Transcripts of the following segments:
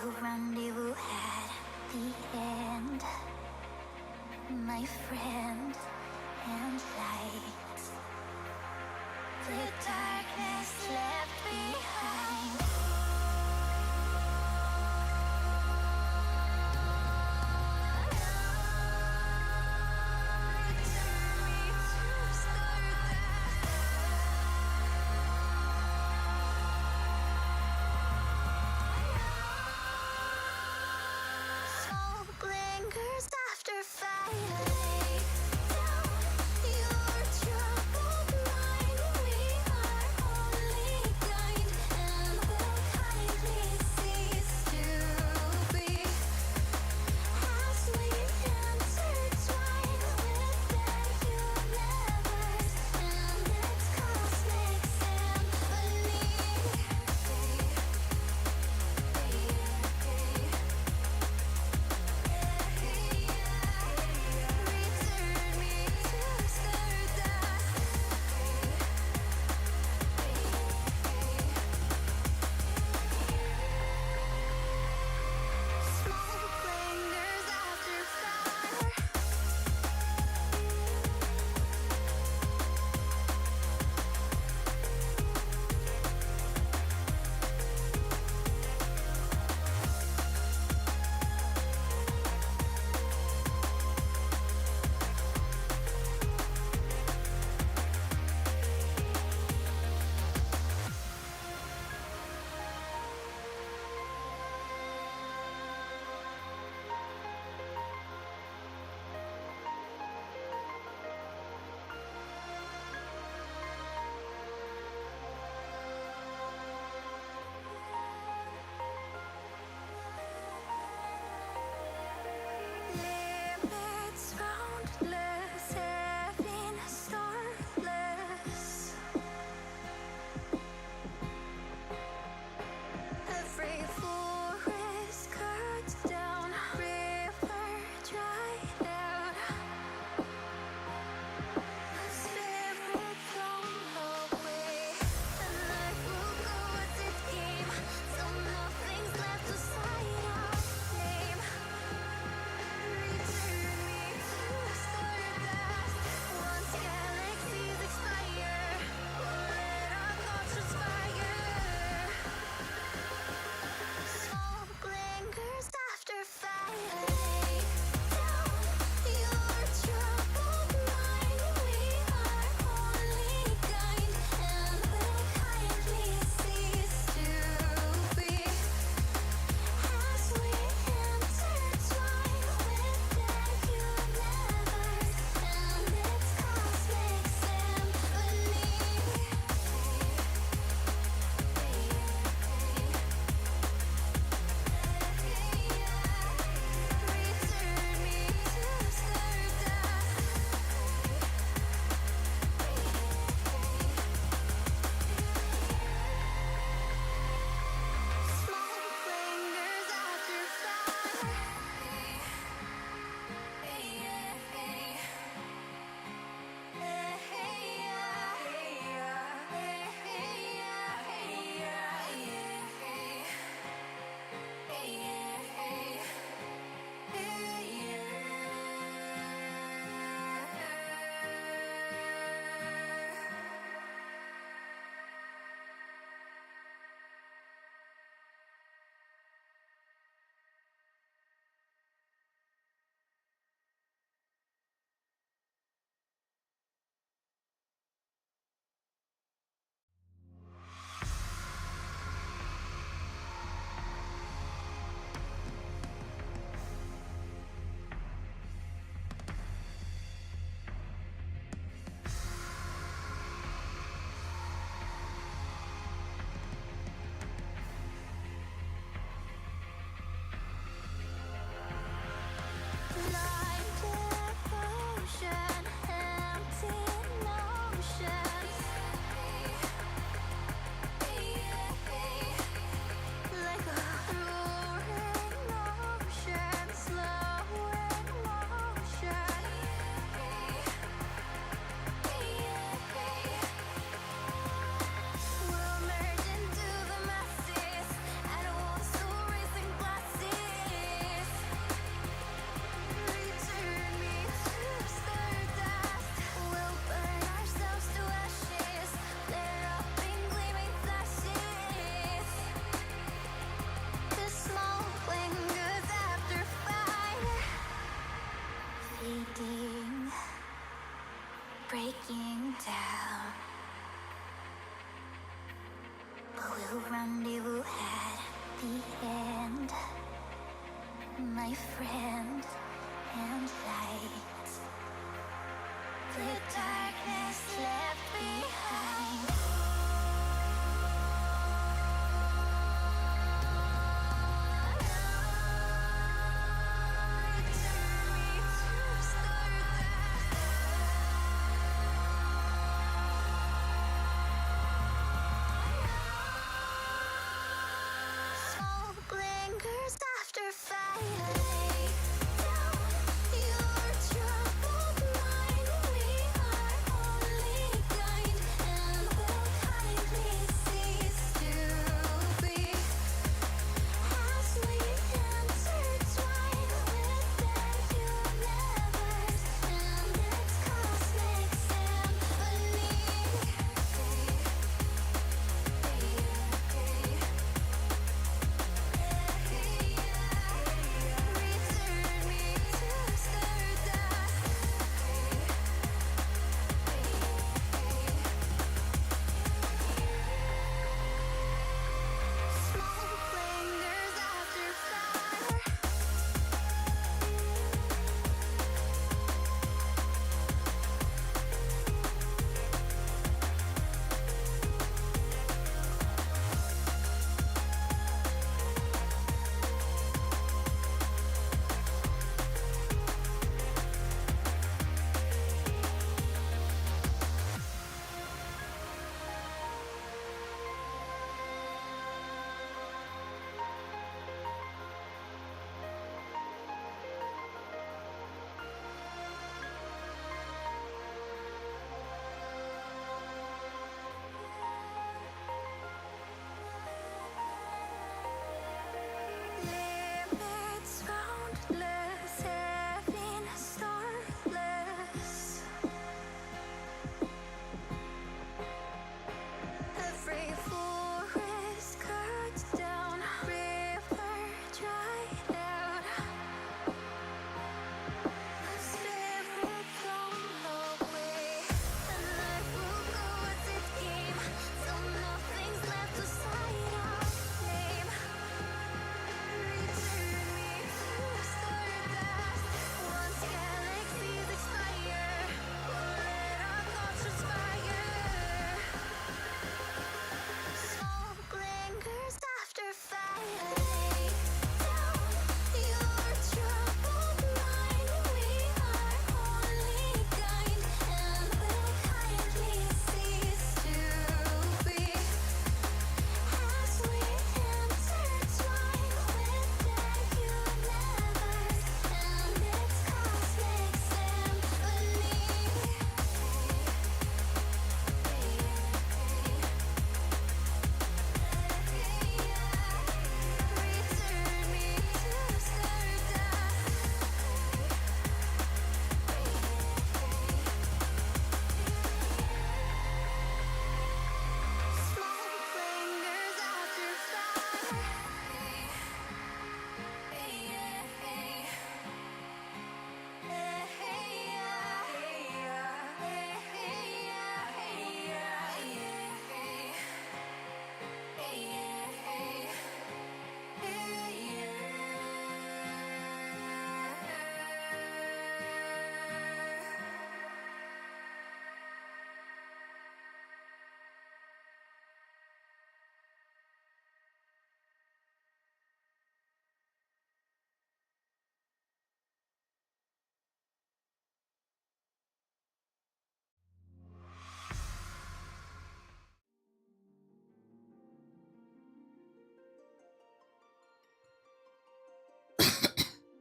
rendezvous at the end, my friend, and light. The darkness left behind. Your troubled mind, we are only kind, and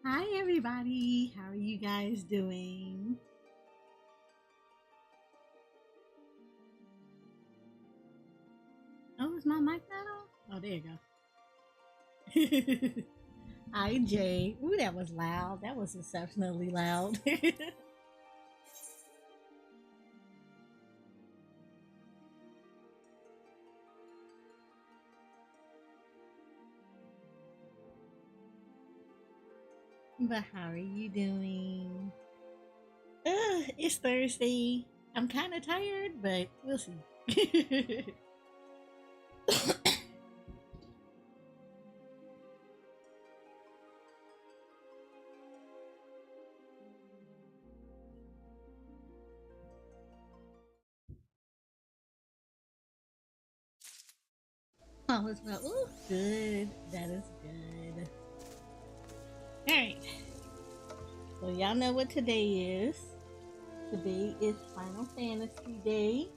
Hi everybody, how are you guys doing? Oh, is my mic not on? Oh, there you go. Hi Jay. Ooh, that was loud. That was exceptionally loud. But how are you doing? It's Thursday. I'm kind of tired, but we'll see. All is well. Ooh, good. That is good. All right. So y'all know what today is. Today is Final Fantasy Day.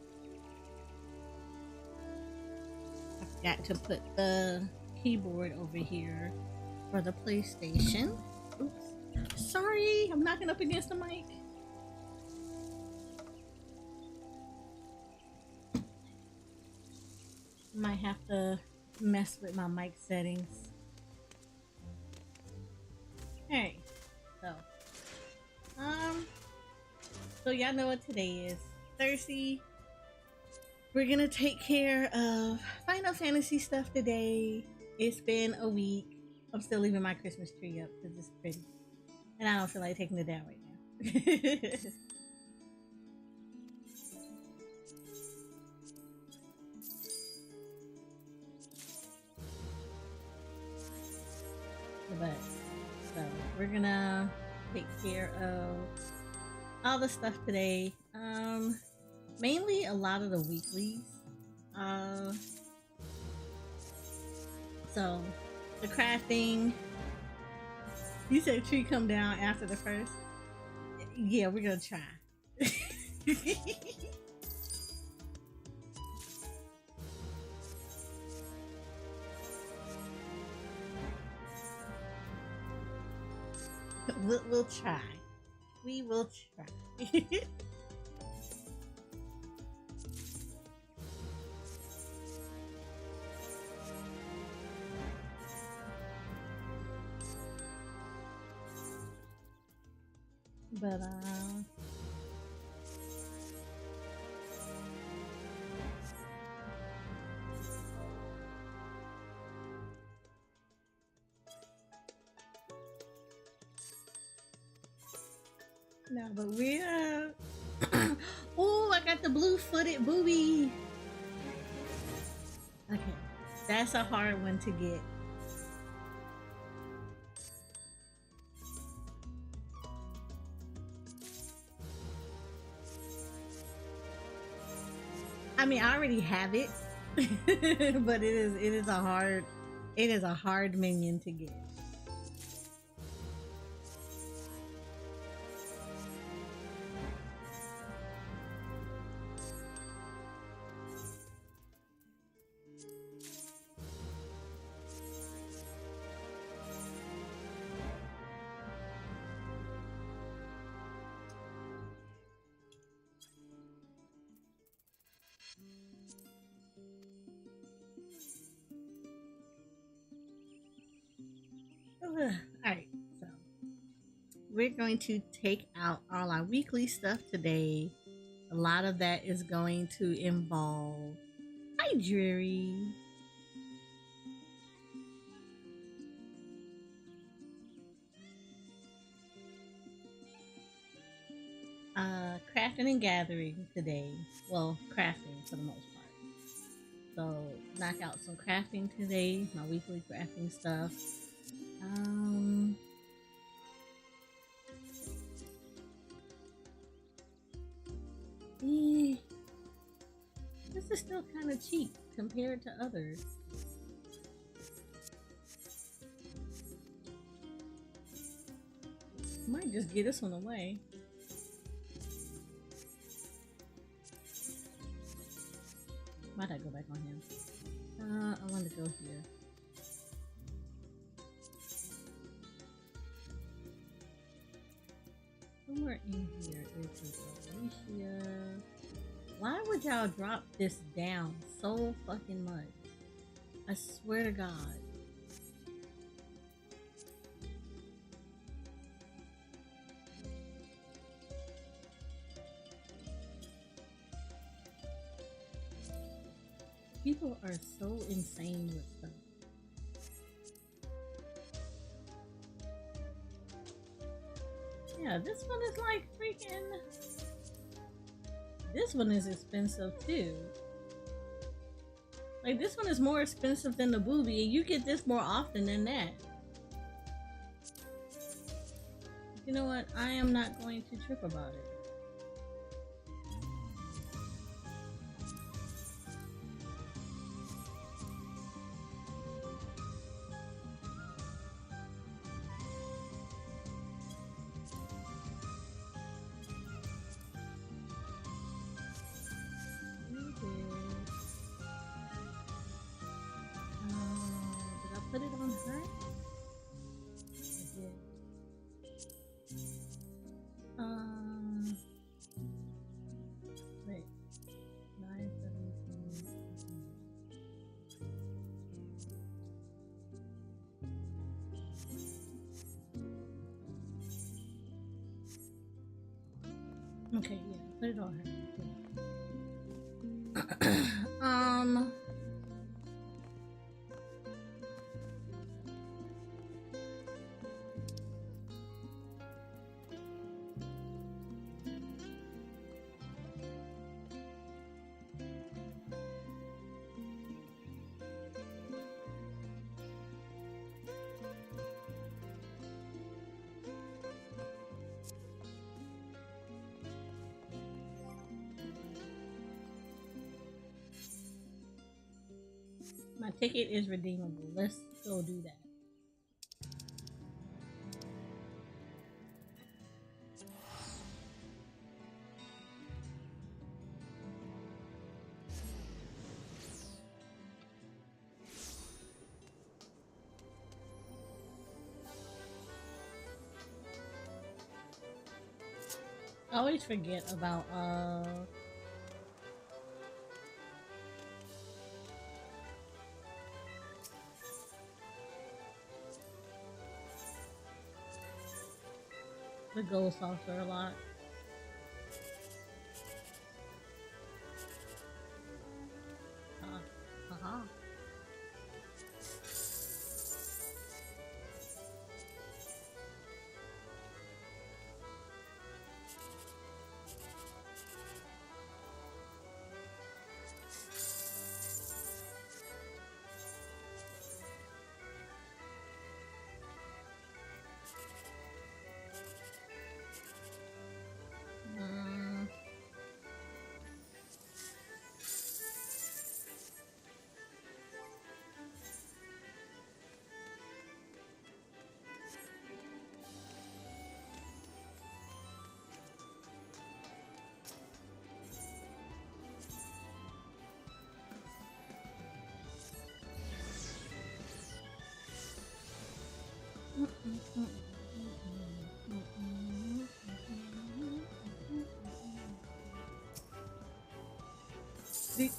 I forgot to put the keyboard over here for the PlayStation. Oops. Sorry, I'm knocking up against the mic. Might have to mess with my mic settings. Alright, so y'all know what today is. Thursday. We're gonna take care of Final Fantasy stuff today. It's been a week. I'm still leaving my Christmas tree up because it's pretty. And I don't feel like taking it down right now. But so we're gonna take care of all the stuff today. Mainly a lot of the weeklies. So the crafting. You said tree come down after the first. Yeah, we're gonna try. We'll try. We will try. But no, but we're oh, I got the blue-footed booby. Okay, that's a hard one to get. I mean, I already have it, but it is a hard It is a hard minion to get. Alright, so we're going to take out all our weekly stuff today. A lot of that is going to involve hi Drury. Crafting and gathering today. Well, crafting for the most part. So knock out some crafting today, my weekly crafting stuff. Um eh, this is still kind of cheap compared to others. Might just get this one away. Might I go back on him? I want to go here. Somewhere in here is Alicia. Why would y'all drop this down so fucking much? I swear to God. People are so insane with stuff. Yeah, this one is like freaking. This one is expensive too. Like, this one is more expensive than the booby, and you get this more often than that. You know what? I am not going to trip about it. Did I put it on her? I did. Wait. 917. Okay, yeah, put it on her. My ticket is redeemable. Let's go do that. I always forget about the gold saucer a lot. Uh-huh.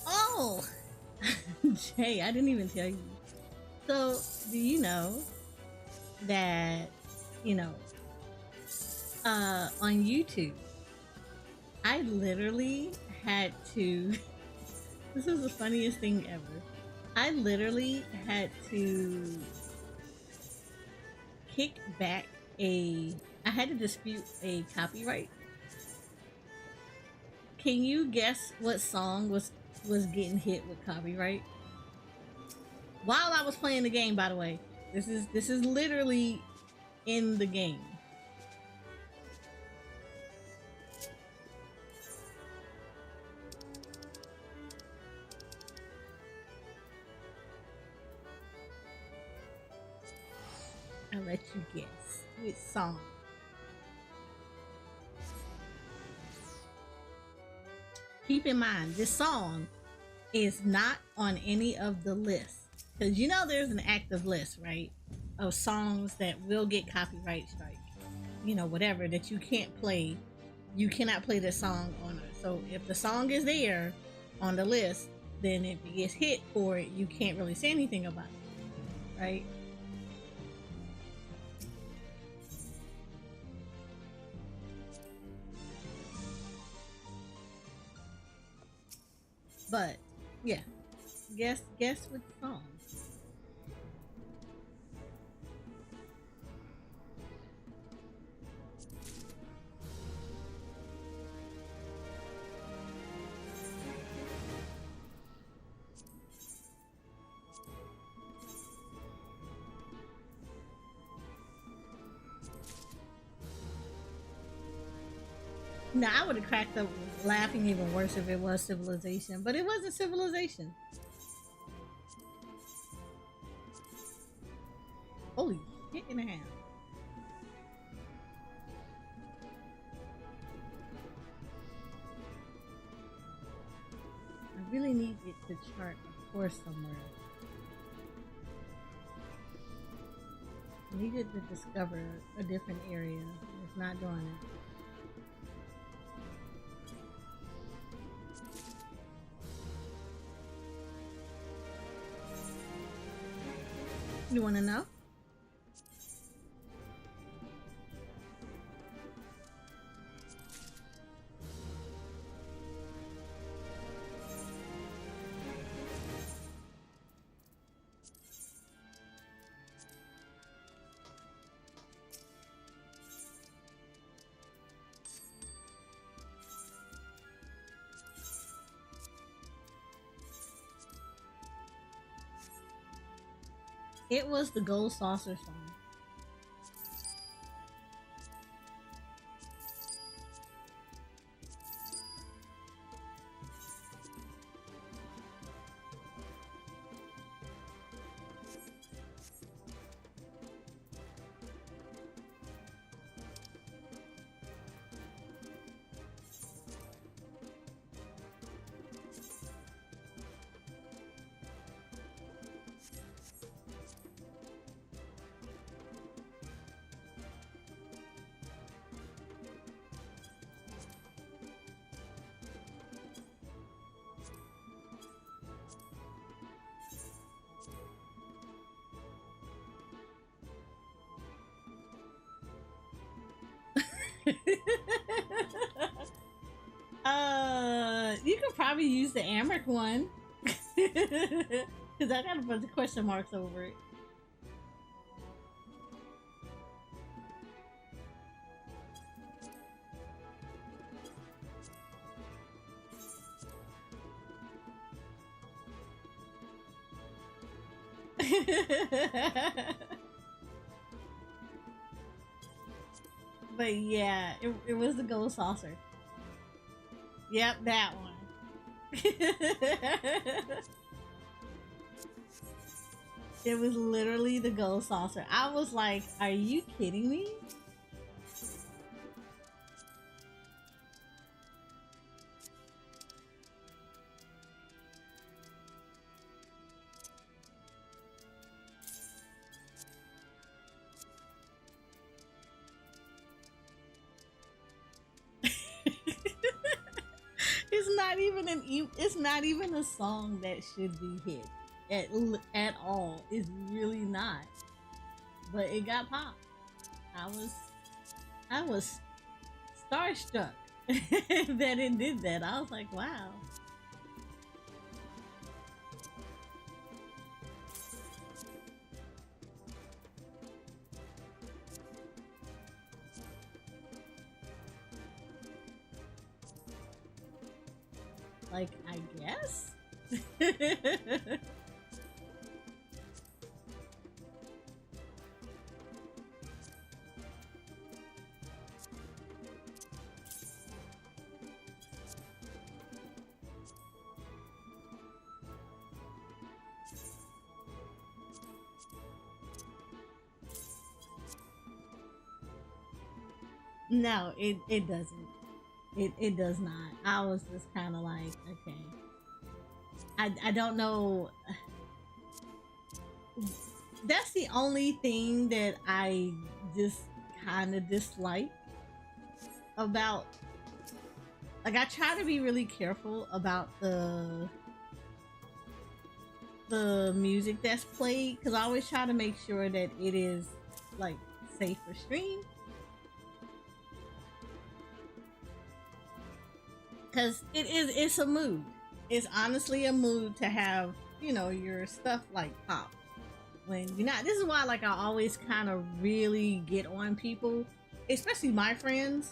Oh, Jay, I didn't even tell you. So, do you know that, you know, on YouTube, I literally had to, this is the funniest thing ever. I literally had to kick back I had to dispute a copyright. Can you guess what song was getting hit with copyright? While I was playing the game, by the way. This is literally in the game. I'll let you guess which song. Keep in mind, this song is not on any of the lists. Because you know there's an active list, right? Of songs that will get copyright strike. You know, whatever, that you can't play. You cannot play this song on it. So if the song is there on the list, then if it gets hit for it, you can't really say anything about it. Right? But yeah, guess which song. Now I would have cracked up laughing even worse if it was Civilization, but it wasn't Civilization. Holy shit and a half. I really need it to chart a course somewhere. I needed to discover a different area. It's not doing it. You want to know? It was the Gold Saucer song. You could probably use the Amric one. Because I got a bunch of question marks over it. But yeah, it was the Gold Saucer. Yep, that one. It was literally the Gold Saucer. I was like, are you kidding me? not even it's not even a song that should be hit at all. It's really not. But it got popped. I was starstruck that it did that. I was like, wow. Like, I guess. No, it doesn't. It does not. I was just kind of like, okay. I don't know. That's the only thing that I just kind of dislike about. Like, I try to be really careful about the music that's played, because I always try to make sure that it is like safe for stream. Because it's a mood. It's honestly a mood to have, you know, your stuff like pop when you're not. This is why, like, I always kind of really get on people, especially my friends,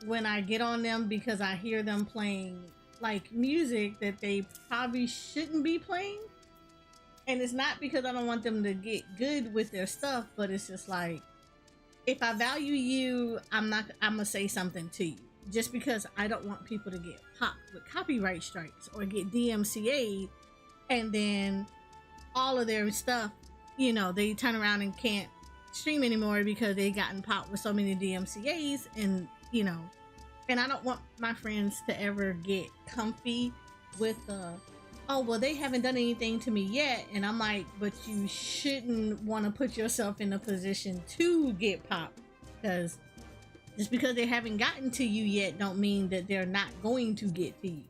when I get on them, because I hear them playing like music that they probably shouldn't be playing. And it's not because I don't want them to get good with their stuff, but it's just like, if I value you, I'm gonna say something to you. Just because I don't want people to get popped with copyright strikes or get DMCA'd, and then all of their stuff, you know, they turn around and can't stream anymore because they gotten popped with so many DMCA's, and you know, and I don't want my friends to ever get comfy with oh, well, they haven't done anything to me yet, and I'm like, but you shouldn't want to put yourself in a position to get popped, because just because they haven't gotten to you yet don't mean that they're not going to get to you.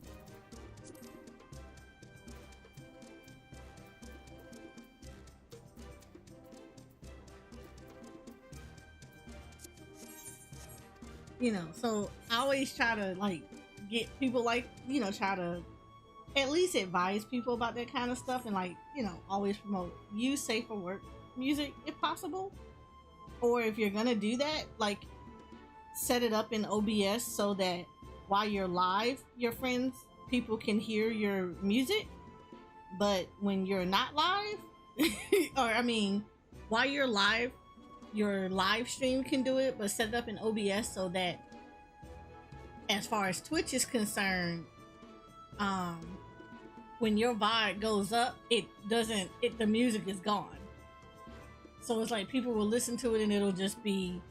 You know, so I always try to like get people, like, you know, try to at least advise people about that kind of stuff, and like, you know, always promote use safe for work music if possible. Or if you're gonna do that, like, set it up in OBS so that while you're live, your friends, people can hear your music. But when you're not live, or I mean, while you're live, your live stream can do it, but set it up in OBS so that, as far as Twitch is concerned, when your VOD goes up, the music is gone. So it's like people will listen to it and it'll just be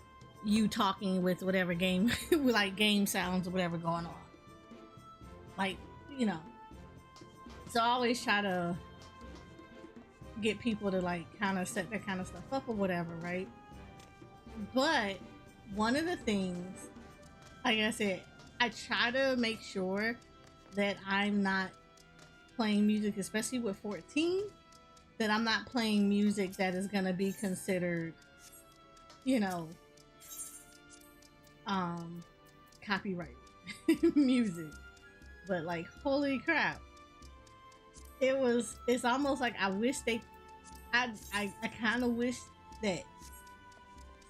you talking with whatever game, like game sounds or whatever going on. Like, you know. So I always try to get people to like kind of set that kind of stuff up or whatever, right? But one of the things, like I said, I try to make sure that I'm not playing music, especially with 14, that I'm not playing music that is going to be considered, you know, copyright music. But like, holy crap, it's almost like I wish I kind of wish that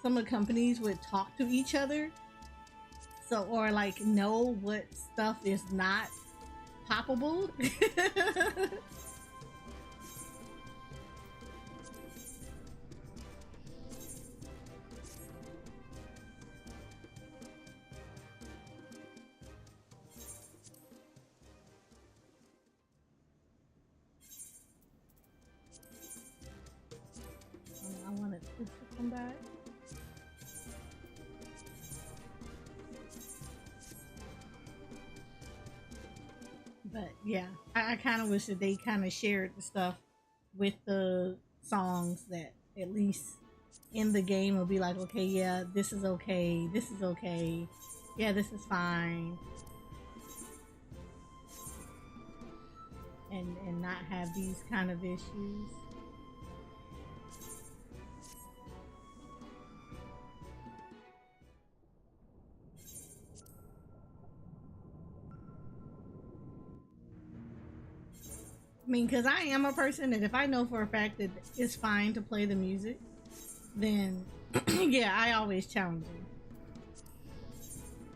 some of the companies would talk to each other, so, or like know what stuff is not poppable. I wanted this to come back. But yeah, I kind of wish that they kind of shared the stuff with the songs, that at least in the game will be like, okay, yeah, this is okay, yeah, this is fine. and not have these kind of issues. I mean, because I am a person that if I know for a fact that it's fine to play the music, then yeah, I always challenge you.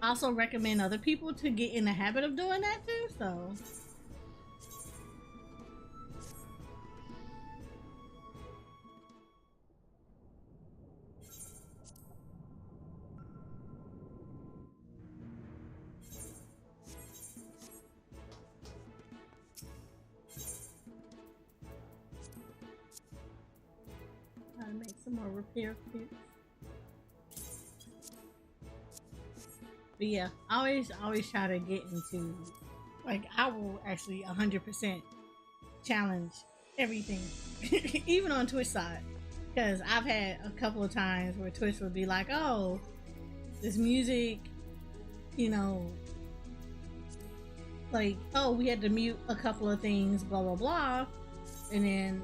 I also recommend other people to get in the habit of doing that too, so. Try to make some more repair kits. But yeah, I always try to get into, like, I will actually 100% challenge everything, even on Twitch side, because I've had a couple of times where Twitch would be like, "Oh, this music, you know, like, oh, we had to mute a couple of things, blah blah blah," and then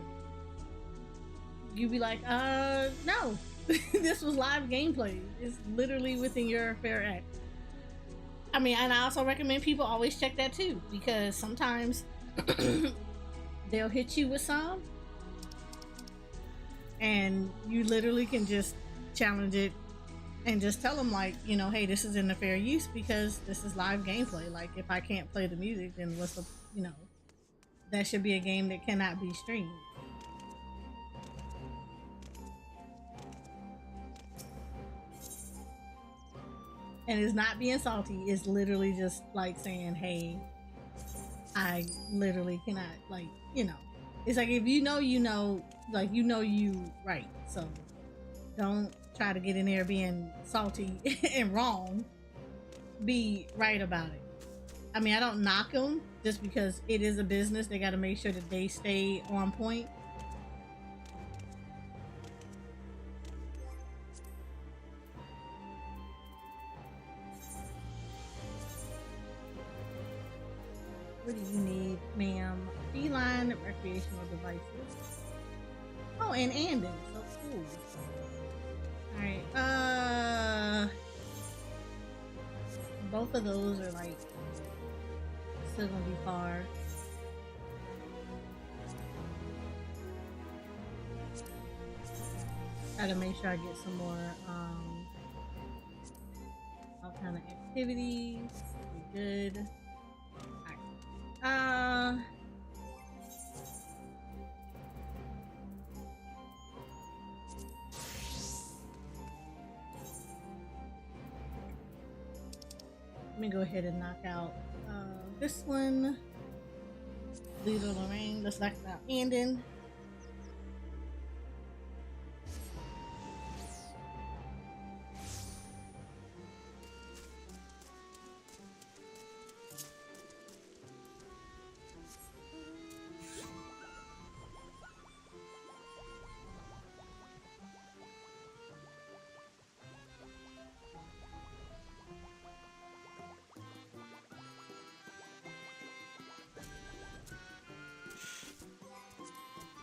you'd be like, no, this was live gameplay. It's literally within your fair act." I mean, and I also recommend people always check that too, because sometimes they'll hit you with some, and you literally can just challenge it and just tell them, like, you know, hey, this is in the fair use because this is live gameplay. Like, if I can't play the music, then what's the, you know, that should be a game that cannot be streamed. And it's not being salty, it's literally just like saying, hey, I literally cannot, like, you know, it's like, if you know, you know, like, you know, you right, so don't try to get in there being salty and wrong. Be right about it. I mean, I don't knock them, just because it is a business, they got to make sure that they stay on point. What do you need, ma'am? Feline recreational devices. Oh, and Andon. So cool. Alright, both of those are, like, still gonna be far. Gotta make sure I get some more, all kind of activities. Be good. Let me go ahead and knock out this one. Leader Lorraine. Let's knock out Andon.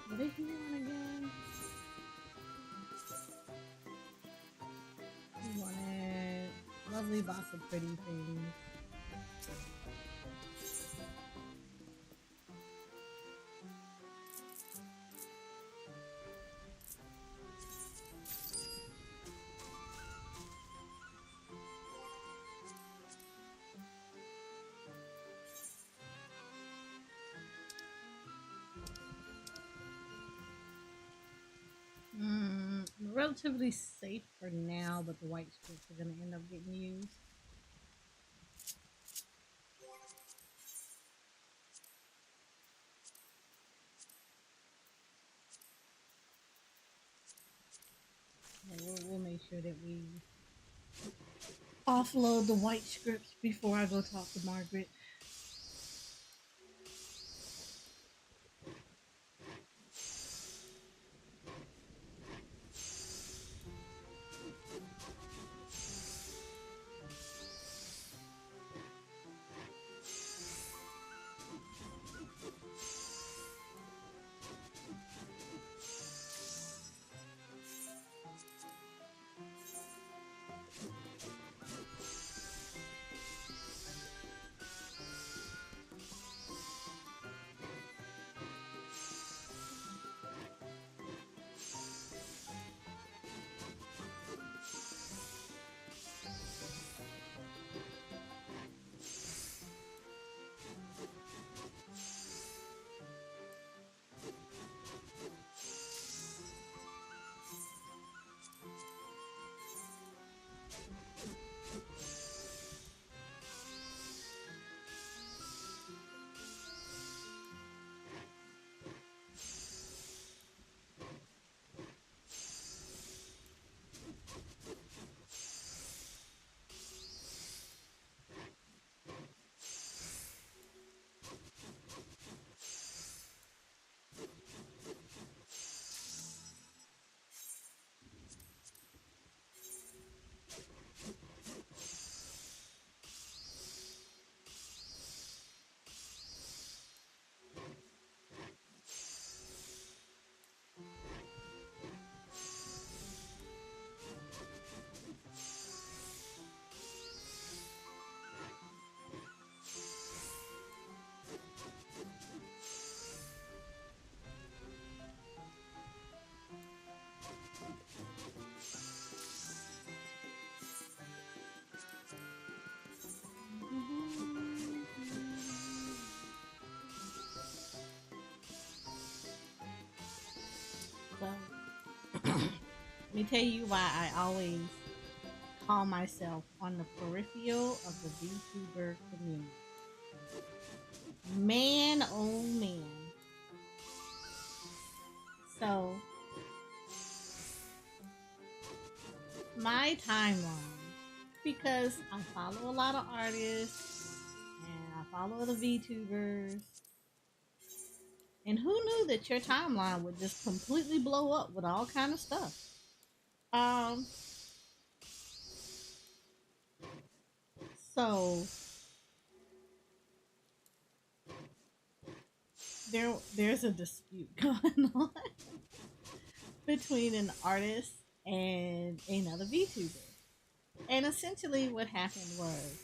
What did he want again? He wanted lovely box of pretty things. Relatively safe for now, but the white strips are going to end up getting used. We'll make sure that we offload the white scripts before I go talk to Margaret. Let me tell you why I always call myself on the peripheral of the VTuber community. Man, oh man. So, my timeline, because I follow a lot of artists and I follow the VTubers, and who knew that your timeline would just completely blow up with all kind of stuff. Um, so there's a dispute going on between an artist and another VTuber. And essentially what happened was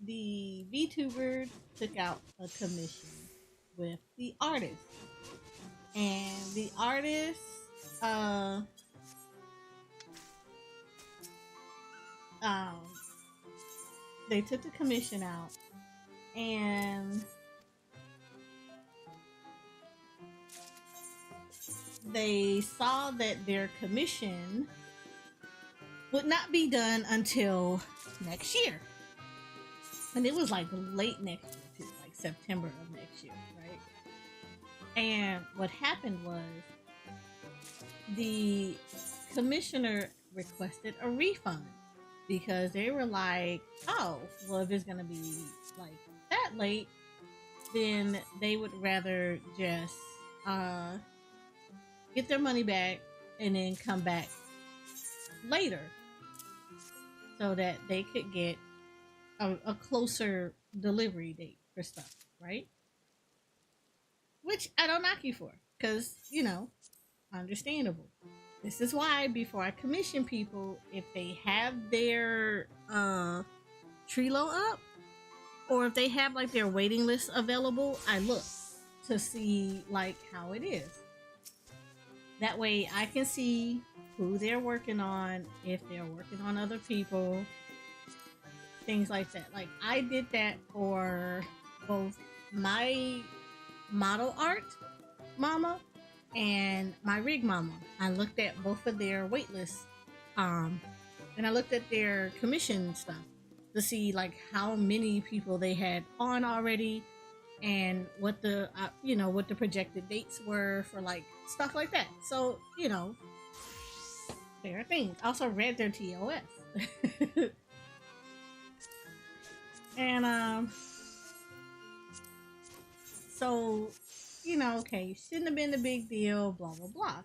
the VTuber took out a commission with the artist. And the artist uh um they took the commission out, and they saw that their commission would not be done until next year. And it was like late next year too, like September of next year, right? And what happened was the commissioner requested a refund because they were like, oh, well, if it's gonna be like that late, then they would rather just get their money back and then come back later so that they could get a closer delivery date for stuff, right? Which I don't knock you for, because, you know, understandable. This is why before I commission people, if they have their Trello up, or if they have like their waiting list available, I look to see like how it is. That way I can see who they're working on, if they're working on other people, things like that. Like I did that for both my model art mama and my rig mama. I looked at both of their wait lists, and I looked at their commission stuff to see like how many people they had on already, and what the what the projected dates were for like stuff like that. So there are things. I also read their TOS, and so okay, shouldn't have been a big deal. Blah blah blah.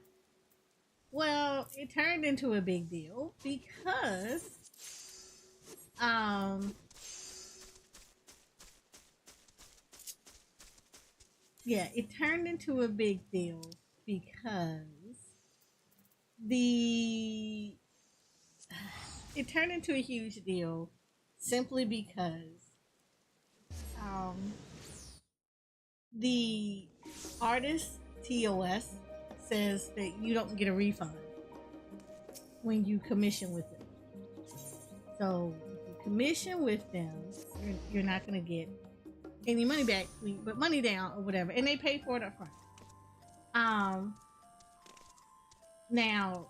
Well, it turned into a big deal because it turned into a big deal because the it turned into a huge deal simply because the artist TOS says that you don't get a refund when you commission with them. So if you commission with them, you're not going to get any money back, but money down or whatever, and they pay for it up front. Now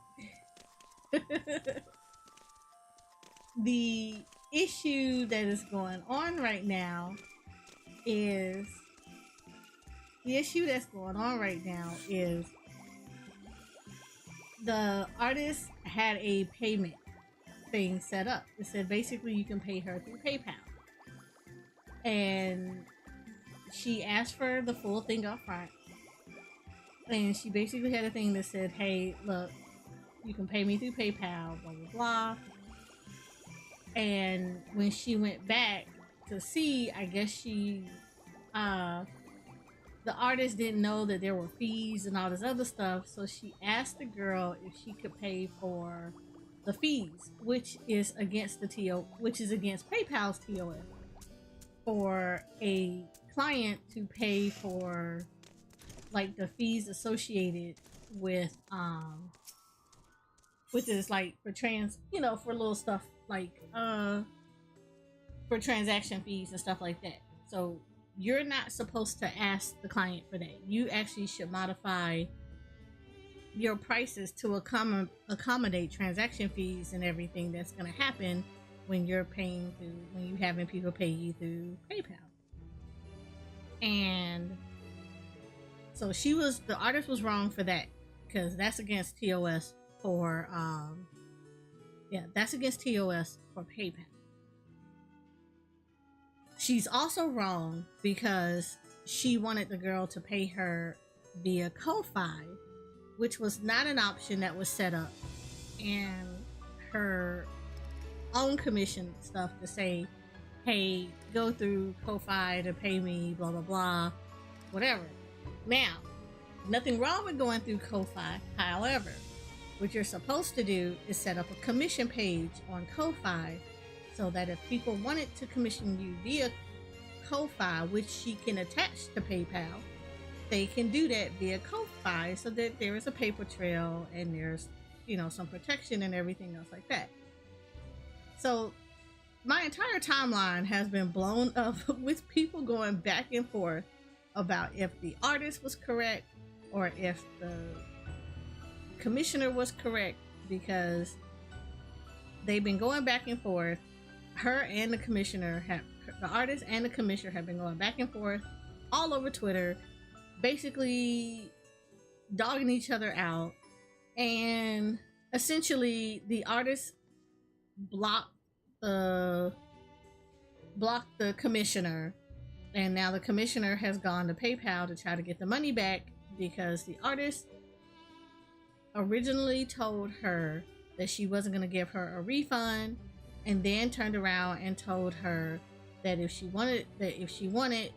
the issue that is going on right now is the artist had a payment thing set up. It said basically you can pay her through PayPal, and she asked for the full thing up front, and she basically had a thing that said, hey, look, you can pay me through PayPal, blah blah blah. And when she went back to see, I guess the artist didn't know that there were fees and all this other stuff, so she asked the girl if she could pay for the fees, which is against PayPal's TOS, for a client to pay for like the fees associated with this, like for for little stuff like for transaction fees and stuff like that. So you're not supposed to ask the client for that. You actually should modify your prices to accommodate transaction fees and everything that's going to happen when you're paying through, when you having people pay you through PayPal. And so the artist was wrong for that, because that's against TOS for that's against TOS for PayPal. She's also wrong because she wanted the girl to pay her via Ko-Fi, which was not an option that was set up, and her own commission stuff to say, hey, go through Ko-Fi to pay me, blah blah blah, whatever. Now, nothing wrong with going through Ko-Fi. However, what you're supposed to do is set up a commission page on Ko-Fi, so that if people wanted to commission you via Ko-Fi, which she can attach to PayPal, they can do that via Ko-Fi, so that there is a paper trail and there's, some protection and everything else like that. So my entire timeline has been blown up with people going back and forth about if the artist was correct or if the commissioner was correct, because they've been going back and forth. Her and the commissioner the artist and the commissioner have been going back and forth all over Twitter, basically dogging each other out. And essentially the artist blocked the commissioner, and now the commissioner has gone to PayPal to try to get the money back, because the artist originally told her that she wasn't going to give her a refund, and then turned around and told her that if she wanted,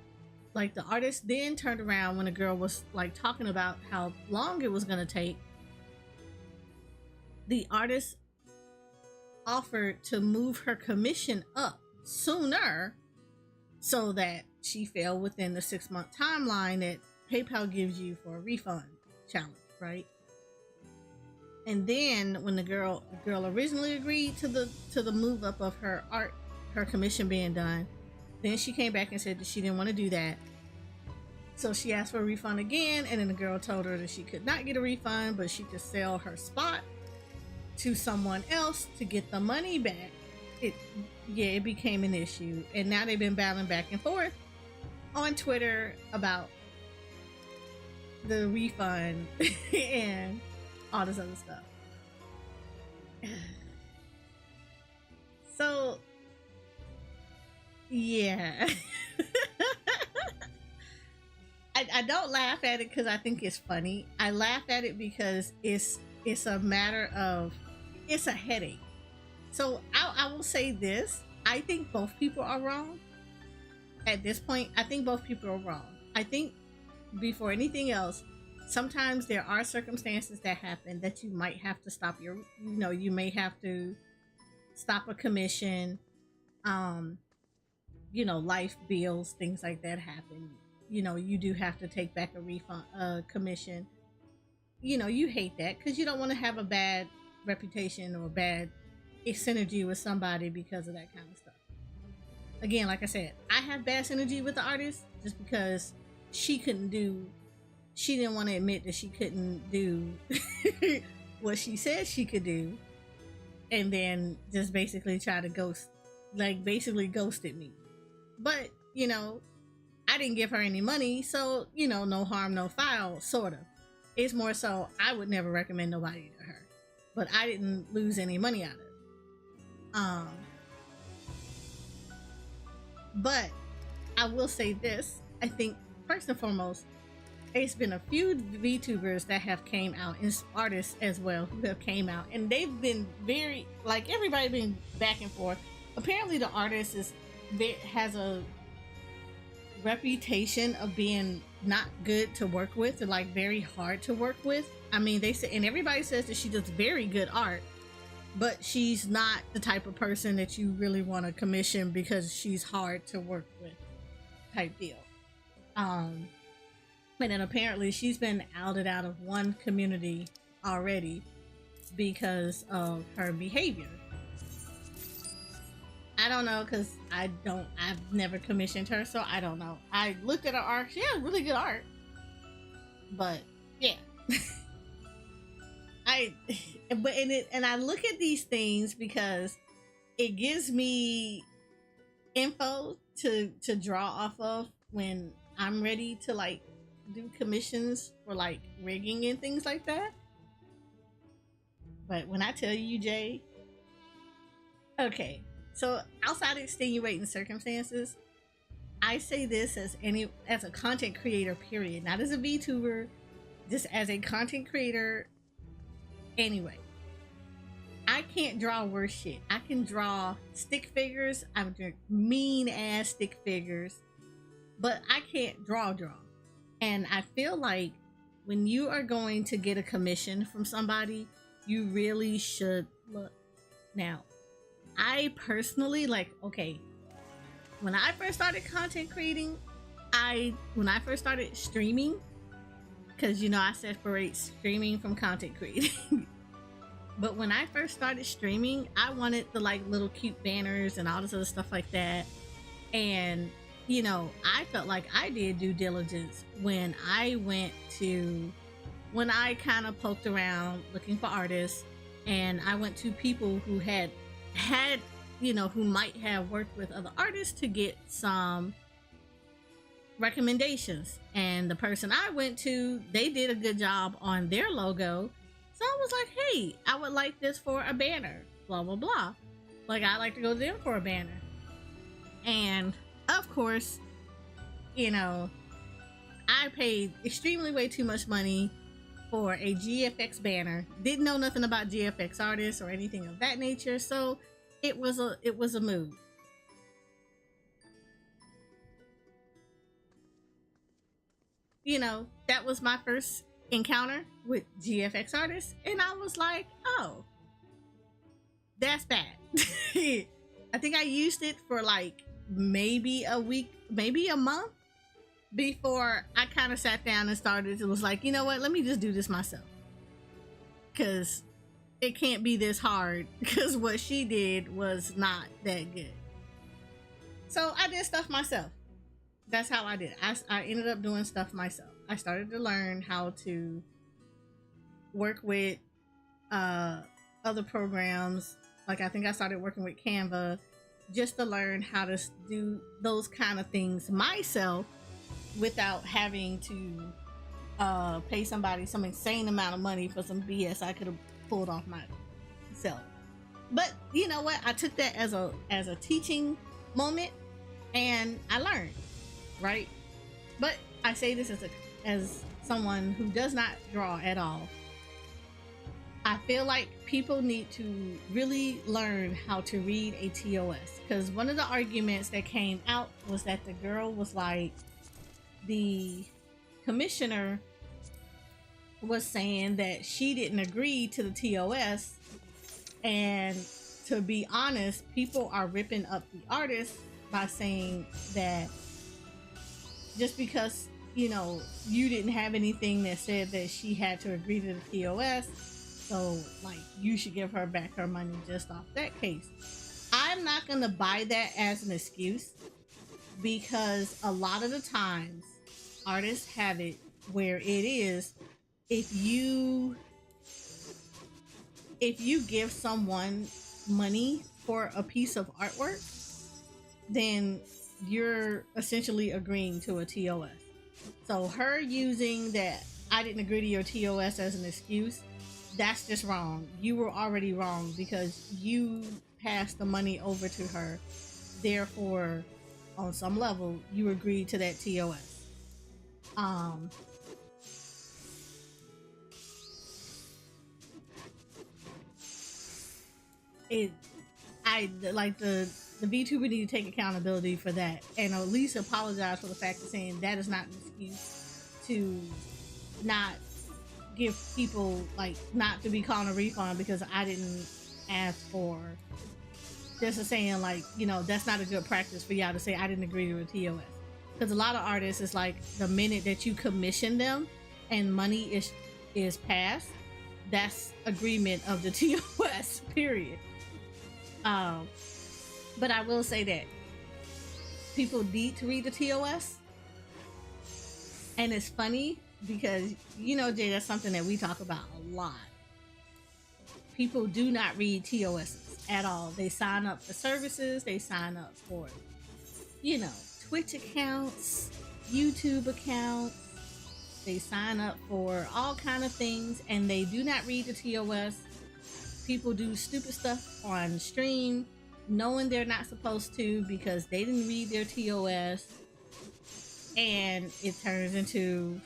like, the artist then turned around when the girl was like talking about how long it was going to take. The artist offered to move her commission up sooner so that she fell within the 6-month timeline that PayPal gives you for a refund challenge, right? And then when the girl originally agreed to the move up of her commission being done, then she came back and said that she didn't want to do that. So she asked for a refund again, and then the girl told her that she could not get a refund, but she could sell her spot to someone else to get the money back. It became an issue, and now they've been battling back and forth on Twitter about the refund and all this other stuff. So yeah. I don't laugh at it because I think it's funny. I laugh at it because it's a matter of, it's a headache. So I will say this: I think both people are wrong. At this point, I think both people are wrong. I think, before anything else, sometimes there are circumstances that happen that you might have to stop you may have to stop a commission. Life bills, things like that happen. You do have to take back a refund, commission. You hate that because you don't want to have a bad reputation or bad synergy with somebody because of that kind of stuff. Again, like I said, I have bad synergy with the artist just because she didn't want to admit that she couldn't do what she said she could do, and then just basically try to ghosted me. But I didn't give her any money, so no harm, no foul, sort of. It's more so I would never recommend nobody to her, but I didn't lose any money out of it. But I will say this: I think first and foremost, it's been a few VTubers that have came out, and artists as well, who have came out, and they've been very, like, everybody been back and forth. Apparently the artist has a reputation of being not good to work with, or like very hard to work with. I mean, they say, and everybody says that she does very good art, but she's not the type of person that you really want to commission because she's hard to work with, type deal. And then apparently she's been outed out of one community already because of her behavior. I don't know, because I've never commissioned her, so I don't know. I looked at her art. She has really good art. But, yeah. I but and I look at these things because it gives me info to draw off of when I'm ready to like do commissions for like rigging and things like that. But when I tell you, Jay, okay, so outside of extenuating circumstances, I say this as a content creator, period, not as a VTuber, just as a content creator. Anyway, I can't draw worse shit. I can draw stick figures. I'm doing mean ass stick figures, but I can't draw. And I feel like when you are going to get a commission from somebody, you really should look. Now, I personally like, okay, when I first started content creating, when I first started streaming, because you know I separate streaming from content creating. But when I first started streaming, I wanted the like little cute banners and all this other stuff like that. And you know, I felt like I did due diligence when I kind of poked around looking for artists, and I went to people who had you know, who might have worked with other artists to get some recommendations. And the person I went to, they did a good job on their logo. So I was like, hey, I would like this for a banner, blah, blah, blah. Like, I like to go to them for a banner. And of course, you know, I paid extremely way too much money for a GFX banner. Didn't know nothing about GFX artists or anything of that nature. So it was a move. You know, that was my first encounter with GFX artists, and I was like, oh, that's bad. I think I used it for like maybe a week, maybe a month before I kind of sat down and started. It was like, you know what, let me just do this myself, because it can't be this hard, because what she did was not that good. So I did stuff myself. That's how I did it. I ended up doing stuff myself. I started to learn how to work with other programs. Like, I think I started working with Canva just to learn how to do those kind of things myself without having to pay somebody some insane amount of money for some BS I could have pulled off myself. But you know what? I took that as a teaching moment, and I learned, right? But I say this as someone who does not draw at all. I feel like people need to really learn how to read a TOS, because one of the arguments that came out was that the girl was like, the commissioner was saying that she didn't agree to the TOS, and to be honest, people are ripping up the artist by saying that just because, you know, you didn't have anything that said that she had to agree to the TOS, so like you should give her back her money just off that case. I'm not gonna buy that as an excuse, because a lot of the times artists have it where it is, if you give someone money for a piece of artwork, then you're essentially agreeing to a TOS. So her using that I didn't agree to your TOS as an excuse, that's just wrong. You were already wrong because you passed the money over to her. Therefore, on some level, you agreed to that TOS. I like the VTuber need to take accountability for that, and at least apologize for the fact of saying that is not an excuse to not give people, like, not to be calling a refund because I didn't ask for. Just saying, like, you know, that's not a good practice for y'all to say I didn't agree to a TOS, because a lot of artists is like, the minute that you commission them and money is passed, that's agreement of the TOS, period. But I will say that people need to read the TOS. And it's funny because, you know, Jay, that's something that we talk about a lot. people do not read TOSs at all. They sign up for services, they sign up for, you know, Twitch accounts, YouTube accounts, they sign up for all kind of things, and they do not read the TOS. People do stupid stuff on stream knowing they're not supposed to because they didn't read their TOS, and it turns into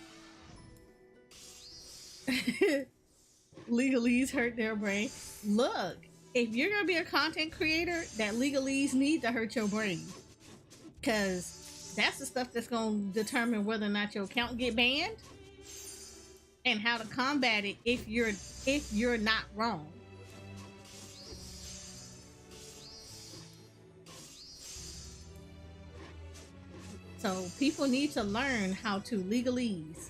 legalese hurt their brain. Look, if you're gonna be a content creator, that legalese need to hurt your brain, because that's the stuff that's gonna determine whether or not your account get banned and how to combat it if you're not wrong. So people need to learn how to legalese.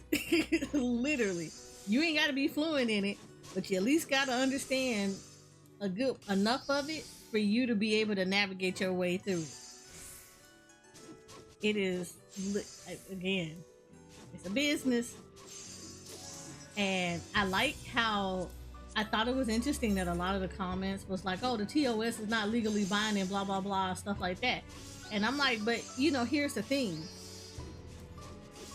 Literally. You ain't got to be fluent in it, but you at least got to understand a good enough of it for you to be able to navigate your way through it. It is, again, it's a business. And I like how I thought it was interesting that a lot of the comments was like, oh, the TOS is not legally binding, blah, blah, blah, stuff like that. And I'm like, but you know, here's the thing.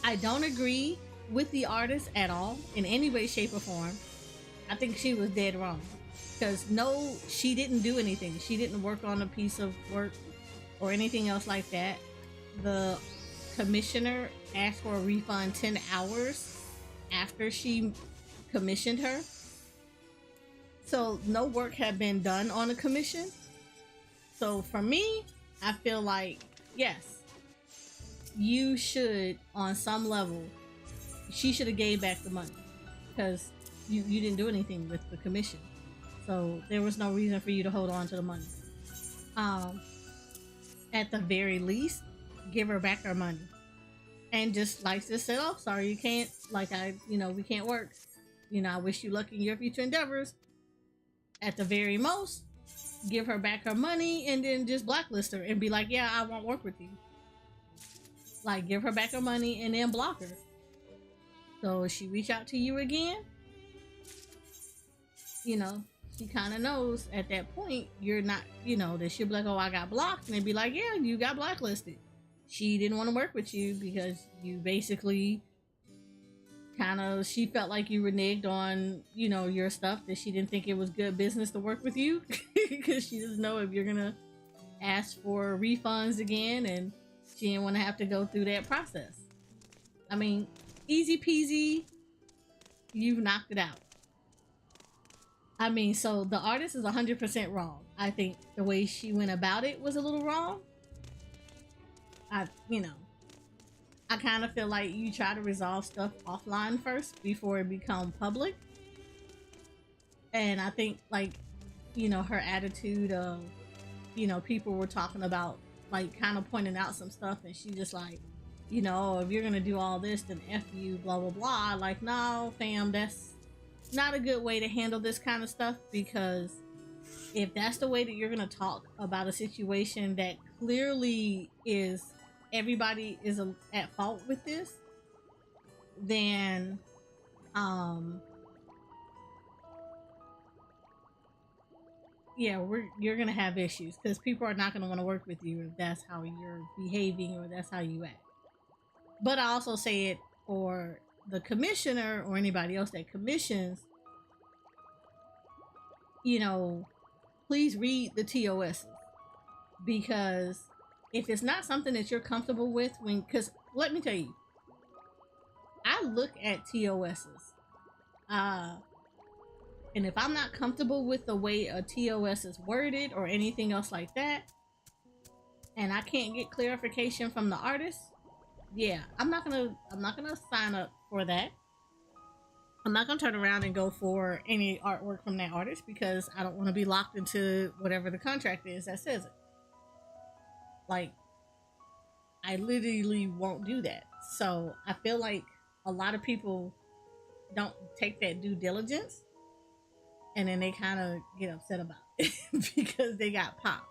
I don't agree with the artist at all in any way, shape, or form. I think she was dead wrong. Because no, she didn't do anything. She didn't work on a piece of work or anything else like that. The commissioner asked for a refund 10 hours after she commissioned her. So no work had been done on the commission. So for me, I feel like, yes, you should, on some level, she should have gave back the money, because you didn't do anything with the commission. So there was no reason for you to hold on to the money. At the very least, give her back her money. And just like this said, oh, sorry, you can't, like, we can't work. I wish you luck in your future endeavors. At the very most, give her back her money and then just blacklist her and be like, yeah, I won't work with you. Like, give her back her money and then block her. So if she reach out to you again, she kind of knows at that point you're not, that she'll be like, oh, I got blocked. And they'd be like, yeah, you got blacklisted. She didn't want to work with you because you basically she felt like you reneged on, your stuff, that she didn't think it was good business to work with you because she doesn't know if you're going to ask for refunds again, and she didn't want to have to go through that process. I mean, easy peasy, you've knocked it out. I mean, so the artist is 100% wrong. I think the way she went about it was a little wrong. I kind of feel like you try to resolve stuff offline first before it become public. And I think, like, her attitude of, people were talking about, like, kind of pointing out some stuff, and she just like, if you're gonna do all this, then F you, blah, blah, blah. Like, no, fam, that's not a good way to handle this kind of stuff, because if that's the way that you're gonna talk about a situation that clearly is, everybody is at fault with this, then yeah, you're gonna have issues, because people are not gonna want to work with you if that's how you're behaving or that's how you act. But I also say it for the commissioner or anybody else that commissions, please read the TOSs, because if it's not something that you're comfortable with, because let me tell you, I look at TOSs, and if I'm not comfortable with the way a TOS is worded or anything else like that, and I can't get clarification from the artist, yeah, I'm not gonna sign up for that. I'm not gonna turn around and go for any artwork from that artist, because I don't want to be locked into whatever the contract is that says it. Like, I literally won't do that. So I feel like a lot of people don't take that due diligence, and then they kind of get upset about it because they got popped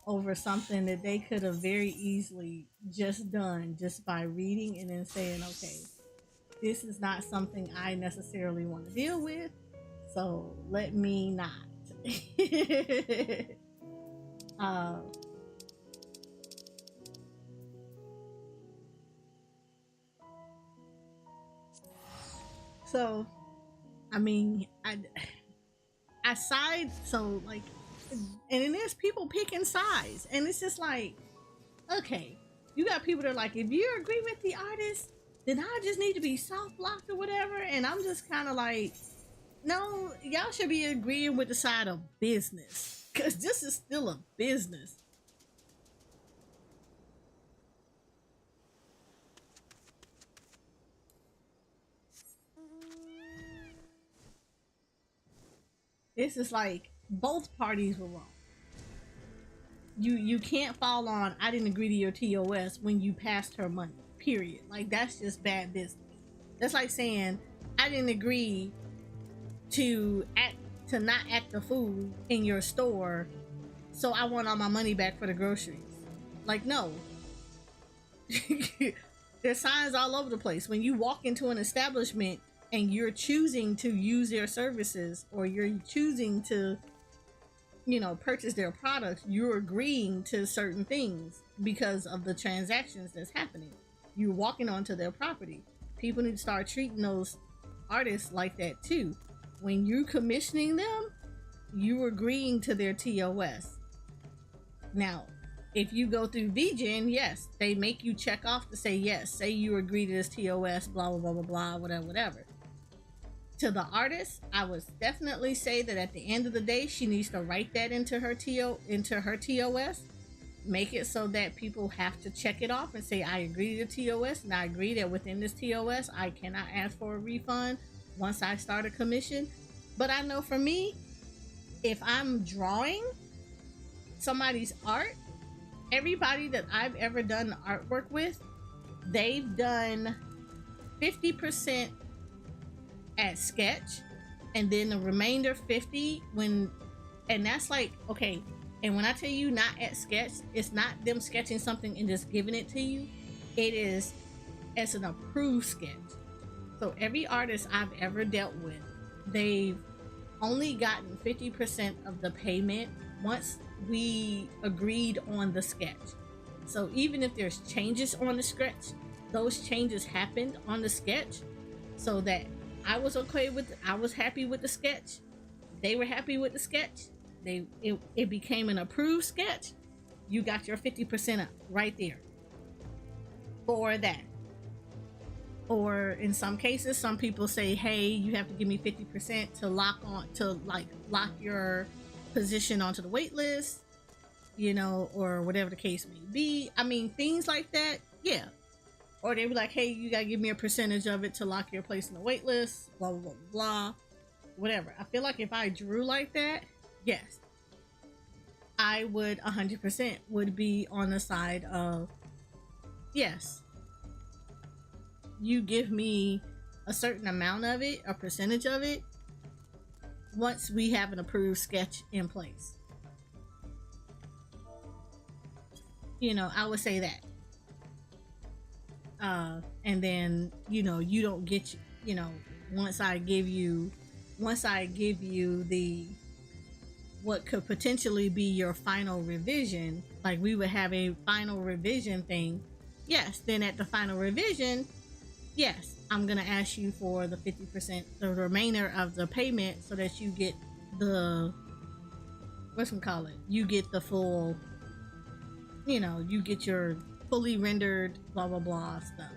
over something that they could have very easily just done just by reading and then saying, okay, this is not something I necessarily want to deal with, So let me not. uh, so I mean, I side so like, and then there's people picking sides, and it's just like, okay, you got people that are like, if you agree with the artist, then I just need to be soft blocked or whatever, and I'm just kind of like, no, y'all should be agreeing with the side of business, because this is still a business. This is like both parties were wrong. You can't fall on I didn't agree to your TOS when you passed her money. Period. Like that's just bad business. That's like saying I didn't agree to not act the fool in your store, so I want all my money back for the groceries. Like no. There's signs all over the place. When you walk into an establishment and you're choosing to use their services, or you're choosing to, purchase their products, you're agreeing to certain things because of the transactions that's happening. You're walking onto their property. People need to start treating those artists like that too. When you're commissioning them, you're agreeing to their TOS. Now, if you go through VGen, yes, they make you check off to say yes. Say you agree to this TOS, blah blah blah blah blah, whatever. To the artist, I would definitely say that at the end of the day, she needs to write that into her TOS. Make it so that people have to check it off and say, I agree to the TOS, and I agree that within this TOS, I cannot ask for a refund once I start a commission. But I know for me, if I'm drawing somebody's art, everybody that I've ever done artwork with, they've done 50% at sketch, and then the remainder 50 and that's like, okay, and when I tell you not at sketch, it's not them sketching something and just giving it to you. It is as an approved sketch. So every artist I've ever dealt with, they've only gotten 50% of the payment once we agreed on the sketch. So even if there's changes on the sketch, those changes happened on the sketch, so that I was happy with the sketch. They were happy with the sketch. It became an approved sketch. You got your 50% up right there for that. Or in some cases, some people say, hey, you have to give me 50% to lock your position onto the wait list, or whatever the case may be. I mean, things like that, yeah. Or they be like, hey, you gotta give me a percentage of it to lock your place in the wait list, blah blah blah blah, whatever. I feel like if I drew like that, yes, I would 100% would be on the side of, yes, you give me a certain amount of it, a percentage of it, once we have an approved sketch in place. I would say that. And then, you don't get, once I give you the, what could potentially be your final revision, like we would have a final revision thing. Yes. Then at the final revision, yes, I'm going to ask you for the 50%, the remainder of the payment, so that you get the, you get the full, you get your fully rendered blah blah blah stuff.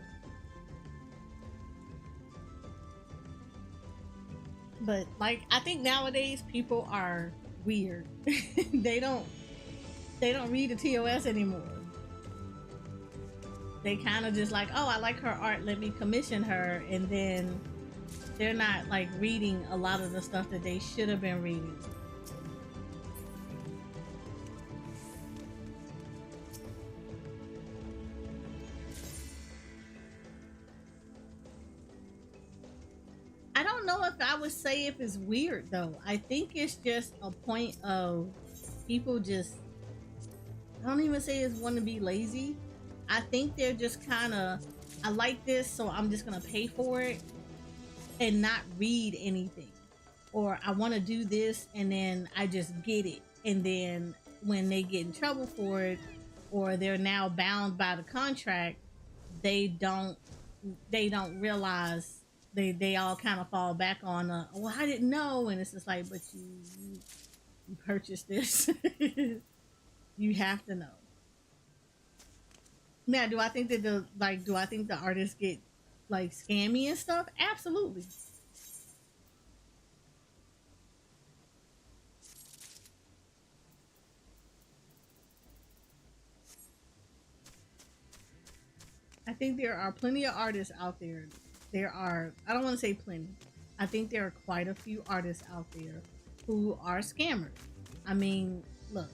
But like, I think nowadays people are weird. they don't read the TOS anymore. They kind of just like, oh, I like her art, let me commission her, and then they're not like reading a lot of the stuff that they should have been reading. I don't know if I would say if it's weird though. I think it's just a point of people just, I don't even say it's want to be lazy. I think they're just kind of, I like this, so I'm just gonna pay for it and not read anything. or I want to do this and then I just get it, and then when they get in trouble for it or they're now bound by the contract, they don't they don't realize, they all kind of fall back on well, I didn't know, and it's just like, but you purchased this. You have to know. Now, do I think that do I think the artists get like scammy and stuff? Absolutely. I think there are plenty of artists out there. There are, I don't want to say plenty. I think there are quite a few artists out there who are scammers. I mean, look,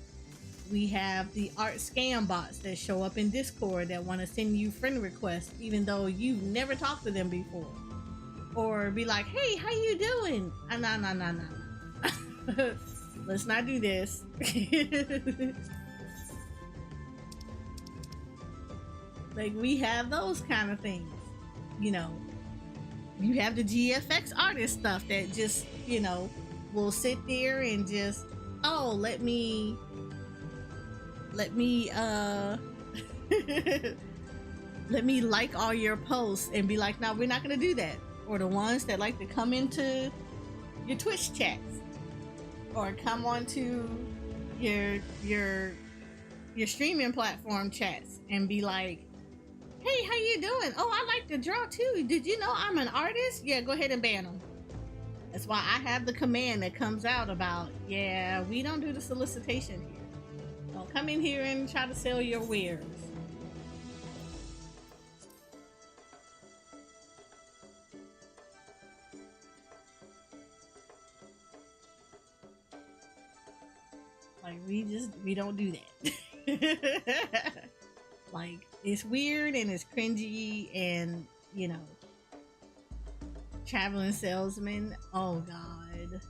we have the art scam bots that show up in Discord that want to send you friend requests even though you've never talked to them before. Or be like, hey, how you doing? Nah. Let's not do this. Like, we have those kind of things. You know, you have the GFX artist stuff that just, will sit there and just, oh, let me let me like all your posts and be like, no, we're not gonna do that. Or the ones that like to come into your Twitch chats or come onto your streaming platform chats and be like, hey, how you doing? Oh, I like to draw too. Did you know I'm an artist? Yeah, go ahead and ban them. That's why I have the command that comes out about, yeah, we don't do the solicitation here. Don't come in here and try to sell your wares. Like, we don't do that. Like, it's weird and it's cringy, and traveling salesman, oh god.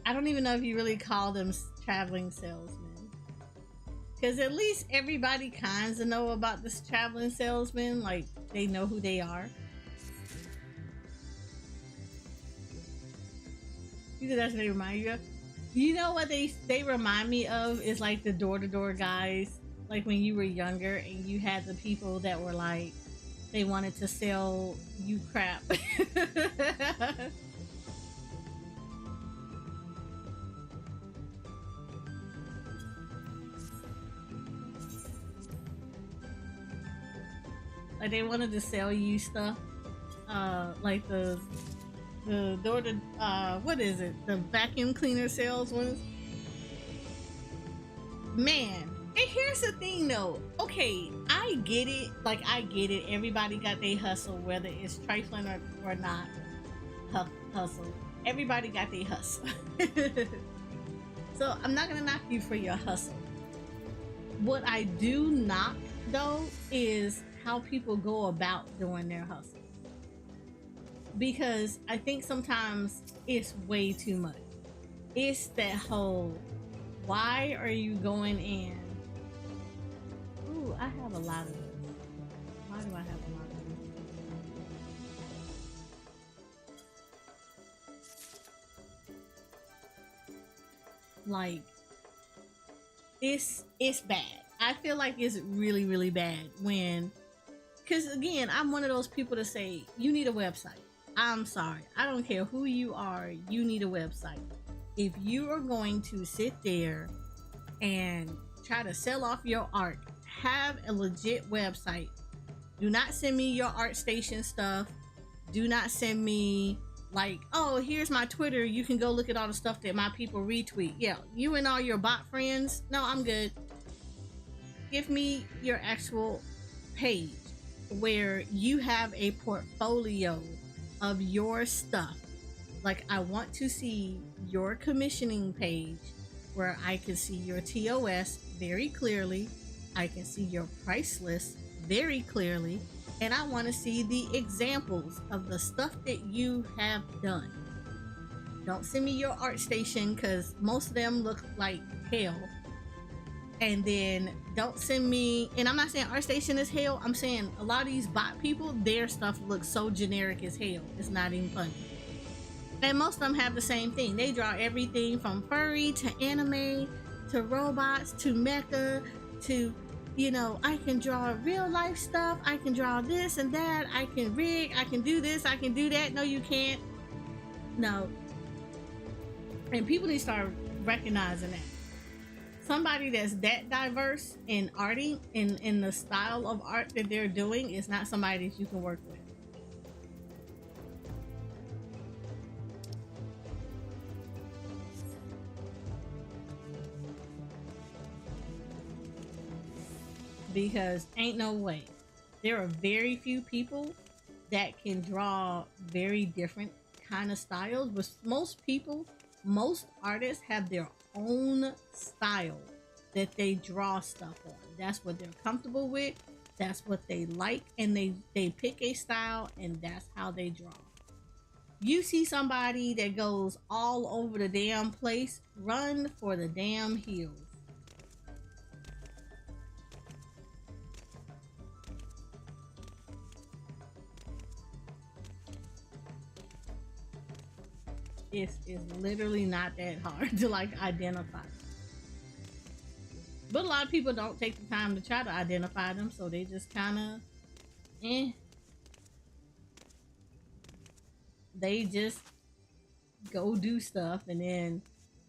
I don't even know if you really call them traveling salesmen, because at least everybody kinds of know about this traveling salesman. Like, they know who they are. You know, that's what they remind you of. You know what they remind me of is like the door-to-door guys. Like when you were younger and you had the people that were like, they wanted to sell you crap. Like they wanted to sell you stuff. Like the door to what is it? The vacuum cleaner sales ones. Man, and here's the thing though. Okay, I get it. Like, I get it. Everybody got their hustle, whether it's trifling or not. Hustle. Everybody got their hustle. So I'm not gonna knock you for your hustle. What I do knock though is how people go about doing their hustle. Because I think sometimes it's way too much. It's that whole, why are you going in? Ooh, I have a lot of this. Why do I have a lot of this? Like, it's bad. I feel like it's really, really bad when, because again, I'm one of those people to say, you need a website. I'm sorry. I don't care who you are. You need a website. If you are going to sit there and try to sell off your art, have a legit website. Do not send me your ArtStation stuff. Do not send me like, oh, here's my Twitter. You can go look at all the stuff that my people retweet. Yeah, you and all your bot friends. No, I'm good. Give me your actual page where you have a portfolio of your stuff. Like, I want to see your commissioning page where I can see your TOS very clearly. I can see your price list very clearly. And I want to see the examples of the stuff that you have done. Don't send me your ArtStation, because most of them look like hell. and then don't send me. And I'm not saying ArtStation is hell. I'm saying a lot of these bot people, their stuff looks so generic as hell. It's not even funny. And most of them have the same thing. They draw everything from furry to anime to robots to mecha to, you know, I can draw real life stuff. I can draw this and that. I can rig. I can do this. I can do that. No, you can't. No. And people need to start recognizing that. Somebody that's that diverse in arting, in the style of art that they're doing, is not somebody that you can work with. Because ain't no way. There are very few people that can draw very different kind of styles, but most people, most artists have their own style that they draw stuff on. That's what they're comfortable with, that's what they like, and they pick a style and that's how they draw. You see somebody that goes all over the damn place, run for the damn hills. It's literally not that hard to like identify. But a lot of people don't take the time to try to identify them, so they just kind of, they just go do stuff and then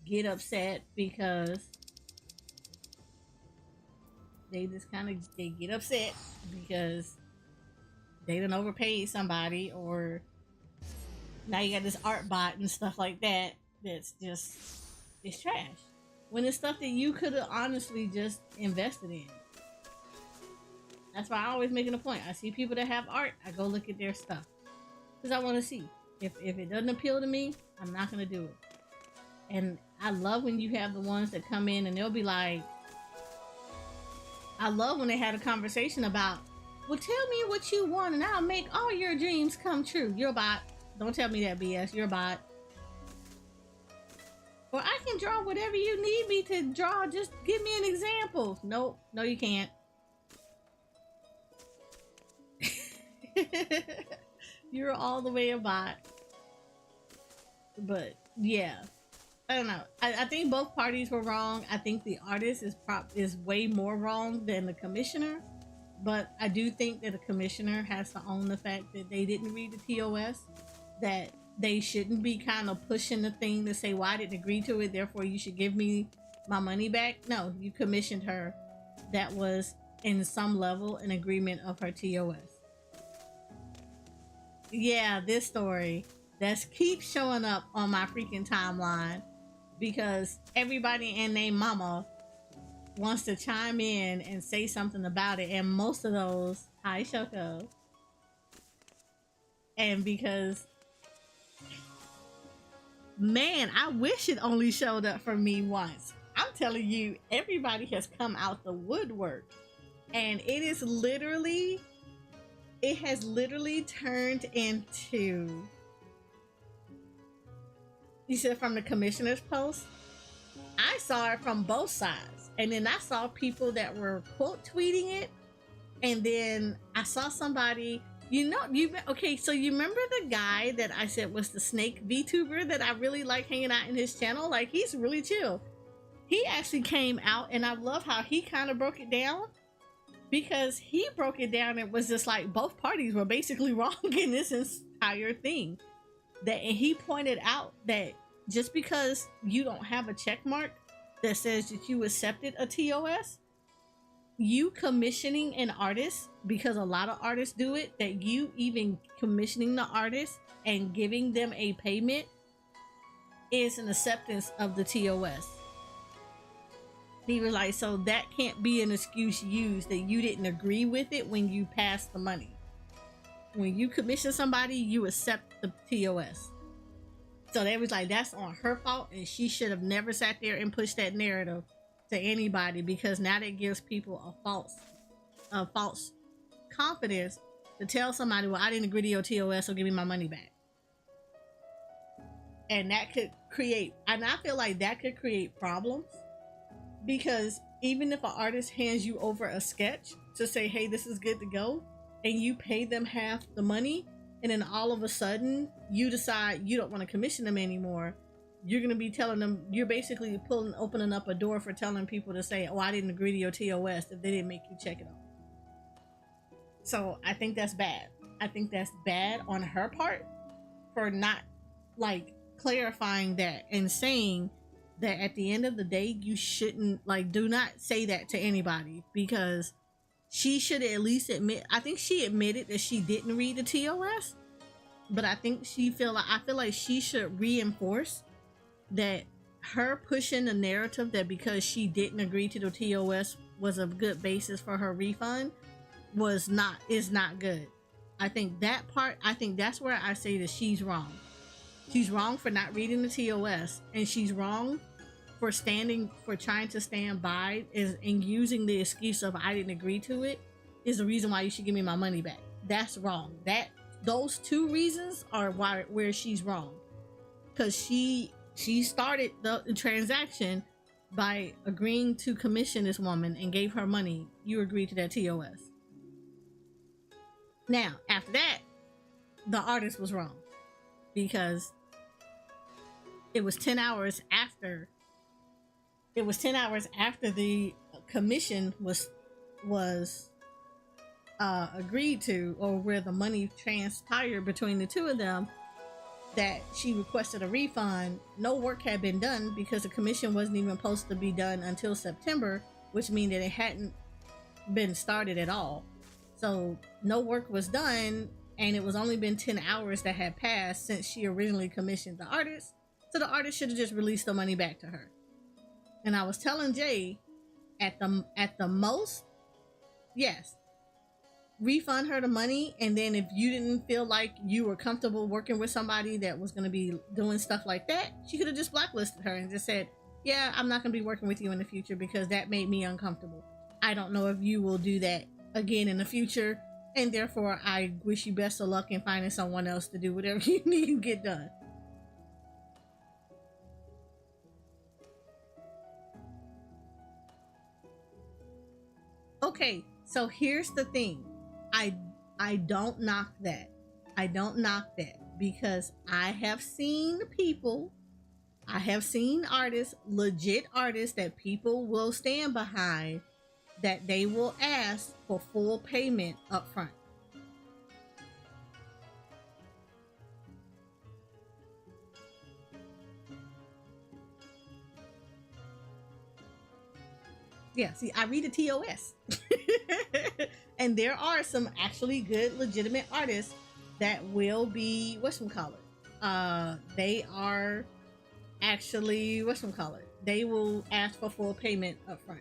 get upset because they just kind of, they get upset because they done overpaid somebody, or now you got this art bot and stuff like that that's just, it's trash when it's stuff that you could have honestly just invested in. That's why I always making a point. I see people that have art, I go look at their stuff because I want to see. If it doesn't appeal to me, I'm not gonna do it. And I love when you have the ones that come in and they'll be like, I love when they had a conversation about, well, tell me what you want and I'll make all your dreams come true. You're a bot. Don't tell me that BS. You're a bot. Or I can draw whatever you need me to draw. Just give me an example. Nope. No, you can't. You're all the way a bot. But yeah, I don't know. I think both parties were wrong. I think the artist is way more wrong than the commissioner. But I do think that the commissioner has to own the fact that they didn't read the TOS. That they shouldn't be kind of pushing the thing to say, well, I didn't agree to it, therefore you should give me my money back. No, you commissioned her. That was in some level an agreement of her TOS. Yeah, this story that's keeps showing up on my freaking timeline because everybody and their mama wants to chime in and say something about it, and most of those, hi Shoko, and because, man, I wish it only showed up for me once. I'm telling you, everybody has come out the woodwork, and it has literally turned into, you said from the commissioner's post, I saw it from both sides, and then I saw people that were quote tweeting it, and then I saw somebody, okay, so you remember the guy that I said was the snake VTuber that I really like hanging out in his channel? Like, he's really chill. He actually came out, and I love how he kind of broke it down, because he broke it down and was just like both parties were basically wrong in this entire thing. That, and he pointed out that just because you don't have a check mark that says that you accepted a TOS, you commissioning an artist, because a lot of artists do it, that you even commissioning the artist and giving them a payment is an acceptance of the TOS. He was like, so that can't be an excuse used that you didn't agree with it when you passed the money. When you commission somebody, you accept the TOS. So they was like, that's on her fault, and she should have never sat there and pushed that narrative to anybody, because now that gives people a false confidence to tell somebody, well, I didn't agree to your TOS, so give me my money back. And that could create, and I feel like that could create problems, because even if an artist hands you over a sketch to say, hey, this is good to go, and you pay them half the money, and then all of a sudden you decide you don't want to commission them anymore, you're going to be telling them, you're basically opening up a door for telling people to say, oh, I didn't agree to your TOS if they didn't make you check it off. So I think that's bad. I think that's bad on her part for not like clarifying that and saying that at the end of the day, you shouldn't, like, do not say that to anybody, because she should at least admit, I think she admitted that she didn't read the TOS, but I feel like she should reinforce that her pushing the narrative that because she didn't agree to the TOS was a good basis for her refund is not good. I think that's where I say that she's wrong. She's wrong for not reading the TOS, and she's wrong for trying to stand by and using the excuse of I didn't agree to it is the reason why you should give me my money back. That's wrong. Those two reasons are where she's wrong, because she started the transaction by agreeing to commission this woman and gave her money. You agreed to that TOS. Now, after that, the artist was wrong, because it was 10 hours after the commission was agreed to, or where the money transpired between the two of them, that she requested a refund. No work had been done because the commission wasn't even supposed to be done until September, which means that it hadn't been started at all. So no work was done, and it was only been 10 hours that had passed since she originally commissioned the artist. So the artist should have just released the money back to her. And I was telling Jay, at the most, yes, refund her the money, and then if you didn't feel like you were comfortable working with somebody that was going to be doing stuff like that, she could have just blacklisted her and just said, yeah, I'm not going to be working with you in the future because that made me uncomfortable. I don't know if you will do that again in the future, and therefore I wish you best of luck in finding someone else to do whatever you need to get done. Okay, so here's the thing. I don't knock that. I don't knock that, because I have seen artists, legit artists that people will stand behind, that they will ask for full payment up front. Yeah, see, I read the TOS. And there are some actually good, legitimate artists that will be, they are actually, they will ask for full payment up front.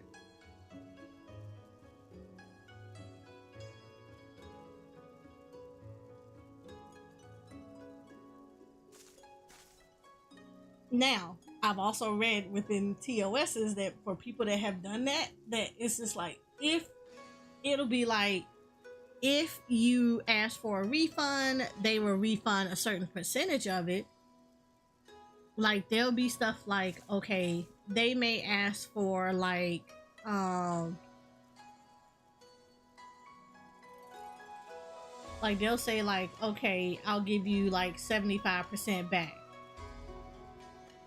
Now, I've also read within TOSs that for people that have done that it's just like, it'll be like, if you ask for a refund, they will refund a certain percentage of it. Like, there'll be stuff like, okay, they may ask for like they'll say like, okay, I'll give you like 75% back.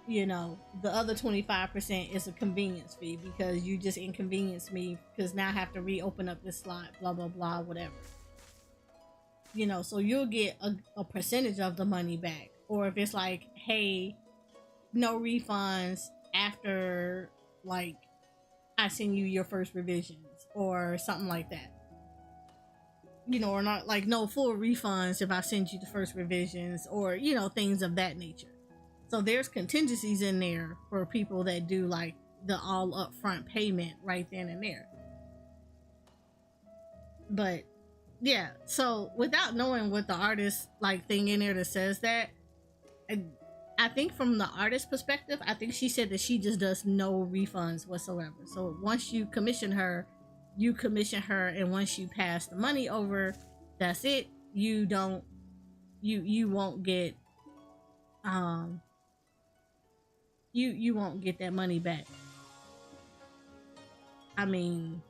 You know, the other 25% is a convenience fee because you just inconvenienced me, because now I have to reopen up this slot, blah blah blah, whatever. You know, so you'll get a percentage of the money back. Or if it's like, hey, no refunds after like I send you your first revisions, or something like that. You know, or not like no full refunds if I send you the first revisions, or, you know, things of that nature. So there's contingencies in there for people that do like the all upfront payment right then and there. But yeah, so without knowing what the artist like thing in there that says that, I think from the artist perspective, I think she said that she just does no refunds whatsoever. So once you commission her, and once you pass the money over, that's it. You won't get you won't get that money back. I mean,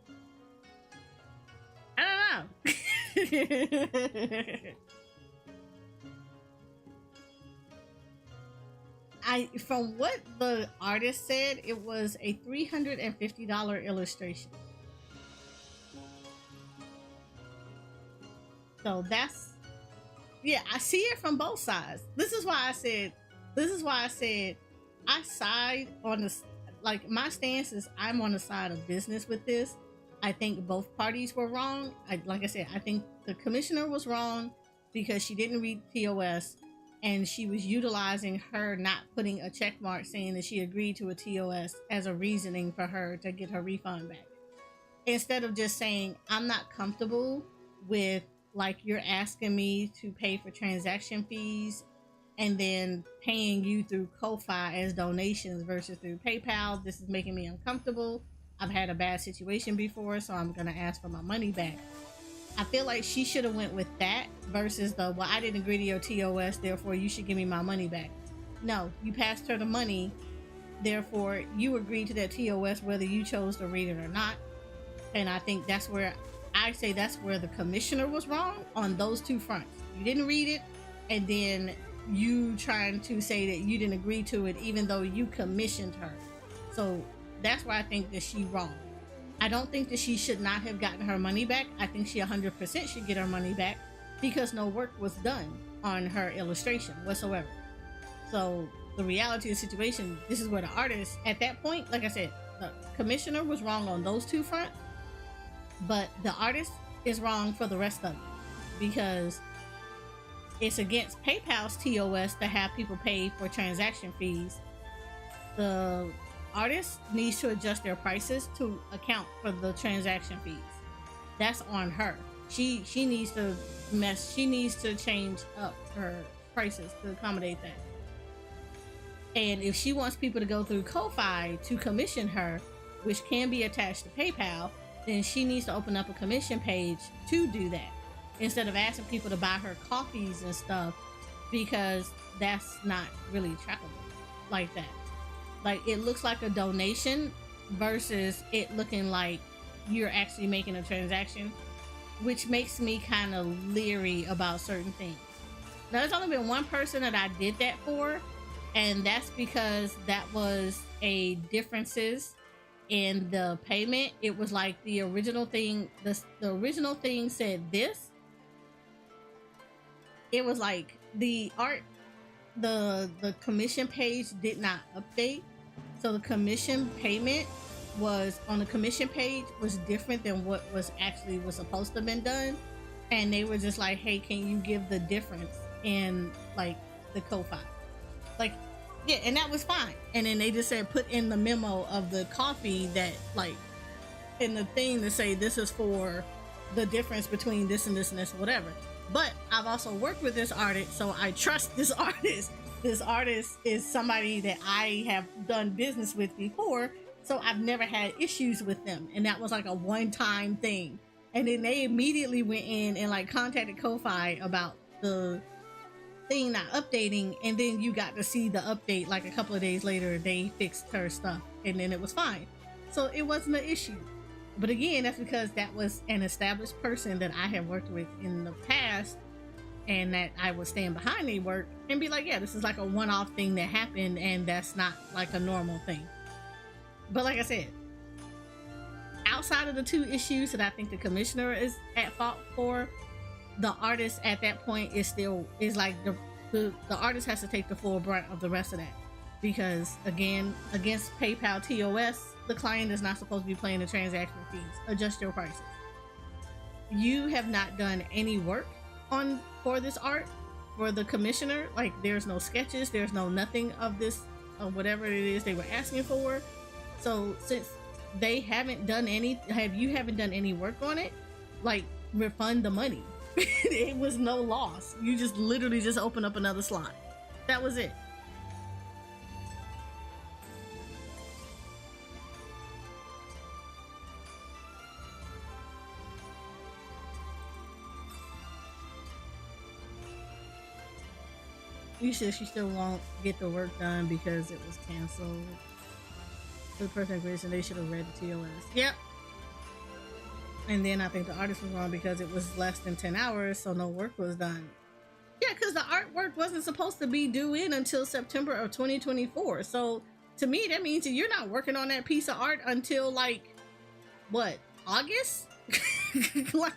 I don't know. From what the artist said, it was a $350 illustration. So that's, yeah, I see it from both sides. This is why I said I side on the, like, my stance is I'm on the side of business with this. I think both parties were wrong. Like I said, I think the commissioner was wrong because she didn't read TOS, and she was utilizing her not putting a check mark saying that she agreed to a TOS as a reasoning for her to get her refund back, instead of just saying I'm not comfortable with, like, you're asking me to pay for transaction fees and then paying you through Ko-fi as donations versus through PayPal. This is making me uncomfortable. I've had a bad situation before, so I'm gonna ask for my money back. I feel like she should have went with that versus the, well, I didn't agree to your TOS, therefore you should give me my money back. No, you passed her the money, therefore you agreed to that TOS whether you chose to read it or not. And I think that's where the commissioner was wrong on those two fronts. You didn't read it, and then you trying to say that you didn't agree to it even though you commissioned her. So that's why I think that she wrong. I don't think that she should not have gotten her money back. I think she 100% should get her money back because no work was done on her illustration whatsoever. So the reality of the situation, this is where the artist, at that point, like I said, the commissioner was wrong on those two fronts, but the artist is wrong for the rest of it because it's against PayPal's TOS to have people pay for transaction fees. The artist needs to adjust their prices to account for the transaction fees. That's on her. She needs to change up her prices to accommodate that. And if she wants people to go through Ko-fi to commission her, which can be attached to PayPal, then she needs to open up a commission page to do that instead of asking people to buy her coffees and stuff, because that's not really trackable like that. Like, it looks like a donation versus it looking like you're actually making a transaction, which makes me kind of leery about certain things. Now, there's only been one person that I did that for, and that's because that was a differences in the payment. It was like the original thing, the original thing said this. It was like the art, the commission page did not update, so the commission payment was on the commission page was different than what was supposed to have been done, and they were just like, hey, can you give the difference in, like, the Ko-fi, like, yeah, and that was fine. And then they just said put in the memo of the coffee that, like, in the thing to say this is for the difference between this and this and this, whatever. But I've also worked with this artist, so I trust this artist. This artist is somebody that I have done business with before, so I've never had issues with them. And that was like a one-time thing. And then they immediately went in and, like, contacted Ko-fi about the thing not updating, and then you got to see the update like a couple of days later. They fixed her stuff, and then it was fine. So it wasn't an issue. But again, that's because that was an established person that I have worked with in the past, and that I would stand behind their work and be like, yeah, this is like a one-off thing that happened, and that's not like a normal thing. But like I said, outside of the two issues that I think the commissioner is at fault for, the artist at that point is like the artist has to take the full brunt of the rest of that, because again, against PayPal TOS, the client is not supposed to be paying the transaction fees. Adjust your prices. You have not done any work for this art for the commissioner. Like, there's no sketches, there's no nothing of this, of whatever it is they were asking for. So since they haven't done you haven't done any work on it, like, refund the money. It was no loss. You just literally just open up another slot. That was it. You said she still won't get the work done because it was canceled. The person agrees and they should have read the TOS. Yep. And then I think the artist was wrong because it was less than 10 hours, so no work was done. Yeah, because the artwork wasn't supposed to be due in until September of 2024. So to me, that means that you're not working on that piece of art until like what, August? like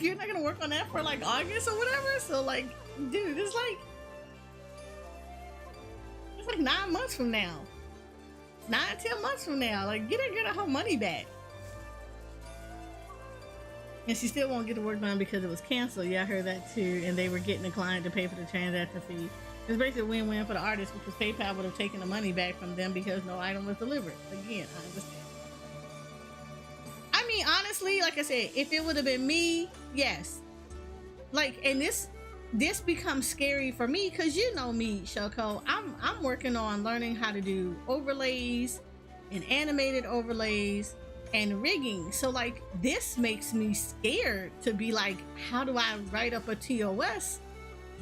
you're not gonna work on that for like August or whatever. So like, dude, it's like 9 months from now, 9-10 months from now. Like, get her money back. And she still won't get the work done because it was canceled. Yeah, I heard that too. And they were getting the client to pay for the transaction fee. It's basically a win-win for the artist because PayPal would have taken the money back from them because no item was delivered. Again, I understand. I mean, honestly, like I said, if it would have been me, yes. Like, and this becomes scary for me because you know me, Shoko. I'm working on learning how to do overlays and animated overlays and rigging. So like this makes me scared to be like, how do I write up a TOS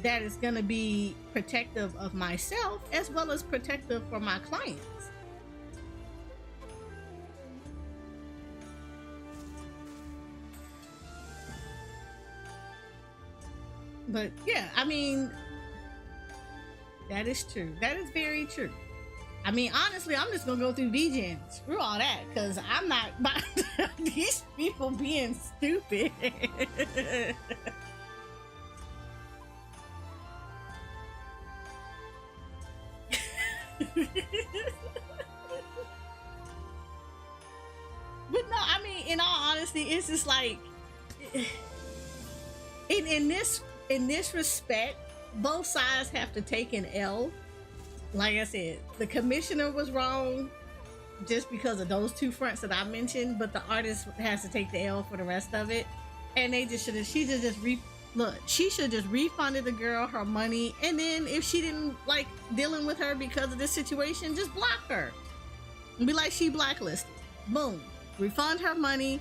that is going to be protective of myself as well as protective for my clients? But yeah, I mean, that is true. That is very true. I mean, honestly, I'm just gonna go through VGen. Screw all that, because I'm not about these people being stupid. But no, I mean, in all honesty, it's just like in this respect, both sides have to take an L. Like I said, the commissioner was wrong just because of those two fronts that I mentioned, but the artist has to take the L for the rest of it. And they just should have, she should just refunded the girl her money, and then if she didn't like dealing with her because of this situation, just block her and be like, she blacklisted. Boom, refund her money,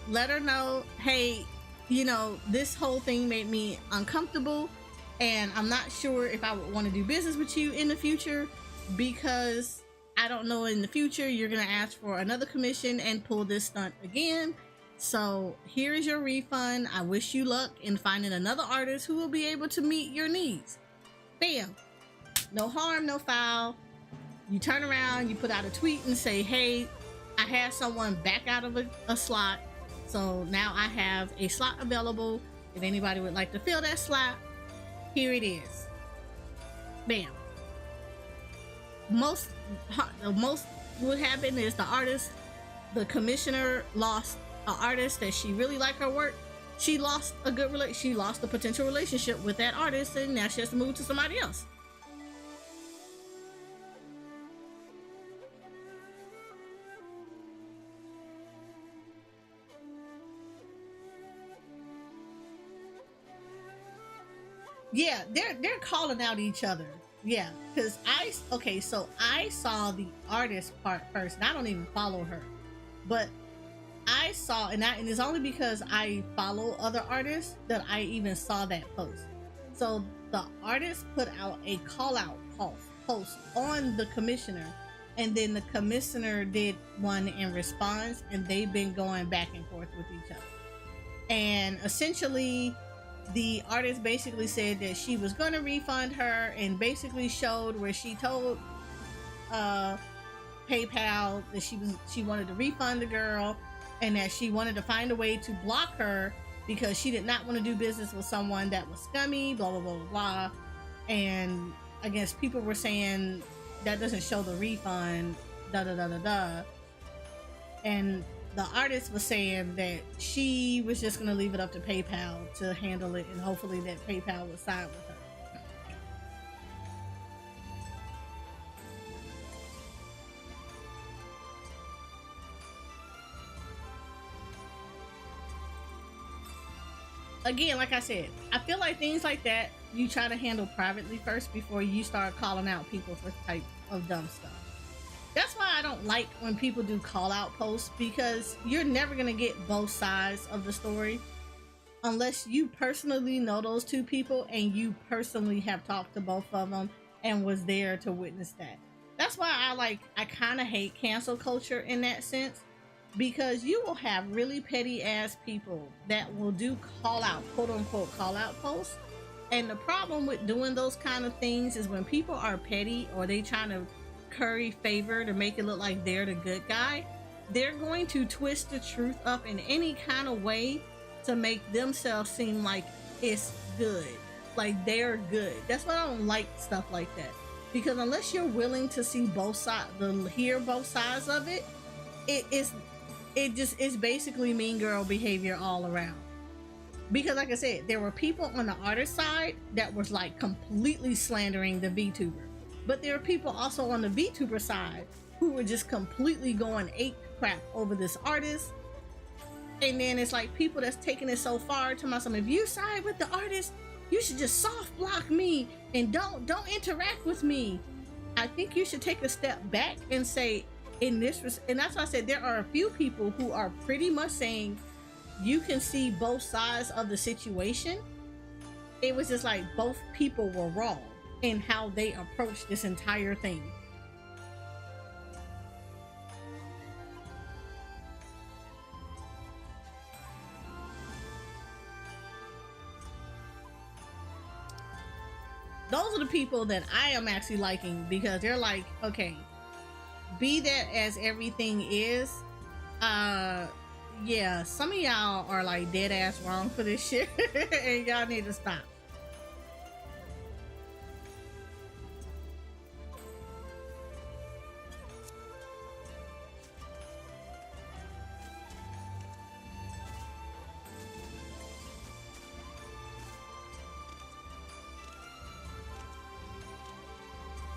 let her know, hey, you know, this whole thing made me uncomfortable and I'm not sure if I would want to do business with you in the future, because I don't know in the future you're gonna ask for another commission and pull this stunt again. So here is your refund. I wish you luck in finding another artist who will be able to meet your needs. Bam. No harm, no foul. You turn around, you put out a tweet and say, hey, I had someone back out of a slot, so now I have a slot available. If anybody would like to fill that slot, here it is. Bam. Most what happened is the commissioner lost an artist that she really liked her work. She lost a potential relationship with that artist, and now she has to move to somebody else. Yeah, they're calling out each other. Yeah, because I saw the artist part first, and I don't even follow her, but I saw, and it's only because I follow other artists that I even saw that post. So the artist put out a call out post on the commissioner, and then the commissioner did one in response, and they've been going back and forth with each other. And essentially, the artist basically said that she was going to refund her, and basically showed where she told PayPal that she wanted to refund the girl, and that she wanted to find a way to block her because she did not want to do business with someone that was scummy, blah blah blah blah blah. And I guess people were saying that doesn't show the refund, da da da da da. And the artist was saying that she was just going to leave it up to PayPal to handle it, and hopefully that PayPal would side with her. Again, like I said, I feel like things like that you try to handle privately first before you start calling out people for type of dumb stuff. That's why I don't like when people do call out posts, because you're never going to get both sides of the story unless you personally know those two people and you personally have talked to both of them and was there to witness that. That's why I kind of hate cancel culture in that sense, because you will have really petty ass people that will do call out, quote unquote, call out posts. And the problem with doing those kind of things is when people are petty or they trying to curry favor to make it look like they're the good guy, they're going to twist the truth up in any kind of way to make themselves seem like it's good, like they're good. That's why I don't like stuff like that, because unless you're willing to see both sides, hear both sides of it, it's basically mean girl behavior all around. Because like I said, there were people on the artist side that was like completely slandering the VTuber, but there are people also on the VTuber side who were just completely going ape crap over this artist. And then it's like people that's taking it so far to myself, if you side with the artist, you should just soft block me and don't interact with me. I think you should take a step back and say, and that's why I said there are a few people who are pretty much saying you can see both sides of the situation. It was just like both people were wrong in how they approached this entire thing. Those are the people that I am actually liking, because they're like, okay, be that as everything is, yeah, some of y'all are like dead ass wrong for this shit and y'all need to stop.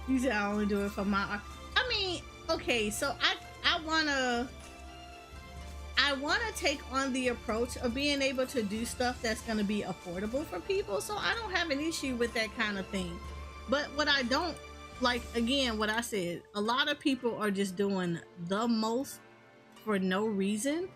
You said I only do it for my art. I mean, okay, so I wanna take on the approach of being able to do stuff that's gonna be affordable for people. So I don't have an issue with that kind of thing. But what I don't like, again, what I said, a lot of people are just doing the most for no reason,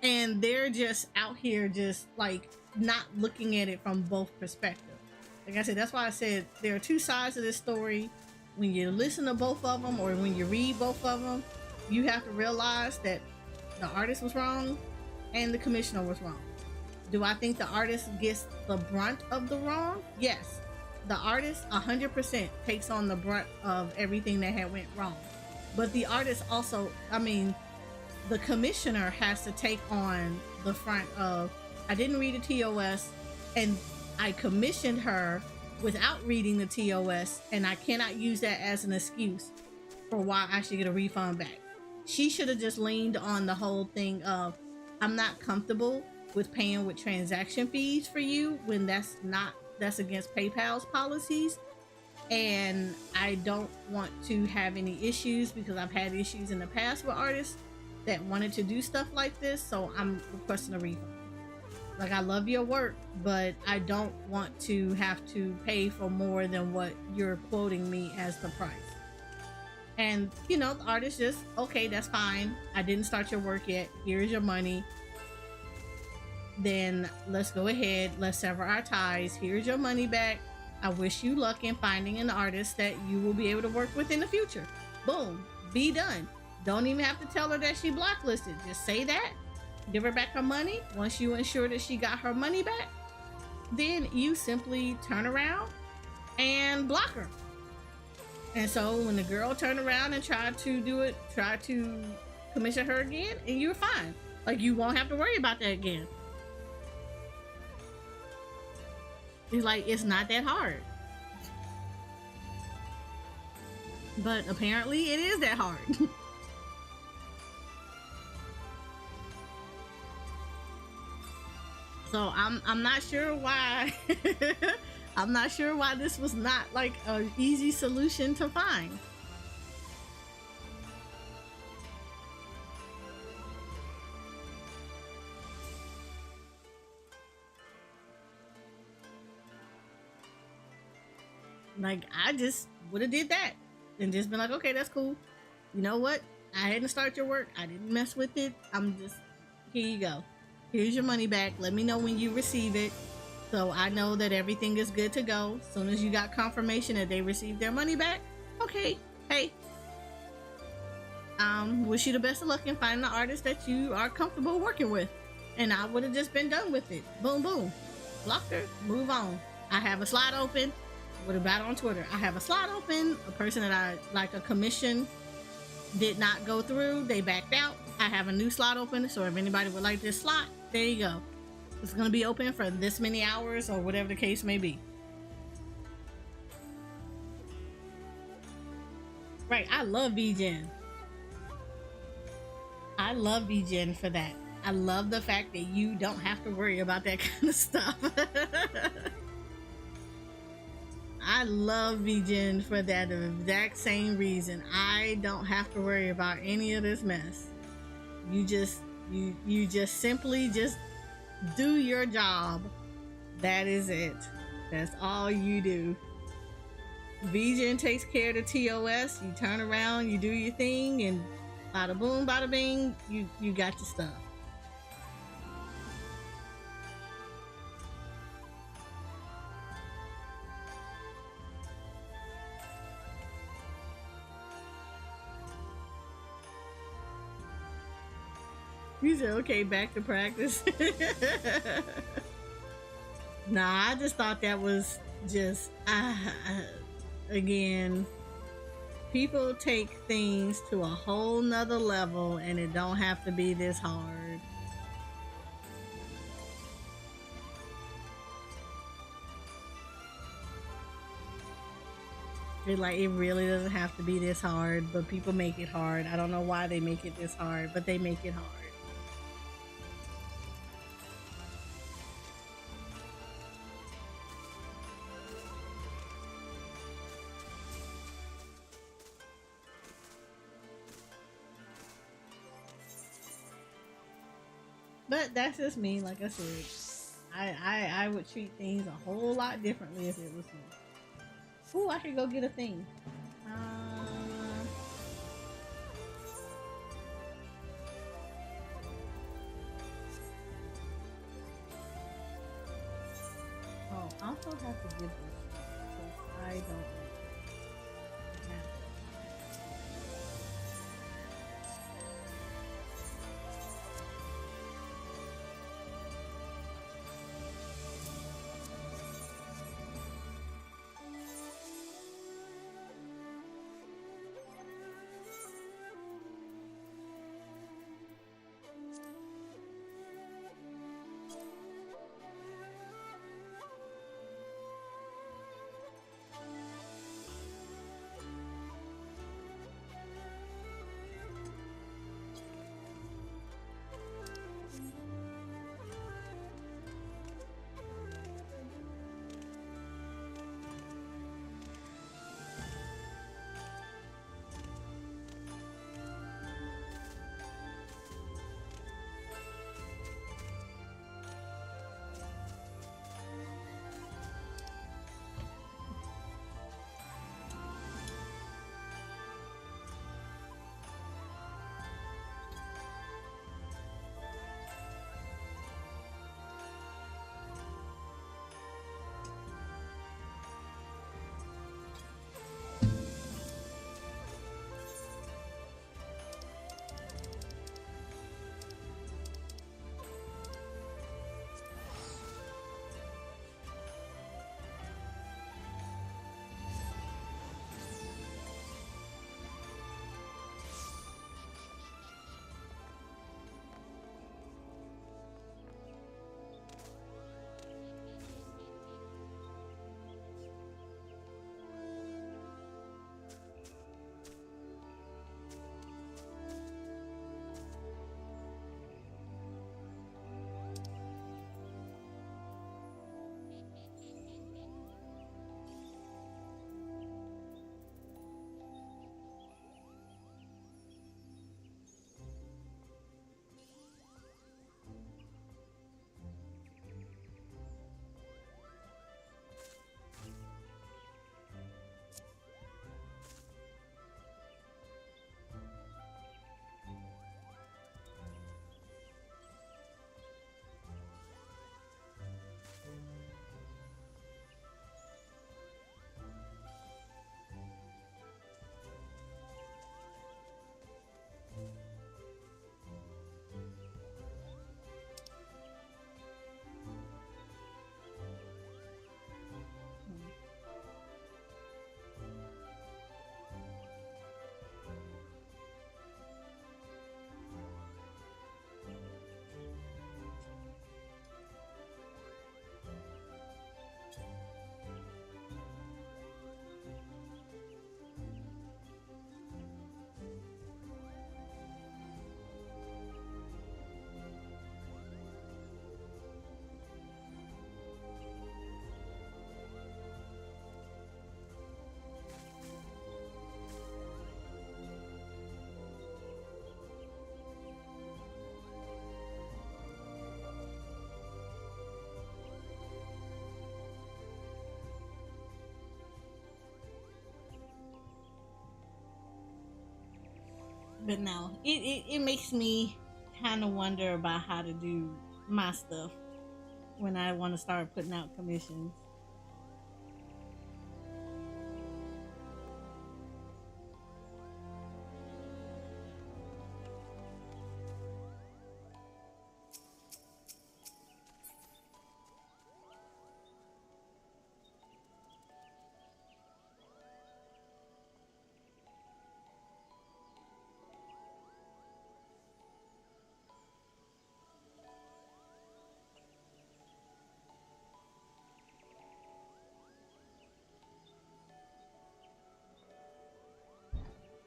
and they're just out here just like not looking at it from both perspectives. Like I said, that's why I said there are two sides of this story. When you listen to both of them, or when you read both of them, you have to realize that the artist was wrong and the commissioner was wrong. Do I think the artist gets the brunt of the wrong? Yes. The artist 100% takes on the brunt of everything that had went wrong. But the artist also, I mean, the commissioner has to take on the front of, I didn't read the TOS and I commissioned her without reading the TOS, and I cannot use that as an excuse for why I should get a refund back. She should have just leaned on the whole thing of, I'm not comfortable with paying with transaction fees for you when that's against PayPal's policies, and I don't want to have any issues, because I've had issues in the past with artists that wanted to do stuff like this, so I'm requesting a refund. Like, I love your work, but I don't want to have to pay for more than what you're quoting me as the price. And, you know, the artist just, okay, that's fine. I didn't start your work yet. Here's your money. Then let's go ahead. Let's sever our ties. Here's your money back. I wish you luck in finding an artist that you will be able to work with in the future. Boom. Be done. Don't even have to tell her that she blacklisted. Just say that. Give her back her money. Once you ensure that she got her money back, then you simply turn around and block her. And so when the girl turned around and tried to commission her again, and you're fine. Like, you won't have to worry about that again. It's like, it's not that hard. But apparently it is that hard. So I'm not sure why I'm not sure why this was not like an easy solution to find. Like, I just would have did that and just been like, okay, that's cool. You know what? I hadn't started your work. I didn't mess with it. I'm just, here you go. Here's your money back. Let me know when you receive it, so I know that everything is good to go. As soon as you got confirmation that they received their money back, okay, hey, Wish you the best of luck in finding the artist that you are comfortable working with. And I would have just been done with it. Boom, boom. Blocked her, move on. I have a slot open. What about on Twitter? I have a slot open. A person that I like, a commission did not go through. They backed out. I have a new slot open. So if anybody would like this slot, there you go. It's going to be open for this many hours or whatever the case may be. Right. I love VGen. I love VGen for that. I love the fact that you don't have to worry about that kind of stuff. I love VGen for that exact same reason. I don't have to worry about any of this mess. You just simply just do your job. That is it. That's all you do. VGen takes care of the TOS. You turn around, you do your thing, and bada boom, bada bing, you got your stuff. You said, okay, back to practice. Nah, I just thought that was just, again, people take things to a whole nother level and it don't have to be this hard. It really doesn't have to be this hard, but people make it hard. I don't know why they make it this hard, but they make it hard. But that's just me. Like I said, I would treat things a whole lot differently if it was me. Ooh, I could go get a thing. Oh, I also have to give this because I don't know. But no, it makes me kind of wonder about how to do my stuff when I want to start putting out commissions.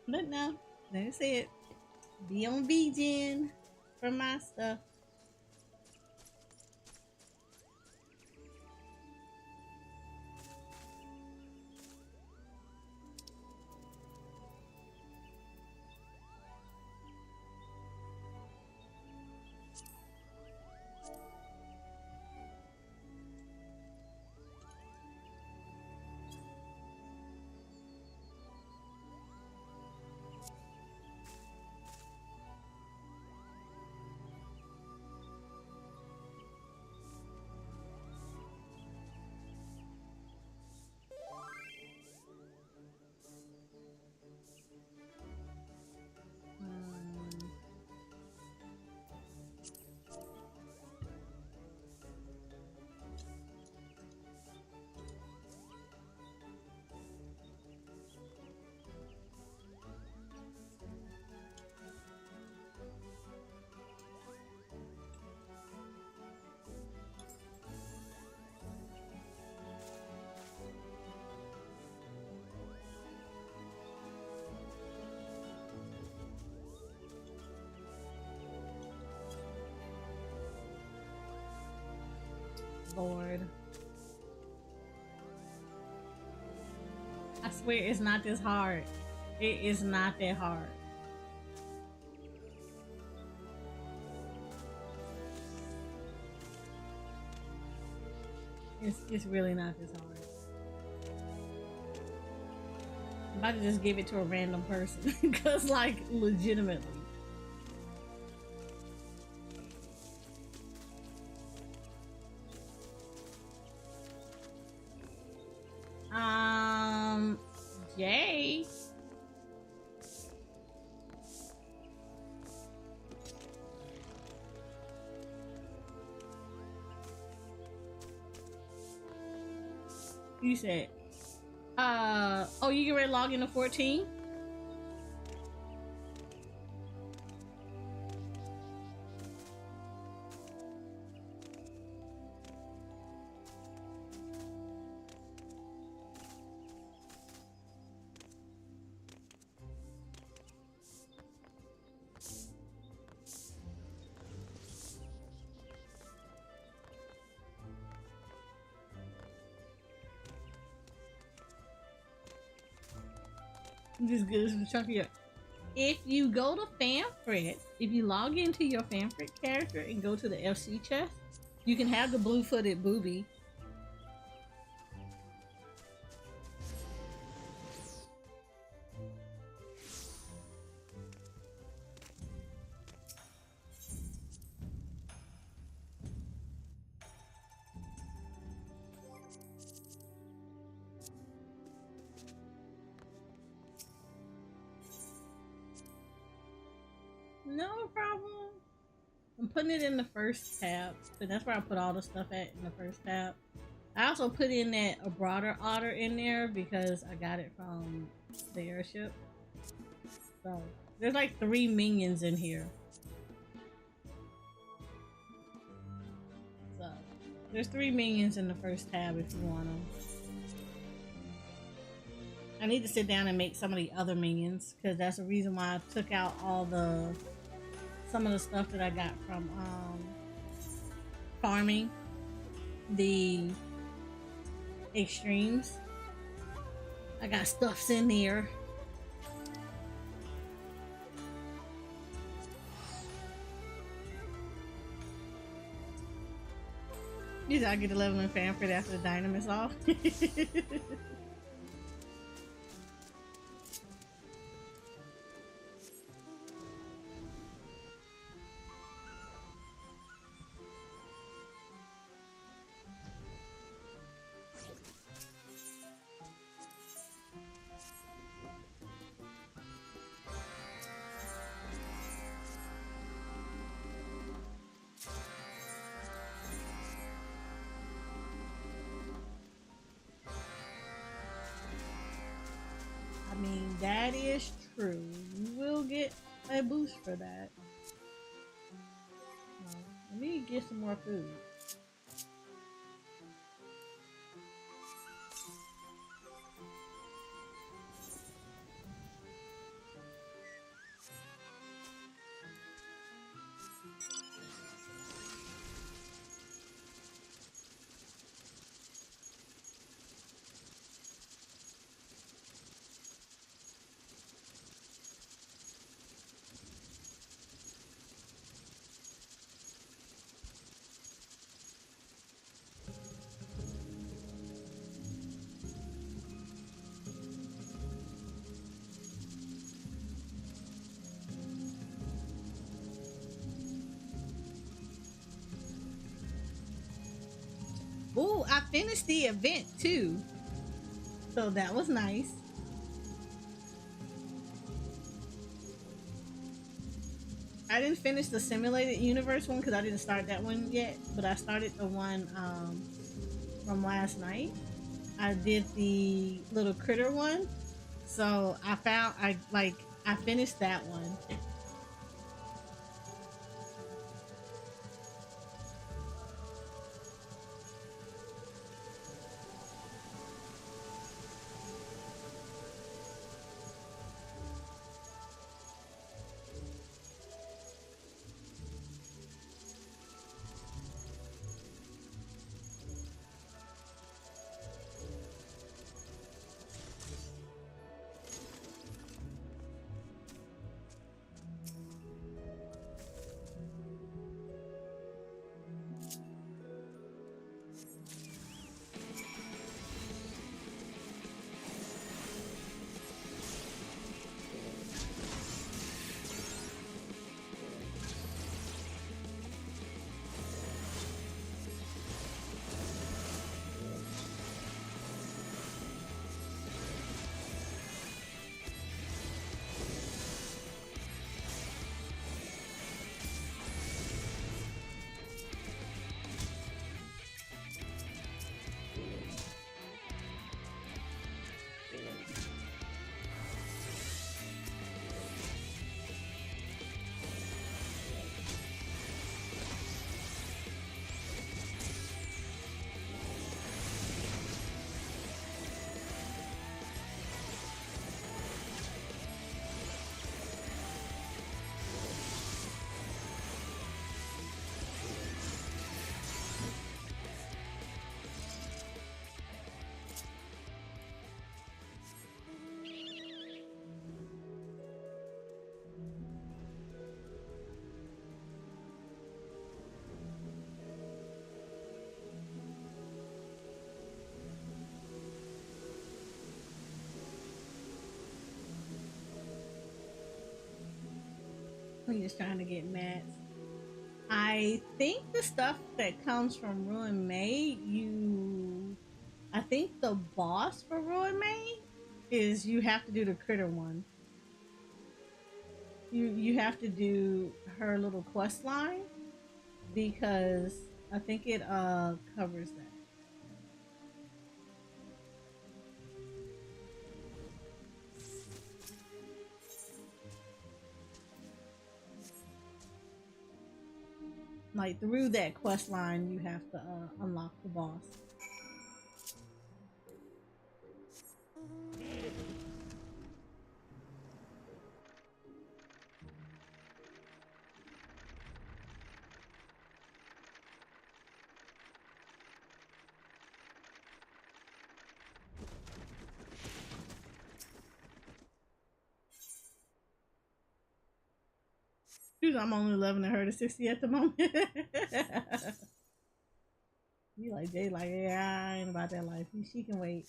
But no, that's it. Be on VGen for my stuff. Mm, Lord. I swear it's not this hard. It is not that hard. It's really not this hard. I'm about to just give it to a random person because, like, legitimately. Jay. You said, oh, you get ready to log into 14? Just good as chunky up. If you go to Fanfrit, if you log into your Fanfrit character and go to the FC chest, you can have the blue-footed booby. No problem. I'm putting it in the first tab, but that's where I put all the stuff at in the first tab. I also put in that a broader otter in there because I got it from the airship. So there's like 3 minions in here. So there's 3 minions in the first tab if you want them. I need to sit down and make some of the other minions because that's the reason why I took out all some of the stuff that I got from farming the extremes. I got stuffs in there. You I get 11 in Fanfrit after the Dynamis off. is true. You will get a boost for that. Let me get some more food. Ooh, I finished the event too. So that was nice. I didn't finish the simulated universe one because I didn't start that one yet, but I started the one from last night. I did the little critter one. So I finished that one. I'm just trying to get mats. I think the stuff that comes from Ruin May, I think the boss for Ruin May is you have to do the critter one. You have to do her little quest line because I think it covers that. Like through that quest line, you have to unlock the boss. Dude, I'm only loving her to 60 at the moment. You like Jay, like, yeah, I ain't about that life. She can wait.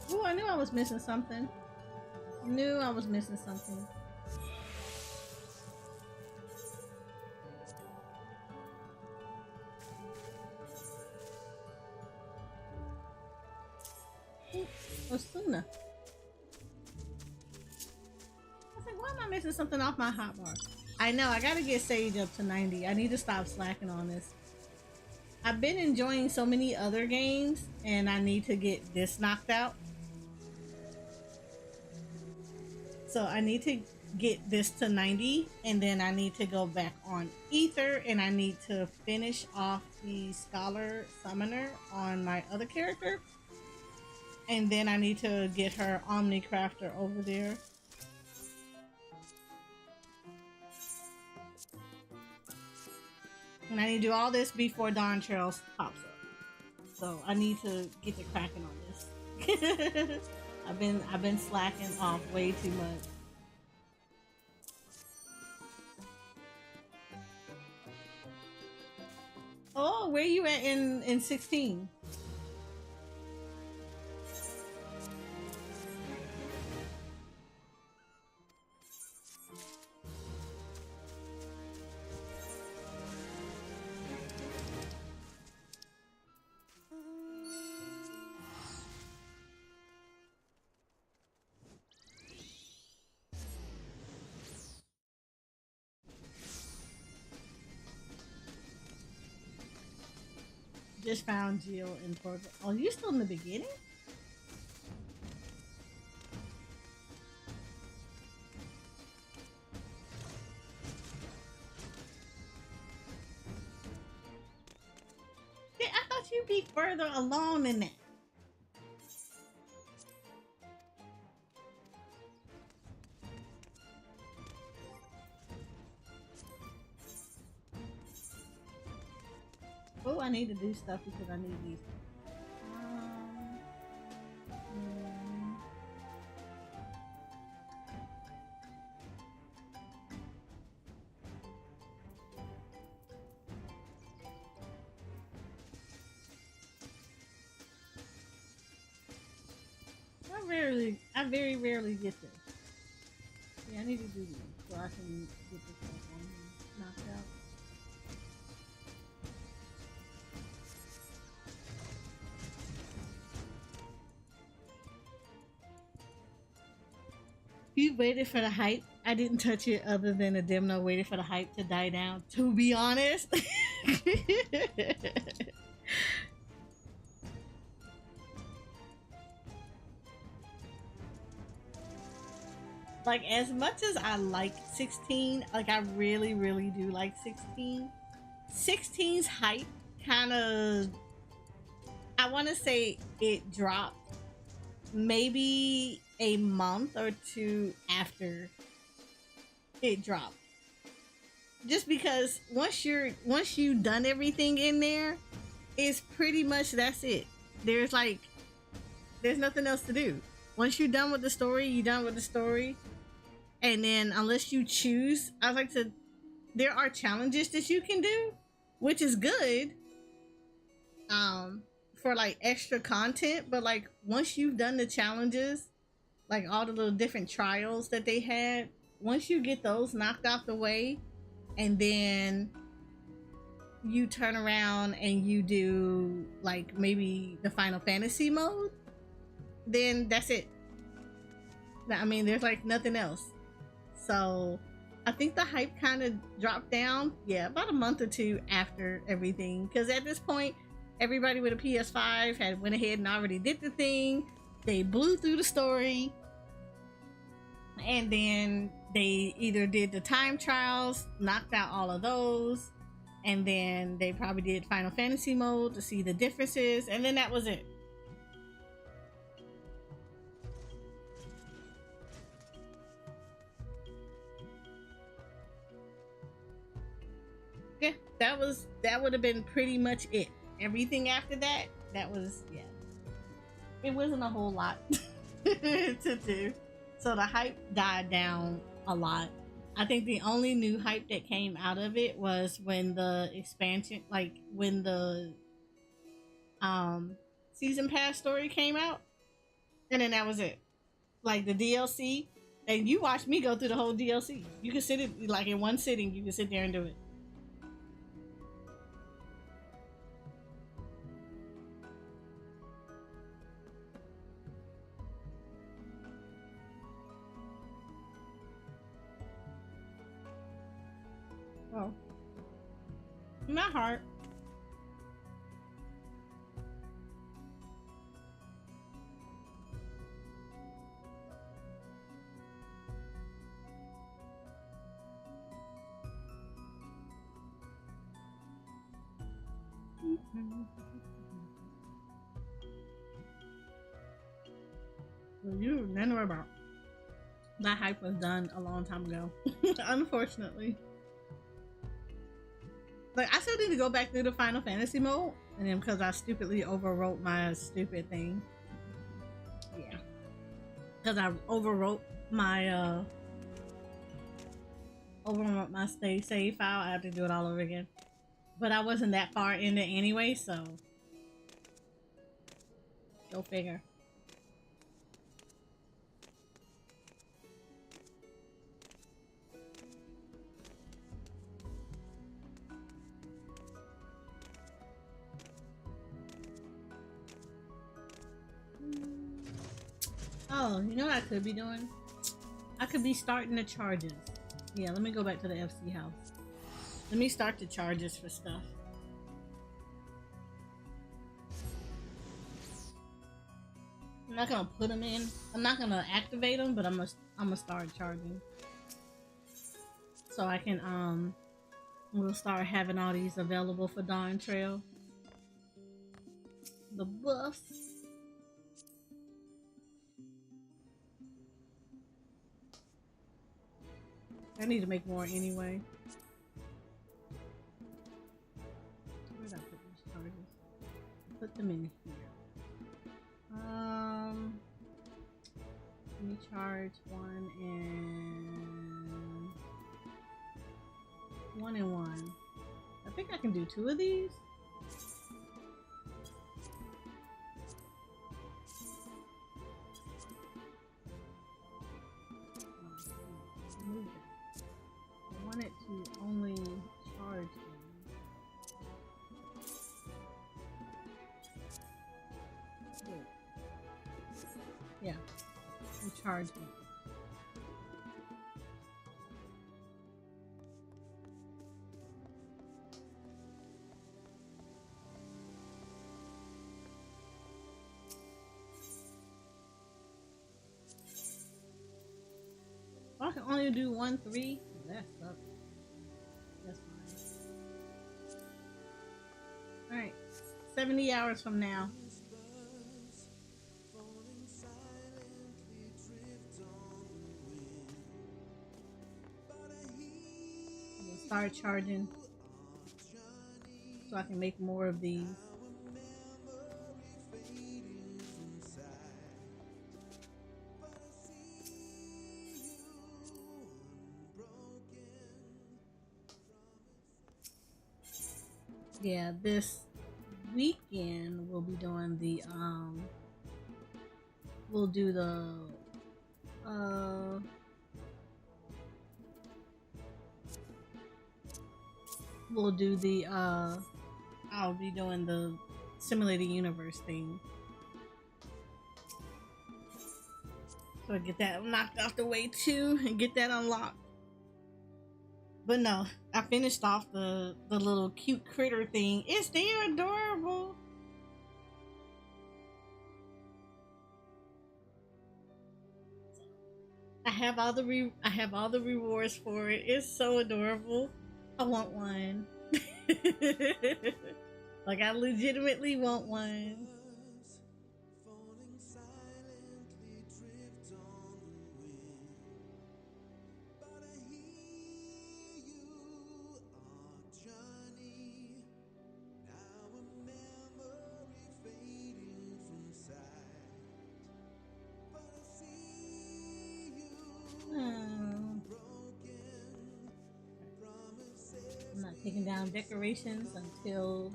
Oh, I knew I was missing something. Knew I was missing something. Ooh, Osuna. I was like, why am I missing something off my hotbar? I know, I gotta get Sage up to 90. I need to stop slacking on this. I've been enjoying so many other games, and I need to get this knocked out. So I need to get this to 90, and then I need to go back on Ether, and I need to finish off the Scholar Summoner on my other character. And then I need to get her Omni Crafter over there. And I need to do all this before Dawn Trails pops up. So I need to get the cracking on this. I've been slacking off way too much. Oh, where you at in 16? Just found Jill in Portland. Oh, you still in the beginning? Yeah, I thought you'd be further along than that. Oh, I need to do stuff because I need these. Hmm. I very rarely get this. Yeah, I need to do these so I can get this stuff on knocked out. You waited for the hype. I didn't touch it other than a Demno waited for the hype to die down, to be honest. Like, as much as I like 16, like, I really, really do like 16. 16's hype kind of, I want to say it dropped maybe a month or two after it dropped. Just because once you've done everything in there, it's pretty much that's it. There's like there's nothing else to do. Once you're done with the story, you're done with the story. And then unless you choose, I like to there are challenges that you can do, which is good. For like extra content, but like once you've done the challenges, like all the little different trials that they had, once you get those knocked out the way, and then you turn around and you do like maybe the Final Fantasy mode, then that's it. I mean, there's like nothing else. So I think the hype kind of dropped down, yeah, about a month or two after everything. Because at this point, everybody with a PS5 had went ahead and already did the thing. They blew through the story, and then they either did the time trials, knocked out all of those, and then they probably did Final Fantasy mode to see the differences, and then that was it. Yeah, that would have been pretty much it. Everything after that, that was, yeah. It wasn't a whole lot to do. So the hype died down a lot. I think the only new hype that came out of it was when the expansion, like when the um season pass story came out. and then that was it. Like the DLC, and you watched me go through the whole DLC. You can sit it like in one sitting. You can sit there and do it. Oh, not hard. Well, you never worry about. That hype was done a long time ago. Unfortunately. Like I still need to go back through the Final Fantasy mode, and then because I stupidly overwrote my stupid thing. Yeah. Because I overwrote my save file. I have to do it all over again. But I wasn't that far in it anyway, so go figure. Oh, you know what I could be doing? I could be starting the charges. Yeah, let me go back to the FC house. Let me start the charges for stuff. I'm not gonna put them in. I'm not gonna activate them, but I'm gonna start charging. So I can we'll start having all these available for Dawn Trail. The buffs. I need to make more anyway. Where did I put these charges? Put them in here. Let me charge one and one. I think I can do two of these. I want it to only charge them. Wait. Yeah, you charge me. I can only do 1-3. That sucks. That's fine. Alright. 70 hours from now. We'll start charging so I can make more of these. Yeah, this weekend we'll be doing the we'll do the I'll be doing the simulated universe thing. So I get that knocked off the way too and get that unlocked. But no, I finished off the little cute critter thing. They're adorable. I have all the rewards for it. It's so adorable. I want one. Like I legitimately want one. I'm not taking down decorations until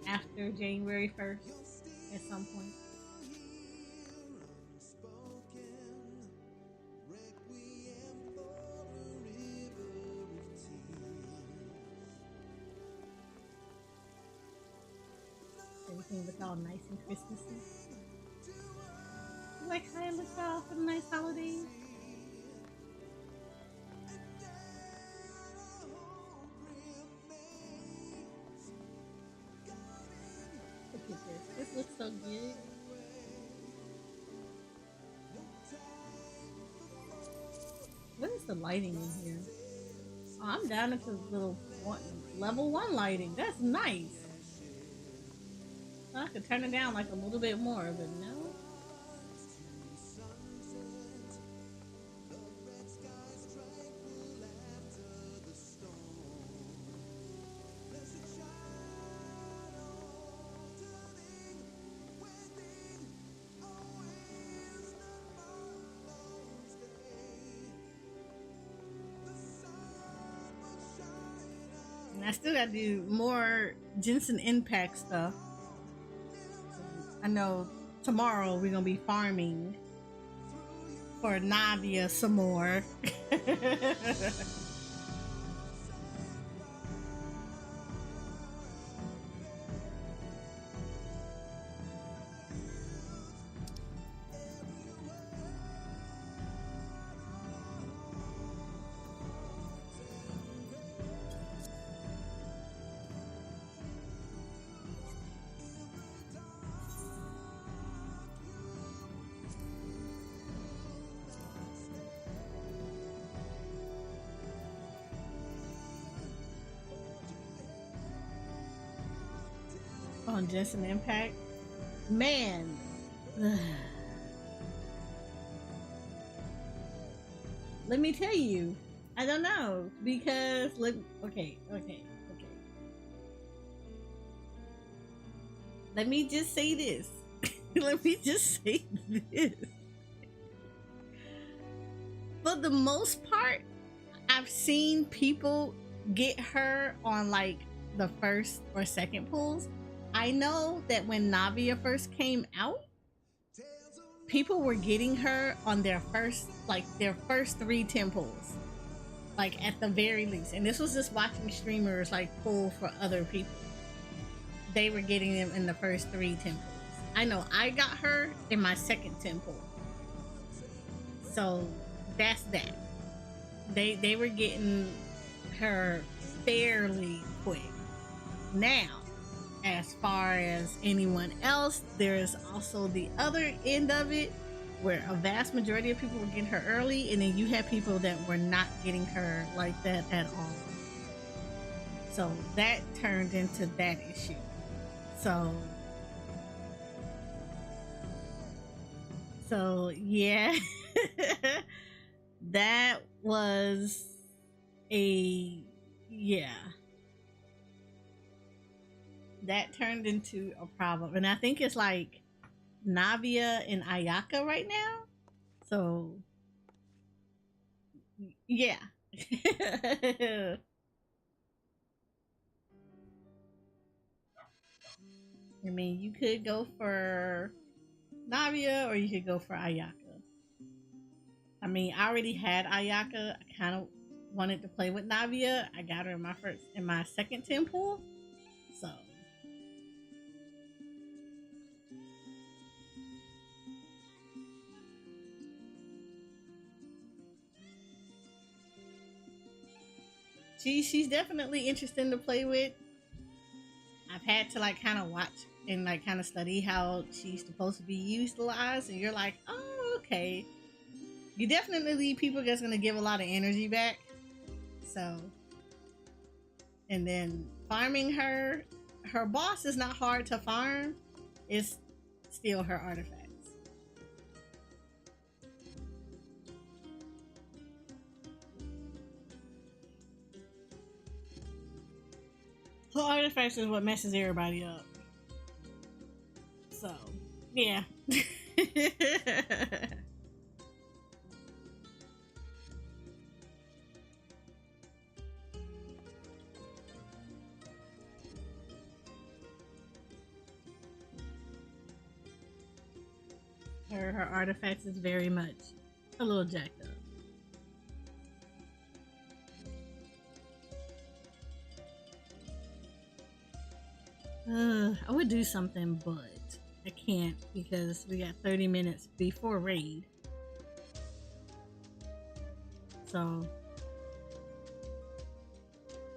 after January 1st at some point. all nice and Christmassy. You like how it looks out for the nice holidays? Look at this. This looks so good. What is the lighting in here? Oh, I'm down at the little level 1 lighting. That's nice. I could turn it down like a little bit more, but no. And I still gotta do more Jensen Impact stuff. I know tomorrow we're gonna be farming for Navia some more. On Jensen Impact, man. Let me tell you, I don't know because okay. Let me just say this. Let me just say this. For the most part, I've seen people get her on like the first or second pulls. I know that when Navia first came out, people were getting her on their first 3 temples, like at the very least. And this was just watching streamers like pull for other people. They were getting them in the first 3 temples. I know I got her in my second temple, so that's that. They were getting her fairly quick. Now, as far as anyone else, there's also the other end of it where a vast majority of people were getting her early, and then you had people that were not getting her like that at all. So that turned into that issue. So yeah. That was that turned into a problem. And I think it's like Navia and Ayaka right now. So yeah. I mean, you could go for Navia or you could go for Ayaka. I mean, I already had Ayaka. I kind of wanted to play with Navia. I got her in my second temple. So she's definitely interesting to play with. I've had to like kind of watch and like kind of study how she's supposed to be utilized, and you're like, oh, okay. You definitely people that's gonna give a lot of energy back. So, and then farming her boss is not hard to farm. It's still her artifacts. Her artifacts is what messes everybody up. So, yeah. Her artifacts is very much a little jacked up. I would do something, but can't because we got 30 minutes before raid. So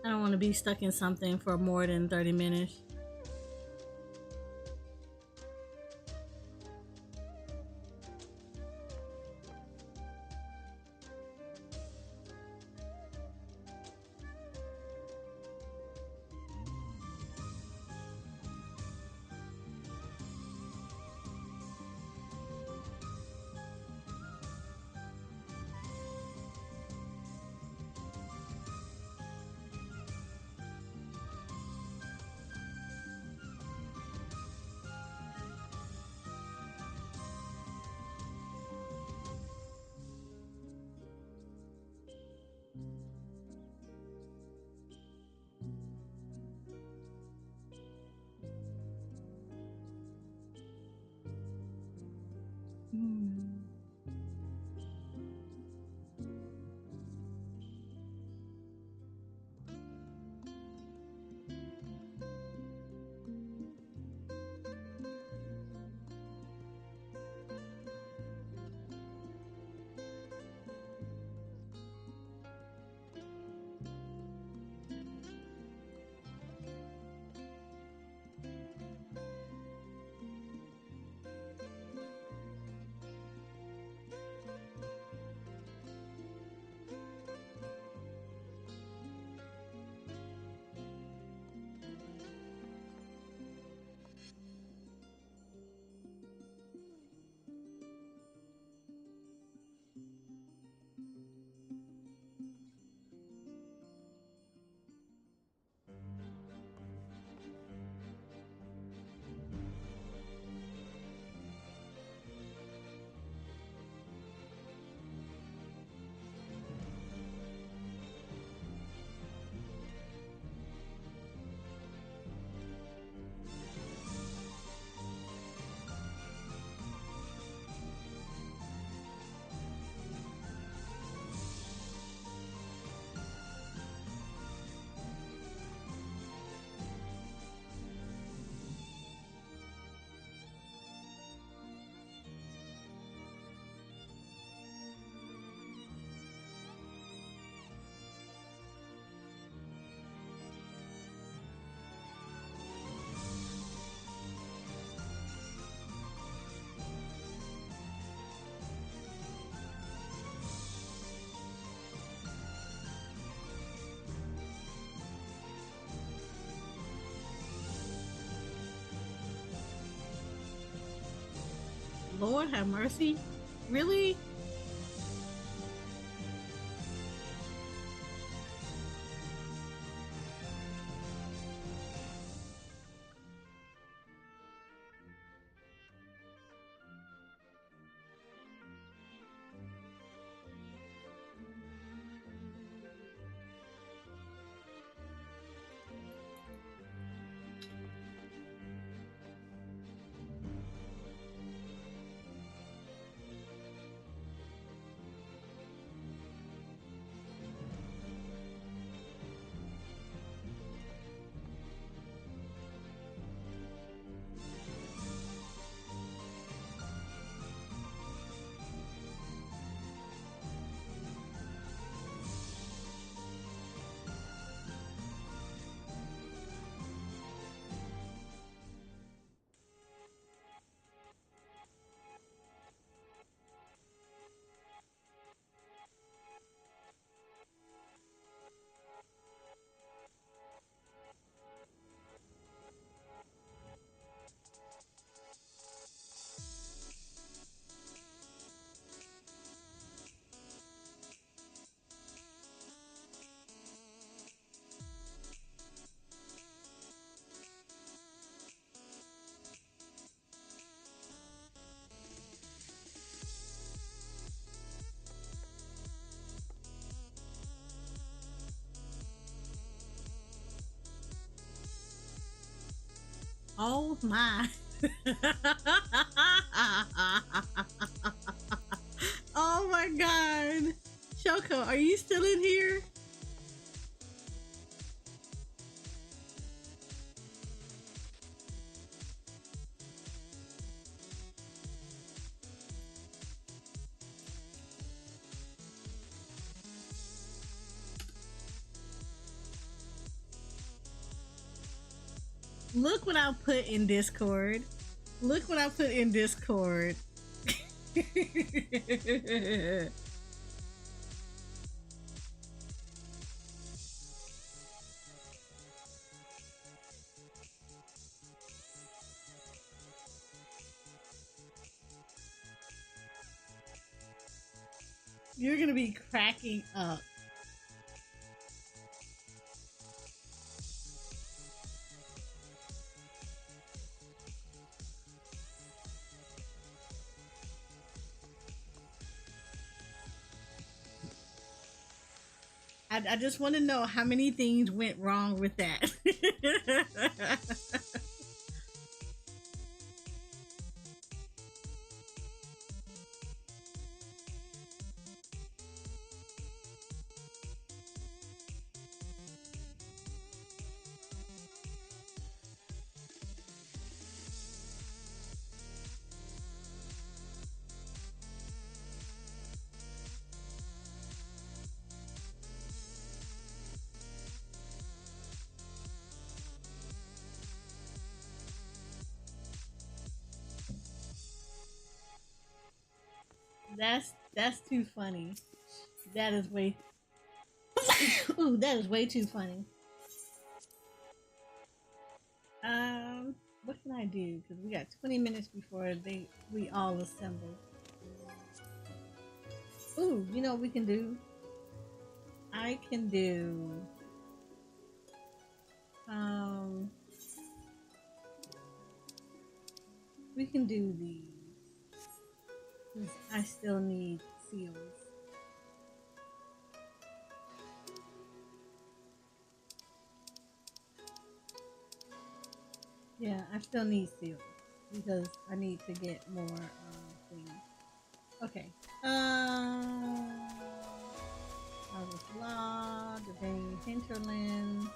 I don't want to be stuck in something for more than 30 minutes. Lord have mercy. Really? Oh my. Oh my god. Shoko, are you still in here? Look what I put in Discord. Look what I put in Discord. You're gonna be cracking up. I just want to know how many things went wrong with that. That's too funny. That is way. Ooh, that is way too funny. Um, what can I do? Because we got 20 minutes before we all assemble. Ooh, you know what we can do? I can do. Um, we can do these. 'Cause I still need seals. Yeah, I still need seals because I need to get more things. Okay. Harvest Law, Divine Hinterland.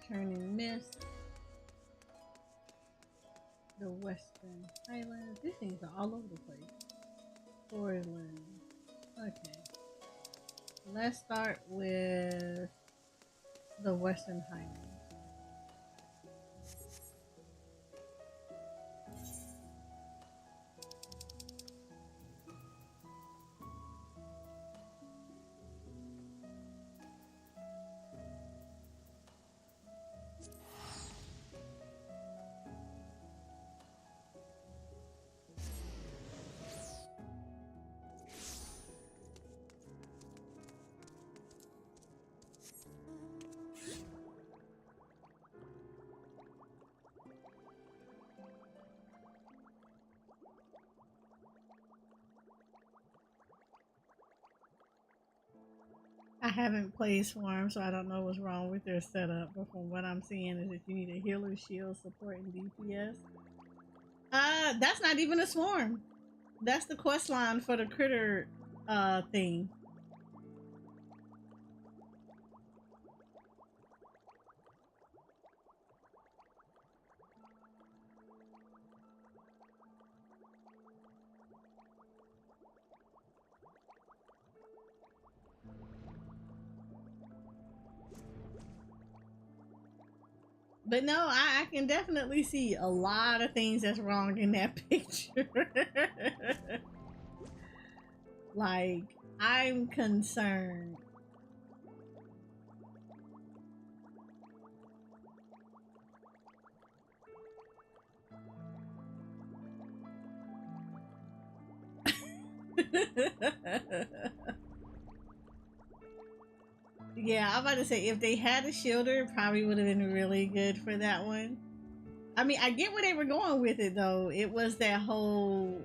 Turning Mist. The Western Highlands. These things are all over the place. Portland. Okay. Let's start with the Western Highlands. I haven't played Swarm, so I don't know what's wrong with their setup. But from what I'm seeing, is that you need a healer, shield, support, and DPS. That's not even a Swarm. That's the quest line for the critter thing. But no, I can definitely see a lot of things that's wrong in that picture. Like, I'm concerned. Yeah, I'm about to say if they had a shielder, it probably would have been really good for that one. I mean, I get where they were going with it though. It was that whole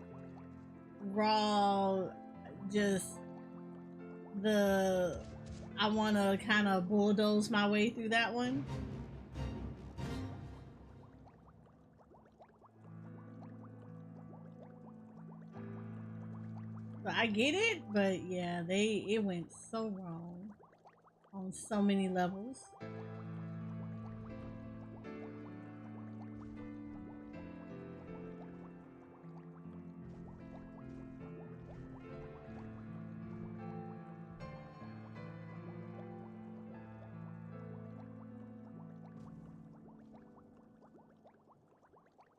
raw, just the I want to kind of bulldoze my way through that one. So I get it, but yeah, it went so wrong on so many levels.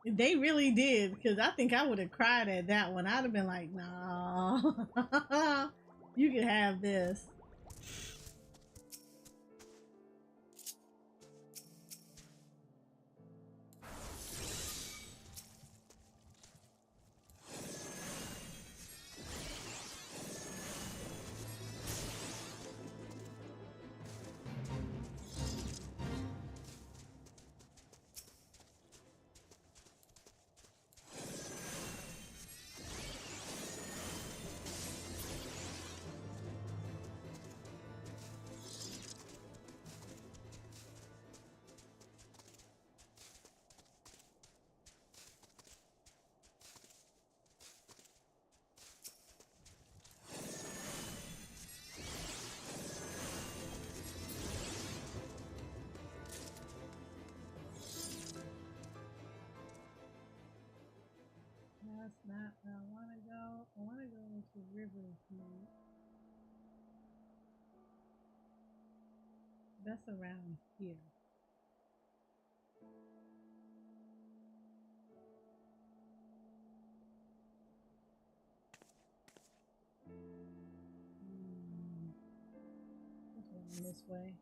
They really did, because I think I would have cried at that one. I'd have been like, "No, you can have this." That's not where I want to go. I want to go to River View. That's around here. Let's go this way.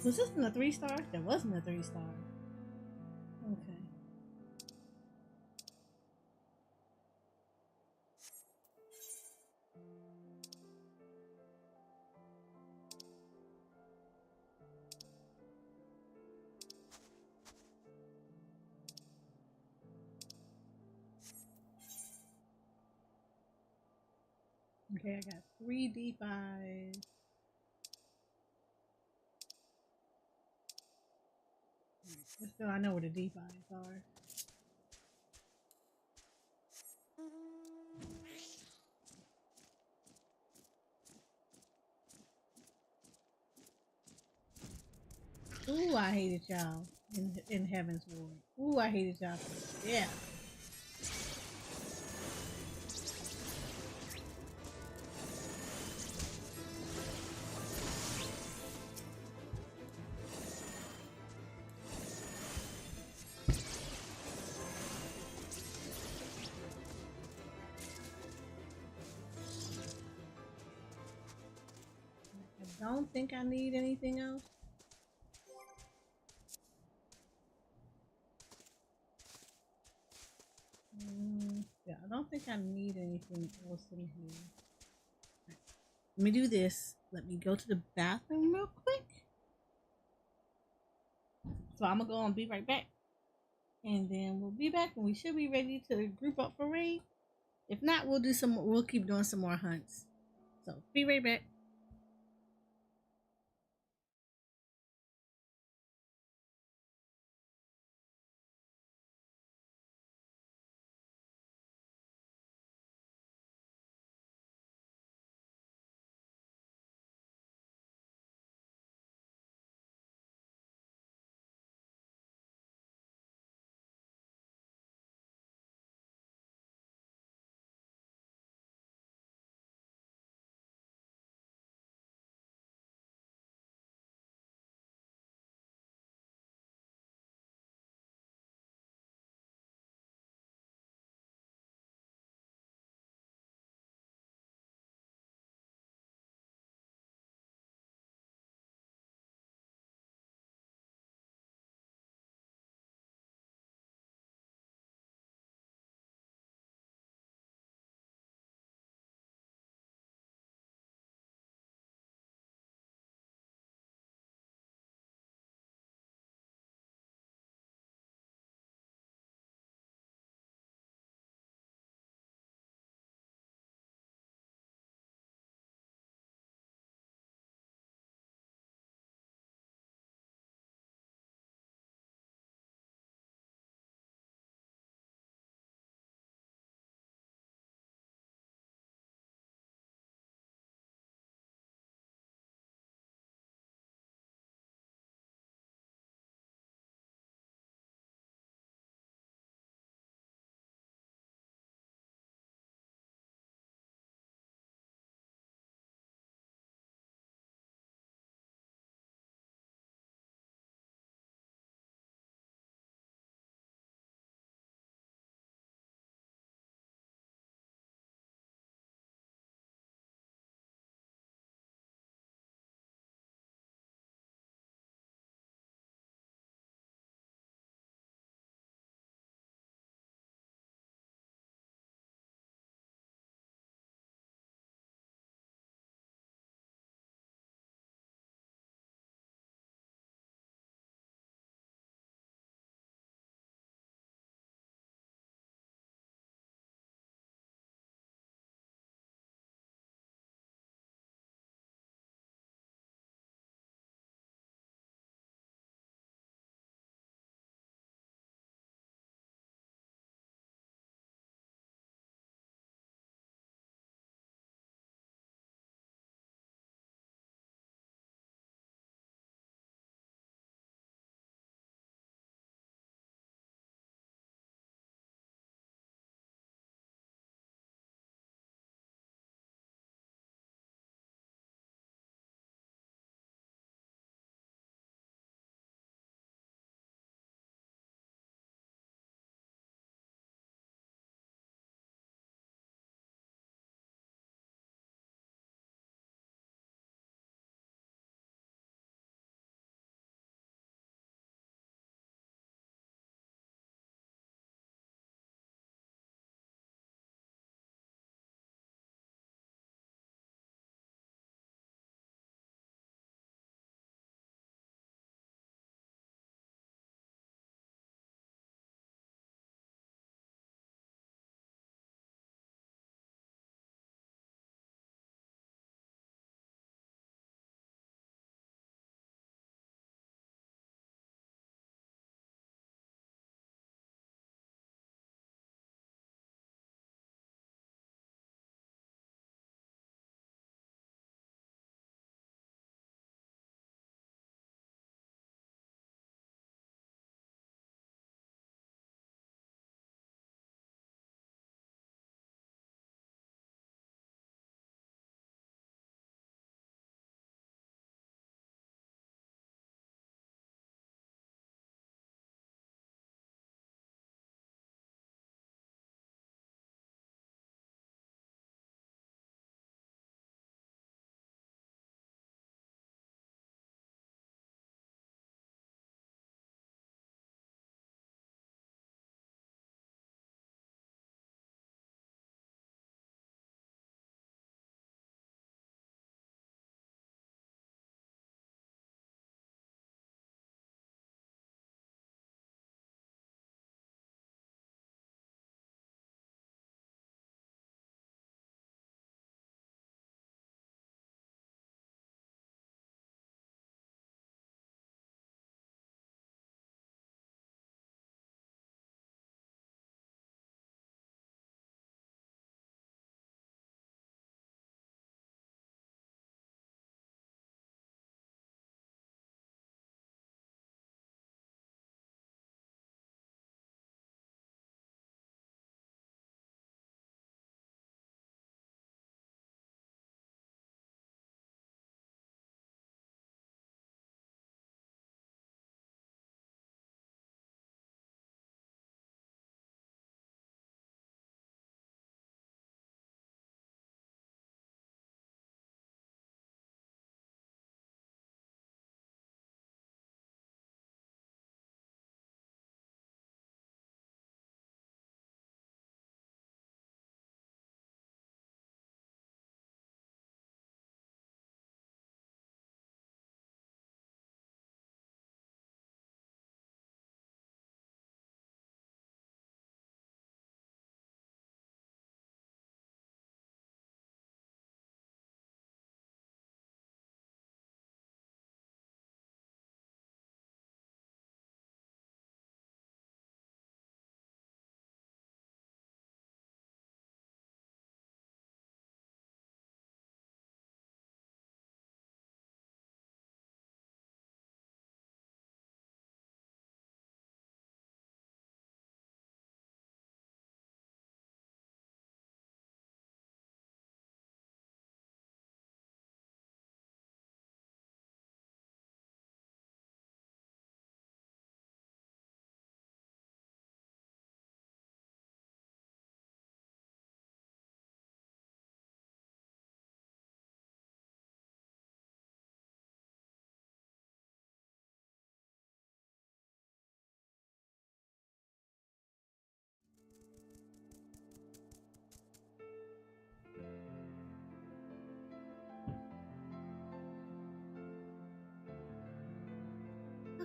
Was this in a 3-star? That wasn't a 3-star. Okay. Okay, I got 3 D5s. But still, I know where the D5s are. Ooh, I hated y'all in Heaven's Ward. Ooh, I hated y'all. Yeah. I don't think I need anything else. Yeah, I don't think I need anything else in here. Right. Let me do this. Let me go to the bathroom real quick. So I'm gonna go and be right back. And then we'll be back and we should be ready to group up for raid. If not, we'll keep doing some more hunts. So be right back.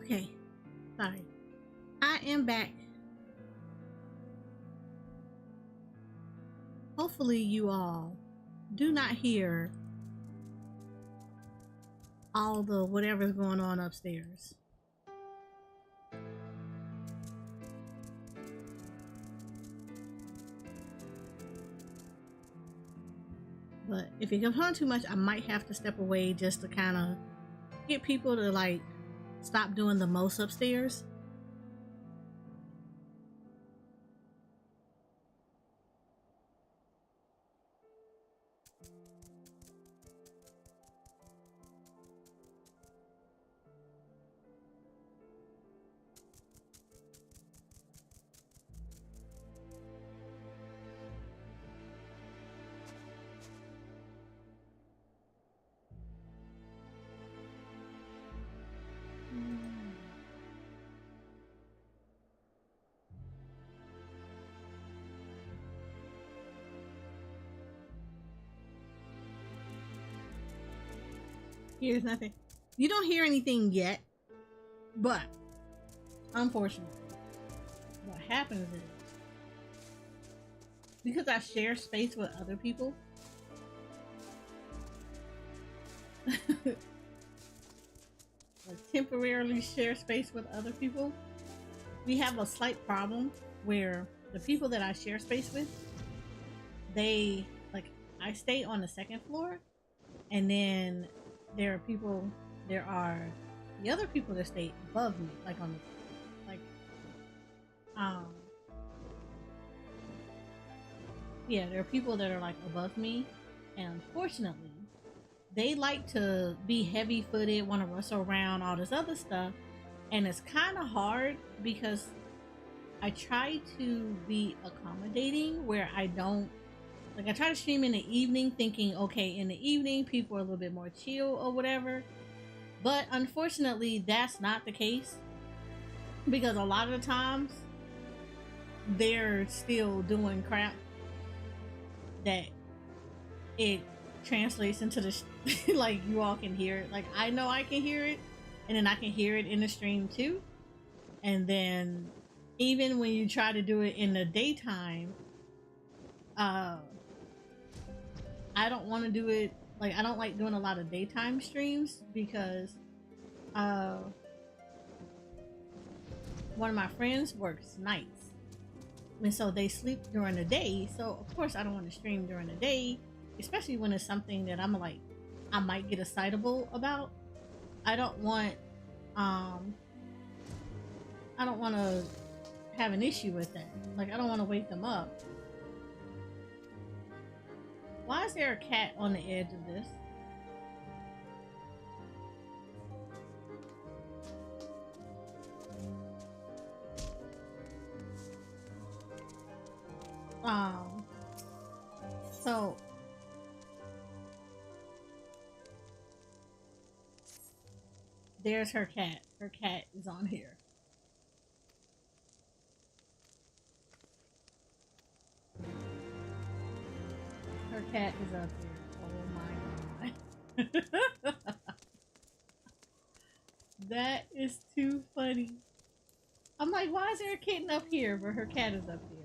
Okay, sorry. I am back. Hopefully you all do not hear all the whatever's going on upstairs. But if it comes on too much, I might have to step away just to kind of get people to like stop doing the most upstairs. Here's nothing. You don't hear anything yet, but unfortunately, what happens is because I share space with other people, like temporarily share space with other people, we have a slight problem where the people that I share space with, they like I stay on the second floor, and then there are the other people that stay above me, like on the like yeah, there are people that are like above me, and unfortunately they like to be heavy footed, want to rustle around, all this other stuff, and it's kind of hard because I try to be accommodating where I don't like I try to stream in the evening thinking, okay, in the evening people are a little bit more chill or whatever. But unfortunately, that's not the case because a lot of the times they're still doing crap that it translates into the like you all can hear it. Like I know I can hear it, and then I can hear it in the stream too. And then even when you try to do it in the daytime, I don't want to do it like I don't like doing a lot of daytime streams because one of my friends works nights, and so they sleep during the day. So of course I don't want to stream during the day, especially when it's something that I'm like I might get excitable about. I don't want to have an issue with that. Like I don't want to wake them up. Why is there a cat on the edge of this? So there's her cat. Her cat is on here. Her cat is up here. Oh my god. That is too funny. I'm like, why is there a kitten up here? But her cat is up here.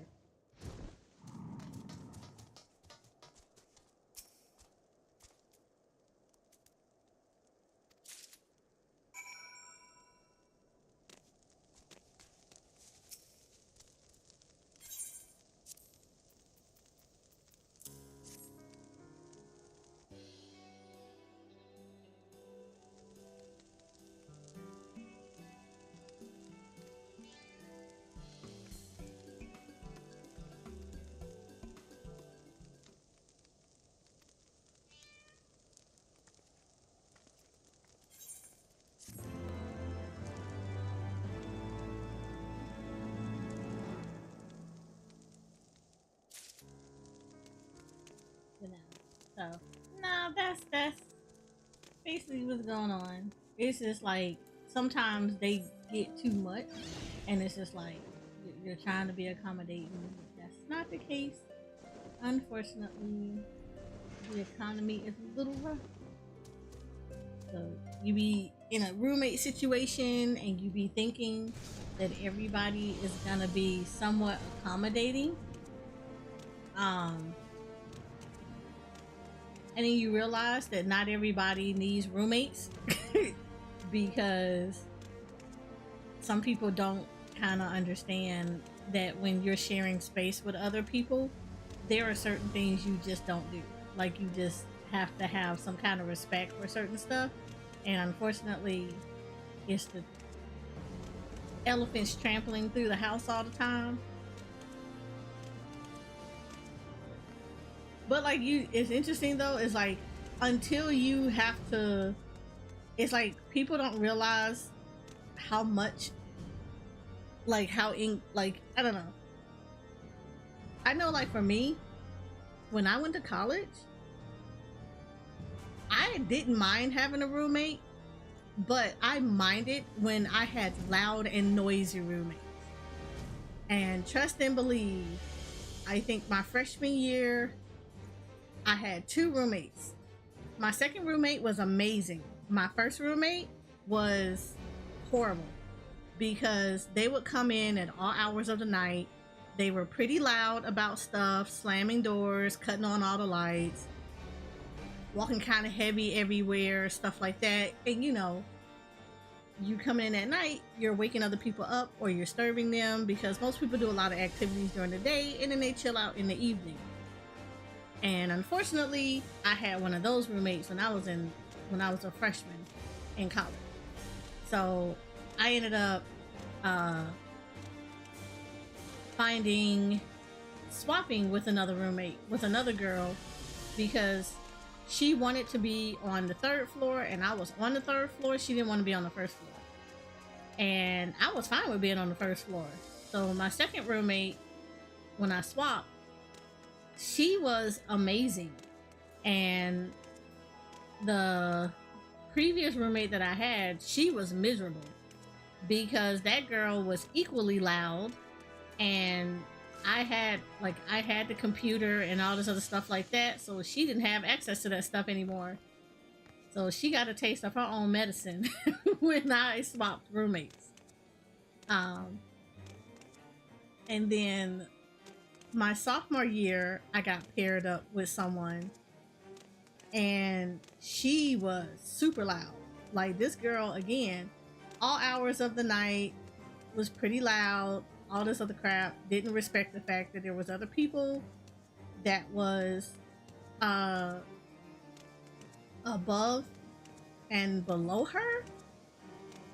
So no, that's basically what's going on. It's just like sometimes they get too much, and it's just like you're trying to be accommodating. That's not the case. Unfortunately, the economy is a little rough. So you be in a roommate situation and you be thinking that everybody is gonna be somewhat accommodating, um and then you realize that not everybody needs roommates because some people don't kind of understand that when you're sharing space with other people, there are certain things you just don't do. Like, you just have to have some kind of respect for certain stuff. And unfortunately, it's the elephants trampling through the house all the time. But like, it's interesting though, it's like, until you have to, it's like people don't realize how much, like, how in, like, I don't know. I know, like, for me, when I went to college, I didn't mind having a roommate, but I minded when I had loud and noisy roommates. And trust and believe, I think my freshman year, I had 2 roommates. My second roommate was amazing. My first roommate was horrible because they would come in at all hours of the night. They were pretty loud about stuff, slamming doors, cutting on all the lights, walking kind of heavy everywhere, stuff like that. And you know, you come in at night, you're waking other people up or you're disturbing them, because most people do a lot of activities during the day and then they chill out in the evening. And unfortunately, I had one of those roommates when I was a freshman in college. So I ended up swapping with another roommate, with another girl, because she wanted to be on the 3rd floor and I was on the 3rd floor. She didn't want to be on the 1st floor. And I was fine with being on the 1st floor. So my second roommate, when I swapped, she was amazing. And the previous roommate that I had, she was miserable because that girl was equally loud, and I had the computer and all this other stuff like that, so she didn't have access to that stuff anymore. So she got a taste of her own medicine when I swapped roommates. And then my sophomore year, I got paired up with someone, and she was super loud. Like, this girl, again, all hours of the night, was pretty loud, all this other crap, didn't respect the fact that there was other people that was above and below her.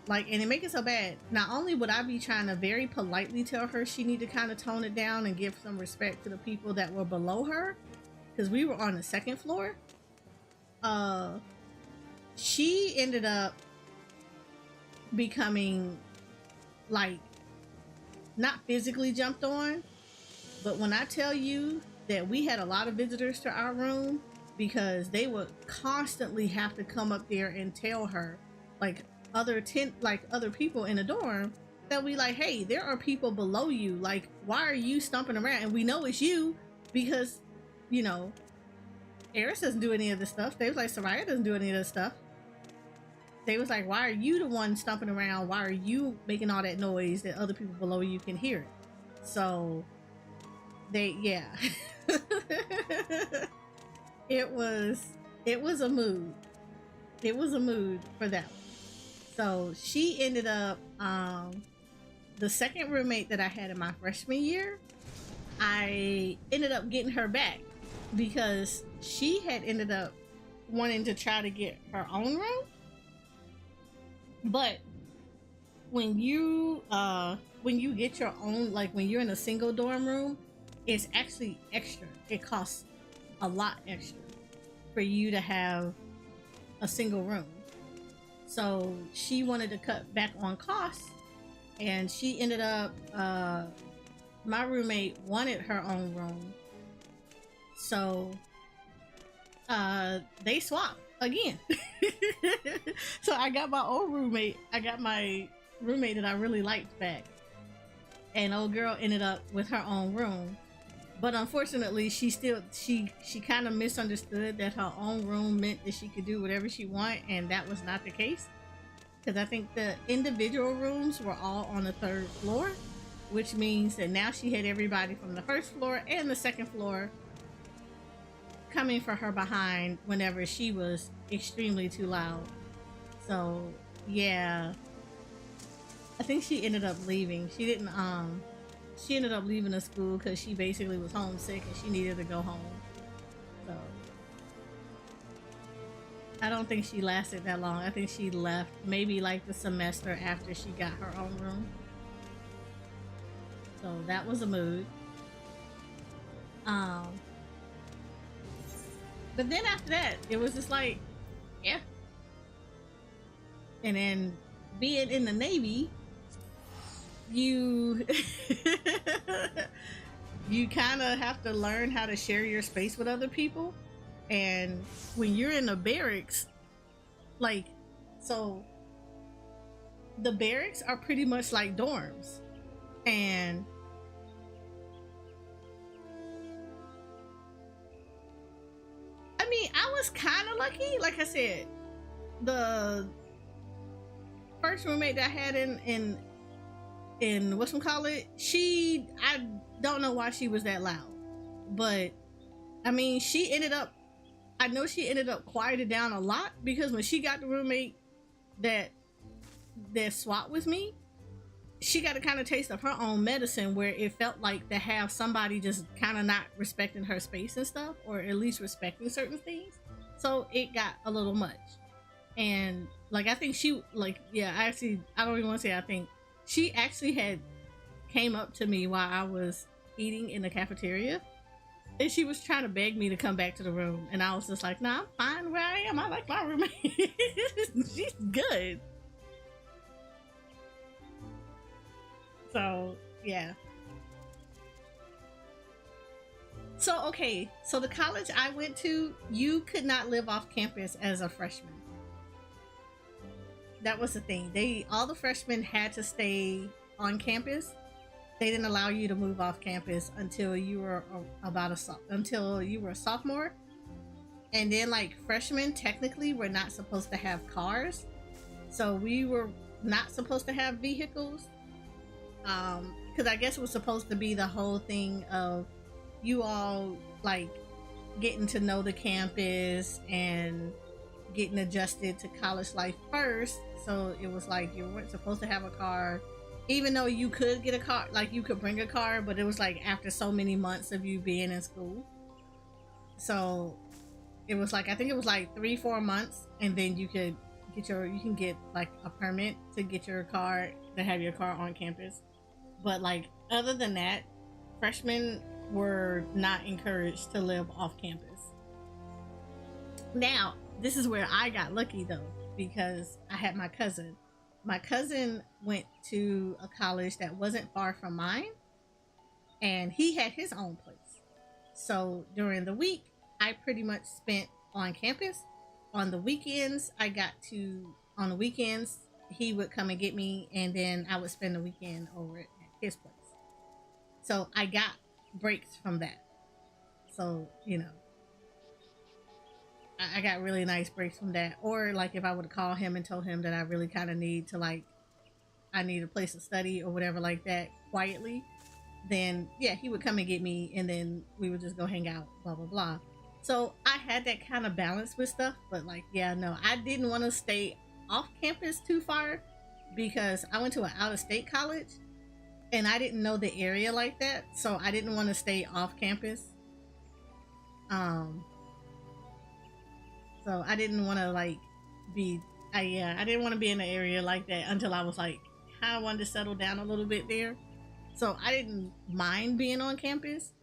Like, and it make it so bad. Not only would I be trying to very politely tell her she need to kind of tone it down and give some respect to the people that were below her, because we were on the 2nd floor. She ended up becoming, like, not physically jumped on, but when I tell you that we had a lot of visitors to our room, because they would constantly have to come up there and tell her, like, other people in the dorm, that we like, hey, there are people below you, like, why are you stomping around? And we know it's you because, you know, Eris doesn't do any of this stuff. They was like, Soraya doesn't do any of this stuff. They was like, why are you the one stomping around? Why are you making all that noise that other people below you can hear it? So yeah. it was a mood. It was a mood for that one. So she ended up, the second roommate that I had in my freshman year, I ended up getting her back because she had ended up wanting to try to get her own room. But when you get your own, like when you're in a single dorm room, it's actually extra. It costs a lot extra for you to have a single room. So she wanted to cut back on costs, and she ended up, my roommate wanted her own room. So they swapped again. So I got my old roommate. I got my roommate that I really liked back. And old girl ended up with her own room. But unfortunately, she kind of misunderstood that her own room meant that she could do whatever she wanted, and that was not the case. because I think the individual rooms were all on the third floor, which means that now she had everybody from the first floor and the second floor coming for her behind whenever she was extremely too loud. So yeah, I think she ended up leaving. She didn't she ended up leaving the school because she basically was homesick and she needed to go home. So I don't think she lasted that long. I think she left maybe like the semester after she got her own room. So that was a mood. But then after that, it was just like, yeah. And then being in the Navy, you you kind of have to learn how to share your space with other people. And when you're in the barracks, like, so the barracks are pretty much like dorms. And I mean, I was kind of lucky. Like I said, the first roommate that I had in whatchamacallit, I don't know why she was that loud. But I mean, I know she ended up quieted down a lot, because when she got the roommate that swapped with me, she got a kind of taste of her own medicine, where it felt like to have somebody just kind of not respecting her space and stuff, or at least respecting certain things. So it got a little much. And like, I think she, like, yeah, I don't even want to say I think, she actually had came up to me while I was eating in the cafeteria, and she was trying to beg me to come back to the room, and I was just like, nah, I'm fine where I am. I like my roommate. She's good. So yeah. So okay, so the college I went to, you could not live off campus as a freshman. That was the thing. All the freshmen had to stay on campus. They didn't allow you to move off campus until you were until you were a sophomore. And then, like, freshmen technically were not supposed to have cars, so we were not supposed to have vehicles. Because I guess it was supposed to be the whole thing of you all, like, getting to know the campus and getting adjusted to college life first. So it was like you weren't supposed to have a car, even though you could get a car, like you could bring a car, but it was like after so many months of you being in school. So it was like, I think it was like 3-4 months, and then you can get like a permit to get your car, to have your car on campus. But like, other than that, freshmen were not encouraged to live off campus. Now, this is where I got lucky though, because I had my cousin. My cousin went to a college that wasn't far from mine, and he had his own place. So during the week, I pretty much spent on campus. On the weekends, he would come and get me, and then I would spend the weekend over at his place. So I got breaks from that. So, you know, I got really nice breaks from that. Or like, if I would call him and told him that I really kind of need to, like, I need a place to study or whatever like that quietly, then yeah, he would come and get me, and then we would just go hang out, blah blah blah. So I had that kind of balance with stuff. But like, yeah, no, I didn't want to stay off campus too far, because I went to an out-of-state college and I didn't know the area like that, so I didn't want to stay off campus. So I didn't want to like I didn't want to be in an area like that until I was like, kind of wanted to settle down a little bit there. So I didn't mind being on campus.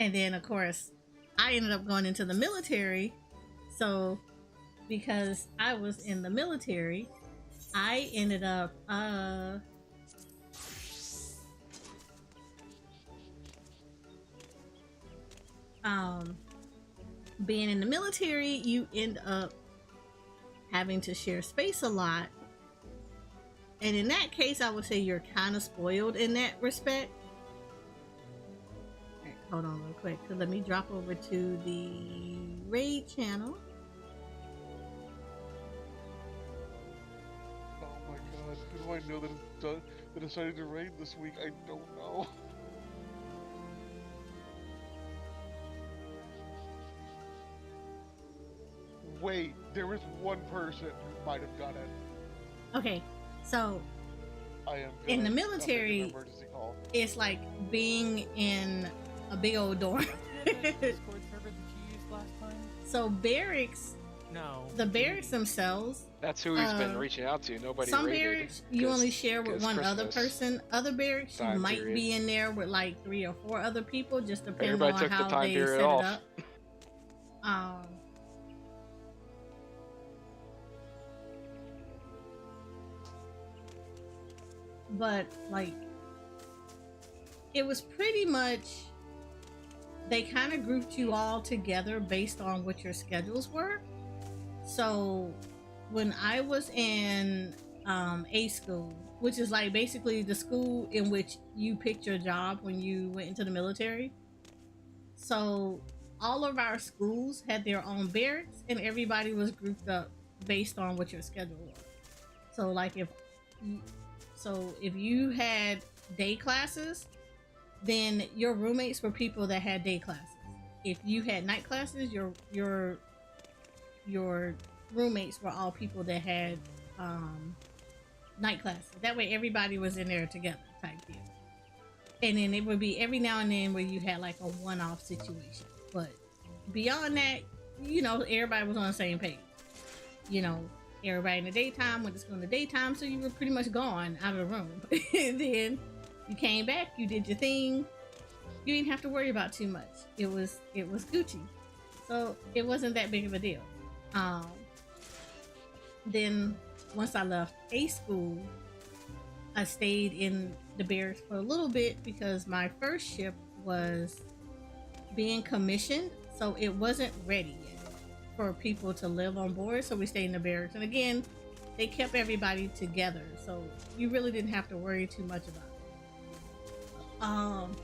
And then of course I ended up going into the military. So because I was in the military, I ended up being in the military, you end up having to share space a lot. And in that case, I would say you're kind of spoiled in that respect. All right, hold on real quick, because let me drop over to the raid channel. I know that it's starting to rain this week? I don't know. Wait, there was one person who might have got it. Okay, so I am in the make an military, emergency call. it's like being in a big old dorm. Discord server that you used last time? So barracks, No. the barracks themselves, That's who he's been reaching out to. Nobody some raided. barracks you only share with one other Christmas person. Other barracks you time might period. be in there with like 3 or 4 other people, just depending Everybody on took the how time they period set off. it up. But like, it was pretty much, they kind of grouped you all together based on what your schedules were. So when I was in A school, which is like basically the school in which you picked your job when you went into the military, so all of our schools had their own barracks and everybody was grouped up based on what your schedule was. So like if you had day classes, then your roommates were people that had day classes. If you had night classes, your roommates were all people that had night classes. That way everybody was in there together type deal. And then it would be every now and then where you had like a one-off situation. But beyond that, you know, everybody was on the same page. You know, everybody in the daytime went to school in the daytime, so you were pretty much gone out of the room. And then you came back, you did your thing. You didn't have to worry about too much. It was Gucci. So it wasn't that big of a deal. Then once I left A school, I stayed in the barracks for a little bit because my first ship was being commissioned, so it wasn't ready yet for people to live on board. So we stayed in the barracks, and again, they kept everybody together, so you really didn't have to worry too much about it.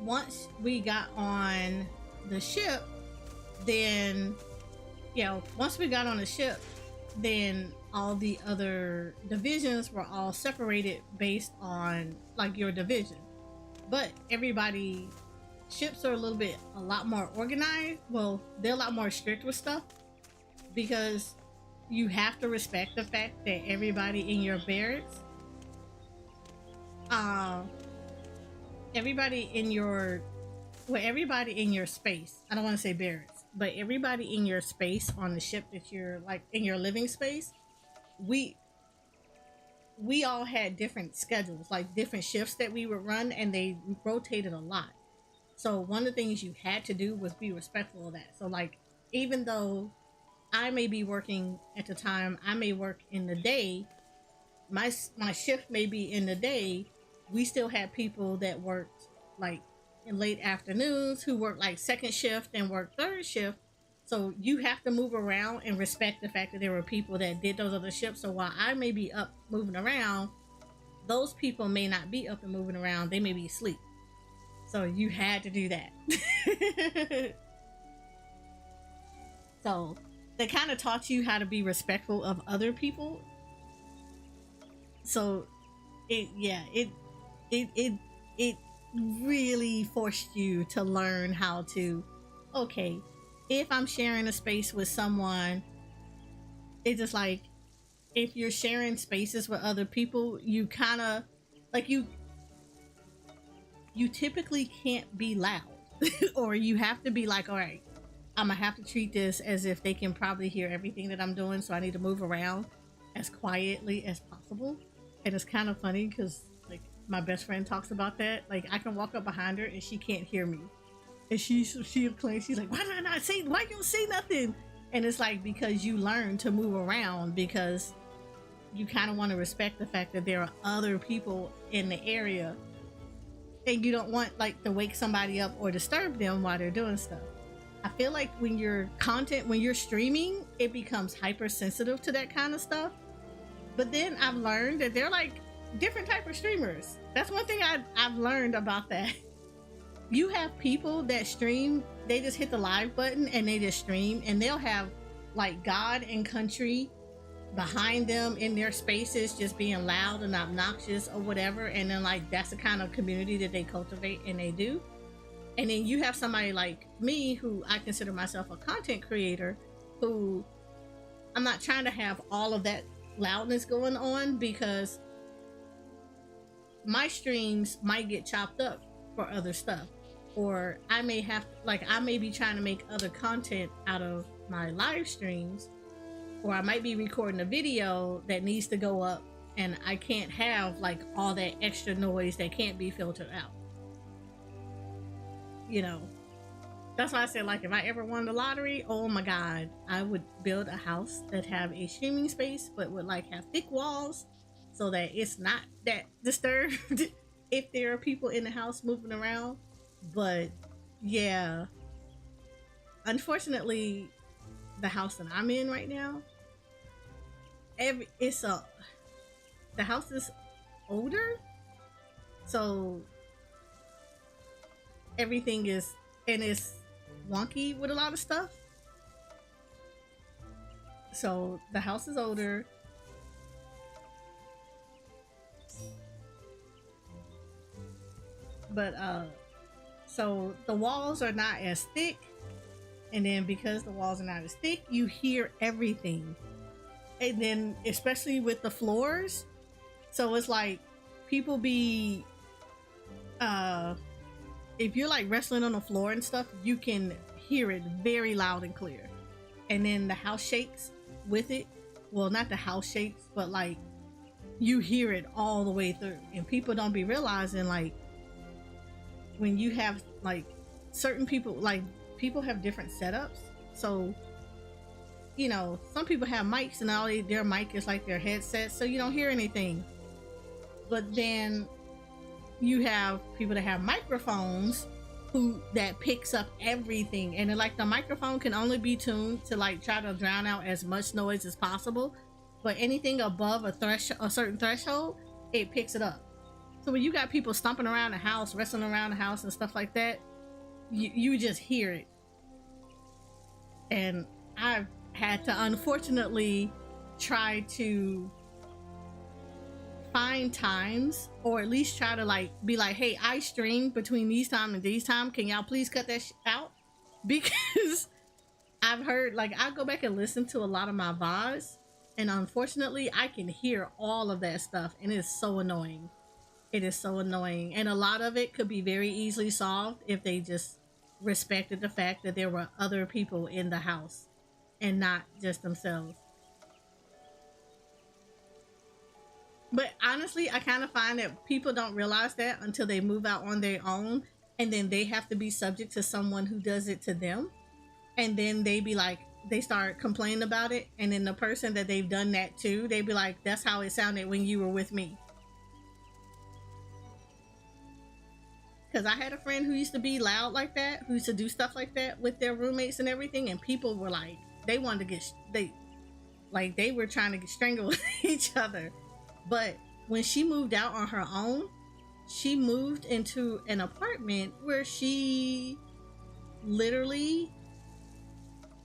Once we got on the ship, then then all the other divisions were all separated based on like your division. But everybody, ships are a lot more organized. Well, they're a lot more strict with stuff because you have to respect the fact that everybody in your barracks, everybody in your space, I don't want to say barracks, but everybody in your space on the ship that you're like in your living space, we all had different schedules, like different shifts that we would run, and they rotated a lot. So one of the things you had to do was be respectful of that. So like, even though I may be working at the time, I may work in the day, my shift may be in the day, we still had people that worked like in late afternoons who worked like second shift and worked third shift. So you have to move around and respect the fact that there were people that did those other shifts. So while I may be up moving around, those people may not be up and moving around. They may be asleep. So you had to do that. So they kind of taught you how to be respectful of other people. So it really forced you to learn how to, okay, if I'm sharing a space with someone, it's just like, if you're sharing spaces with other people, you kind of like, you typically can't be loud or you have to be like, all right, I'm gonna have to treat this as if they can probably hear everything that I'm doing, so I need to move around as quietly as possible. And it's kind of funny because like my best friend talks about that. Like, I can walk up behind her and she can't hear me, and she'll claim, she's like, why did I not say, why you don't say nothing? And it's like, because you learn to move around because you kind of want to respect the fact that there are other people in the area, and you don't want like to wake somebody up or disturb them while they're doing stuff. I feel like when you're streaming, it becomes hypersensitive to that kind of stuff. But then I've learned that they're like different type of streamers. That's one thing I've learned about that. You have people that stream, they just hit the live button and they just stream, and they'll have like God and country behind them in their spaces just being loud and obnoxious or whatever, and then like that's the kind of community that they cultivate and they do. And then you have somebody like me, who I consider myself a content creator, who I'm not trying to have all of that loudness going on, because my streams might get chopped up for other stuff, or I may have, like, I may be trying to make other content out of my live streams, or I might be recording a video that needs to go up, and I can't have like all that extra noise that can't be filtered out. You know, that's why I said, like, if I ever won the lottery, oh my god, I would build a house that have a streaming space, but would like have thick walls so that it's not that disturbed if there are people in the house moving around. But yeah, unfortunately, the house that I'm in right now, the house is older, so everything is, and it's wonky with a lot of stuff. So the house is older. But so the walls are not as thick, and then because the walls are not as thick, you hear everything. And then especially with the floors, so it's like people be if you're like wrestling on the floor and stuff, you can hear it very loud and clear. And then the house shakes with it. Well, not the house shakes, but like you hear it all the way through. And people don't be realizing, like, when you have like certain people, like people have different setups. So, you know, some people have mics and all their mic is like their headset, so you don't hear anything. But then you have people that have microphones that picks up everything, and then like the microphone can only be tuned to like try to drown out as much noise as possible, but anything above a certain threshold, it picks it up. So when you got people stomping around the house, wrestling around the house and stuff like that, you just hear it. And I've had to unfortunately try to find times, or at least try to like be like, hey, I stream between these time and these time, can y'all please cut that out? Because I've heard, like, I go back and listen to a lot of my VODs, and unfortunately I can hear all of that stuff, and it's so annoying. It is so annoying. And a lot of it could be very easily solved if they just respected the fact that there were other people in the house and not just themselves. But honestly, I kind of find that people don't realize that until they move out on their own, and then they have to be subject to someone who does it to them. And then they be like, they start complaining about it, and then the person that they've done that to, they be like, that's how it sounded when you were with me. Because I had a friend who used to be loud like that, who used to do stuff like that with their roommates and everything, and people were like, they wanted to get, they were trying to get strangled with each other. But when she moved out on her own, she moved into an apartment where she literally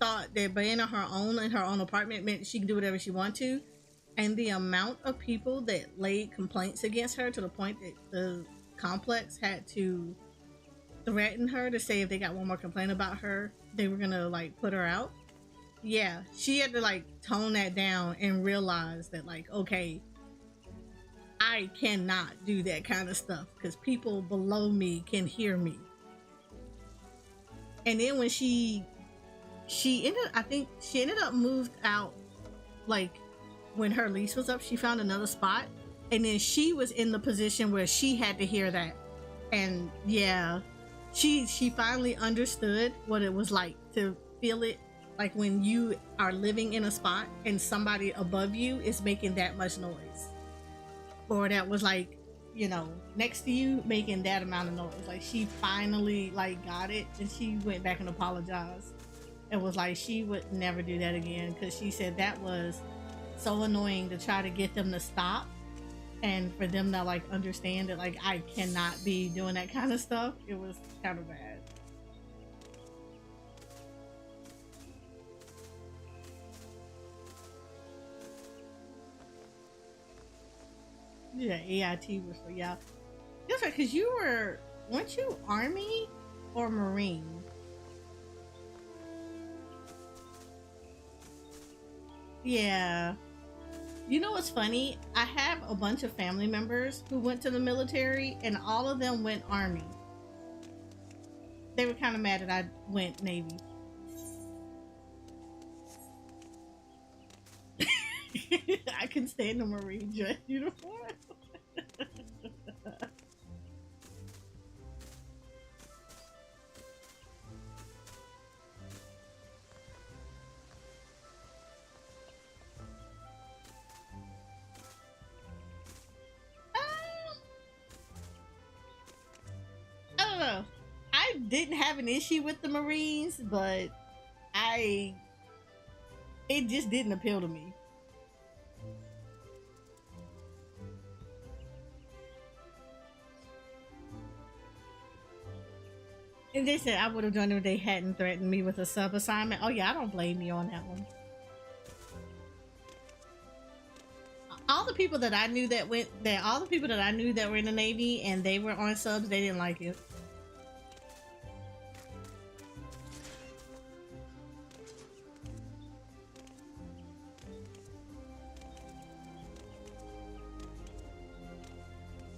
thought that being on her own in her own apartment meant she could do whatever she wanted to. And the amount of people that laid complaints against her, to the point that the complex had to threaten her to say if they got one more complaint about her, they were gonna like put her out. Yeah, she had to like tone that down and realize that, like, okay, I cannot do that kind of stuff because people below me can hear me. And then when she ended up moved out, like when her lease was up, she found another spot, and then she was in the position where she had to hear that. And yeah, she finally understood what it was like to feel it, like when you are living in a spot and somebody above you is making that much noise, or that was like, you know, next to you making that amount of noise. Like, she finally like got it, and she went back and apologized. It was like she would never do that again, because she said that was so annoying to try to get them to stop, and for them to like understand that like I cannot be doing that kind of stuff. It was kind of bad. Yeah, AIT was for y'all. That's right, because weren't you Army or Marine? Yeah. You know what's funny? I have a bunch of family members who went to the military, and all of them went Army. They were kind of mad that I went Navy. I can stand the Marine dress uniform. I don't know. I didn't have an issue with the Marines, but it just didn't appeal to me. And they said I would have joined them if they hadn't threatened me with a sub assignment. Oh yeah, I don't blame you on that one. All the people that I knew that were in the Navy and they were on subs, they didn't like it.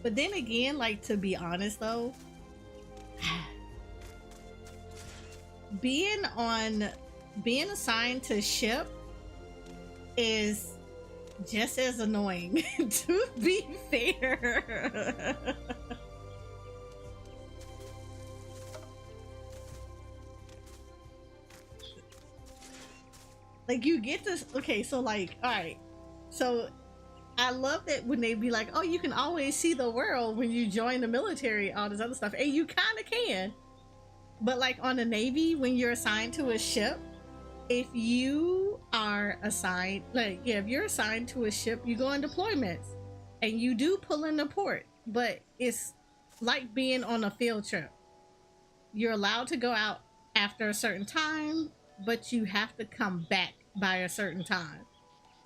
But then again, like, to be honest though, being assigned to ship is just as annoying, to be fair. Like, you get this. Okay, so like, all right, so I love that when they be like, oh, you can always see the world when you join the military, all this other stuff, and you kind of can. But like on the Navy, when you're assigned to a ship, if you are assigned, if you're assigned to a ship, you go on deployments and you do pull in the port, but it's like being on a field trip. You're allowed to go out after a certain time, but you have to come back by a certain time.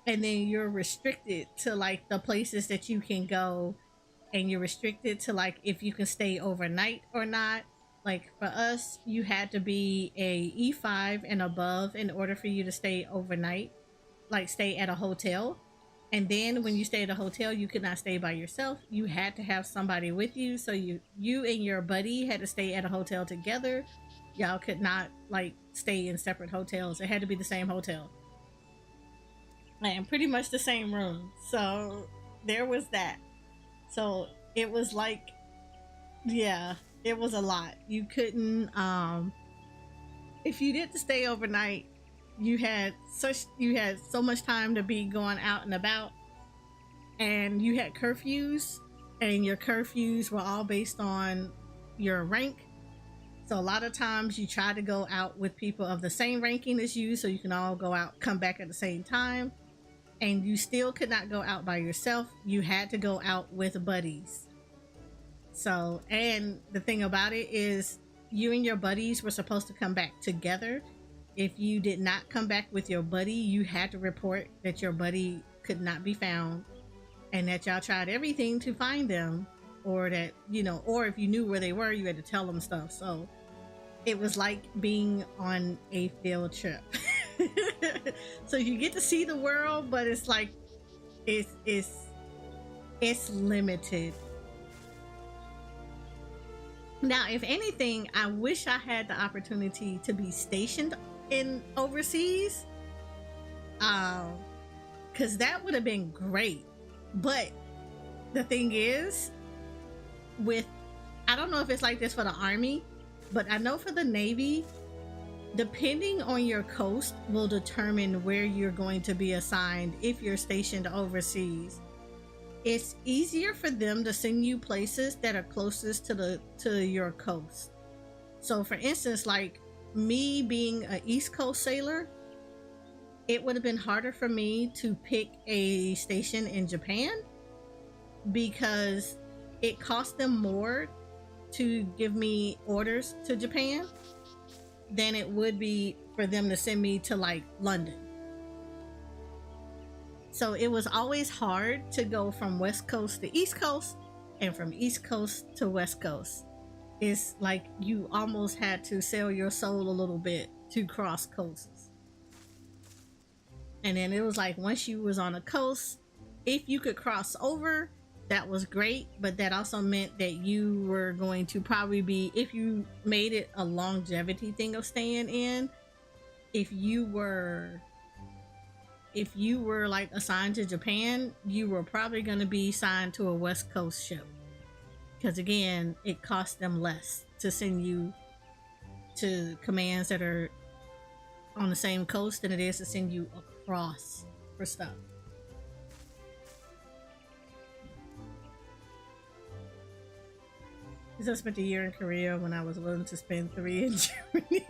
And then you're restricted to like the places that you can go, and you're restricted to like if you can stay overnight or not. Like for us, you had to be a E5 and above in order for you to stay overnight, like stay at a hotel. And then when you stay at a hotel, you could not stay by yourself. You had to have somebody with you. So you and your buddy had to stay at a hotel together. Y'all could not like stay in separate hotels. It had to be the same hotel. And pretty much the same room. So there was that. So it was like, yeah, it was a lot. You couldn't, if you did to stay overnight, you had so much time to be going out and about, and you had curfews, and your curfews were all based on your rank. So a lot of times you try to go out with people of the same ranking as you, so you can all go out, come back at the same time. And you still could not go out by yourself. You had to go out with buddies. So, and the thing about it is you and your buddies were supposed to come back together. If you did not come back with your buddy, you had to report that your buddy could not be found and that y'all tried everything to find them, or that, you know, or if you knew where they were, you had to tell them stuff. So it was like being on a field trip. So you get to see the world, but it's like it's limited. Now, if anything, I wish I had the opportunity to be stationed in overseas, because that would have been great. But the thing is, I don't know if it's like this for the Army, but I know for the Navy, depending on your coast will determine where you're going to be assigned if you're stationed overseas. It's easier for them to send you places that are closest to your coast. So for instance, like me being an East Coast sailor, it would have been harder for me to pick a station in Japan because it cost them more to give me orders to Japan than it would be for them to send me to like London. So it was always hard to go from West Coast to East Coast and from East Coast to West Coast. It's like you almost had to sell your soul a little bit to cross coasts. And then it was like once you was on a coast, if you could cross over, that was great, but that also meant that you were going to probably be, if you made it a longevity thing of staying in, if you were like assigned to Japan, you were probably going to be signed to a West Coast ship, because again, it cost them less to send you to commands that are on the same coast than it is to send you across for stuff. I spent a year in Korea when I was willing to spend 3 in Germany.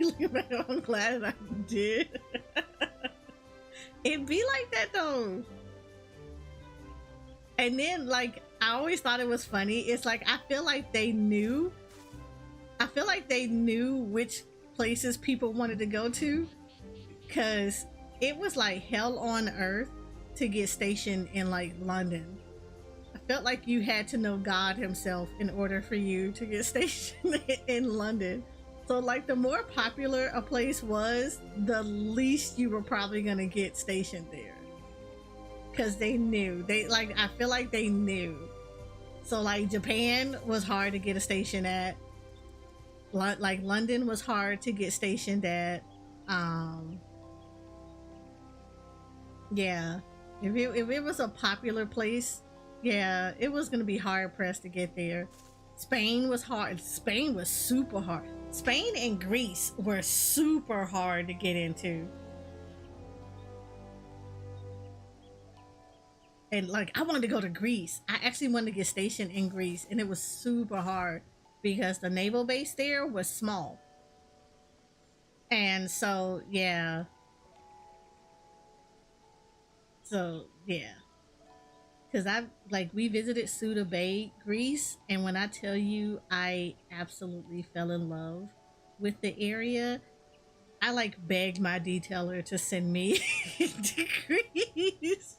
I'm glad I did. It be like that though. And then, like, I always thought it was funny. It's like I feel like they knew which places people wanted to go to, because it was like hell on earth to get stationed in like London. I felt like you had to know God himself in order for you to get stationed in London. So like the more popular a place was, the least you were probably gonna get stationed there, because they knew. I feel like they knew. So like Japan was hard to get a station at. Like London was hard to get stationed at. Yeah, if it was a popular place, yeah, it was gonna be hard pressed to get there. Spain was hard. Spain was super hard. Spain and Greece were super hard to get into. And like, I wanted to go to Greece. I actually wanted to get stationed in Greece, and it was super hard because the naval base there was small. And so, yeah. So, yeah. Because we visited Suda Bay, Greece, and when I tell you I absolutely fell in love with the area, I like begged my detailer to send me to Greece.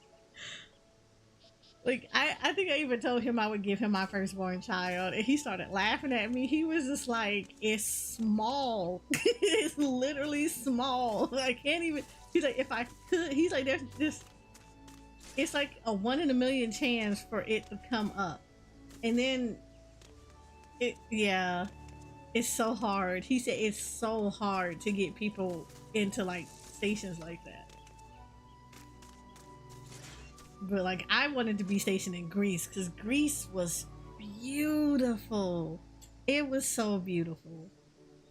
Like, I think I even told him I would give him my firstborn child, and he started laughing at me. He was just like, it's small. It's literally small. I can't even, he's like, if I could, he's like, there's just, it's like a 1 in a million chance for it to come up. And then it's so hard. He said it's so hard to get people into like stations like that. But like, I wanted to be stationed in Greece because Greece was beautiful. It was so beautiful.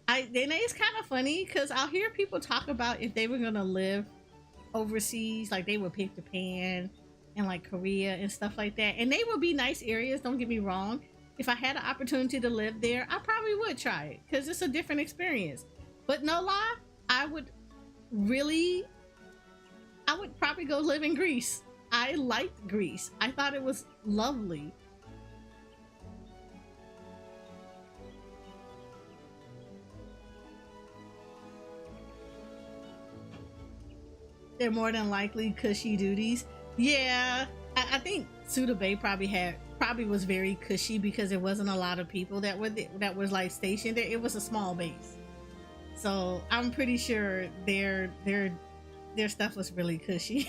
Then it's kind of funny because I'll hear people talk about if they were gonna live overseas, like they would pick Japan and like Korea and stuff like that, and they would be nice areas, don't get me wrong. If I had an opportunity to live there, I probably would try it because it's a different experience. But no lie, I would probably go live in Greece. I liked Greece. I thought it was lovely. They're more than likely cushy duties. Yeah, I think Suda Bay probably was very cushy because there wasn't a lot of people that was like stationed there. It was a small base, so I'm pretty sure their stuff was really cushy.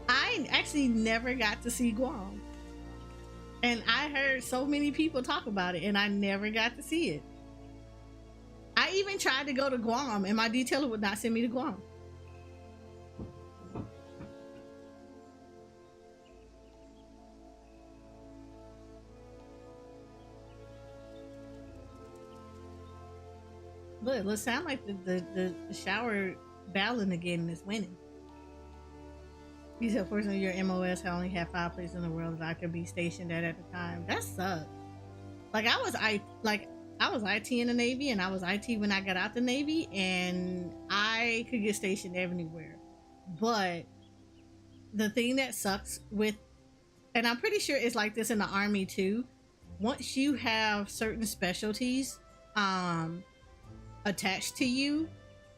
I actually never got to see Guam. And I heard so many people talk about it, and I never got to see it. I even tried to go to Guam, and my detailer would not send me to Guam. Look, it sounds like the shower battling again is winning. He said, fortunately, your MOS, I only had 5 places in the world that I could be stationed at the time. That sucked. Like, I was IT in the Navy, and I was IT when I got out the Navy, and I could get stationed everywhere. But the thing that sucks with, and I'm pretty sure it's like this in the Army too, once you have certain specialties attached to you,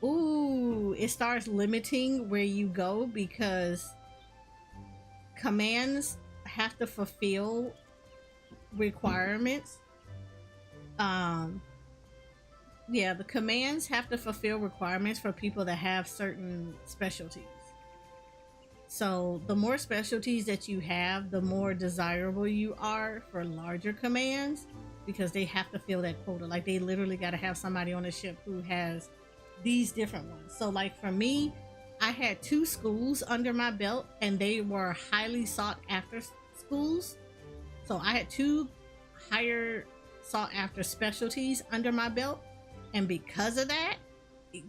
ooh, it starts limiting where you go because commands have to fulfill requirements. Yeah, the commands have to fulfill requirements for people that have certain specialties. So the more specialties that you have, the more desirable you are for larger commands because they have to fill that quota. Like they literally got to have somebody on the ship who has these different ones. So like for me, I had 2 schools under my belt and they were highly sought after schools. So I had 2 higher sought after specialties under my belt. And because of that,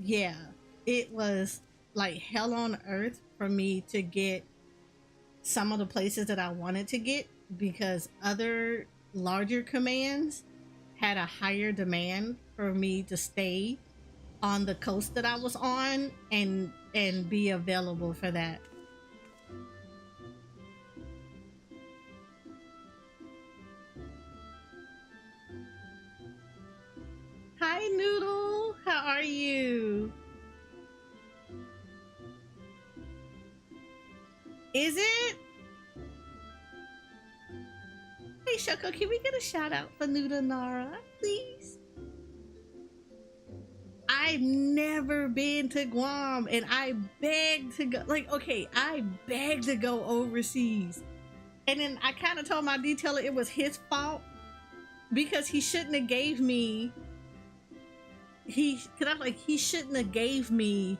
yeah, it was like hell on earth for me to get some of the places that I wanted to get because other larger commands had a higher demand for me to stay on the coast that I was on and be available for that. Hi Noodle, how are you? Is it? Hey Shoko, can we get a shout out for Noodle Nara, please? I've never been to Guam and I begged to go. Like, okay, I begged to go overseas. And then I kind of told my detailer it was his fault because he shouldn't have gave me he shouldn't have gave me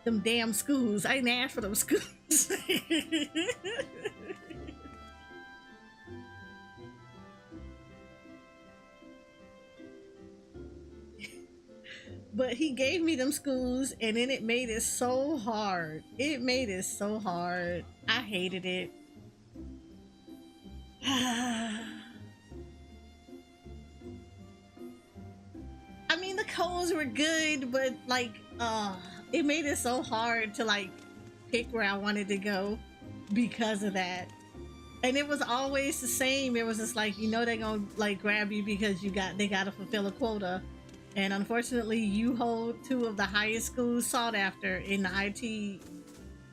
them damn schools. I didn't ask for them schools. But he gave me them schools and then it made it so hard. It made it so hard. I hated it. I mean, the codes were good, but like, it made it so hard to like pick where I wanted to go because of that. And it was always the same. It was just like, you know, they're gonna like grab you because they gotta fulfill a quota. And unfortunately, you hold 2 of the highest schools sought after in the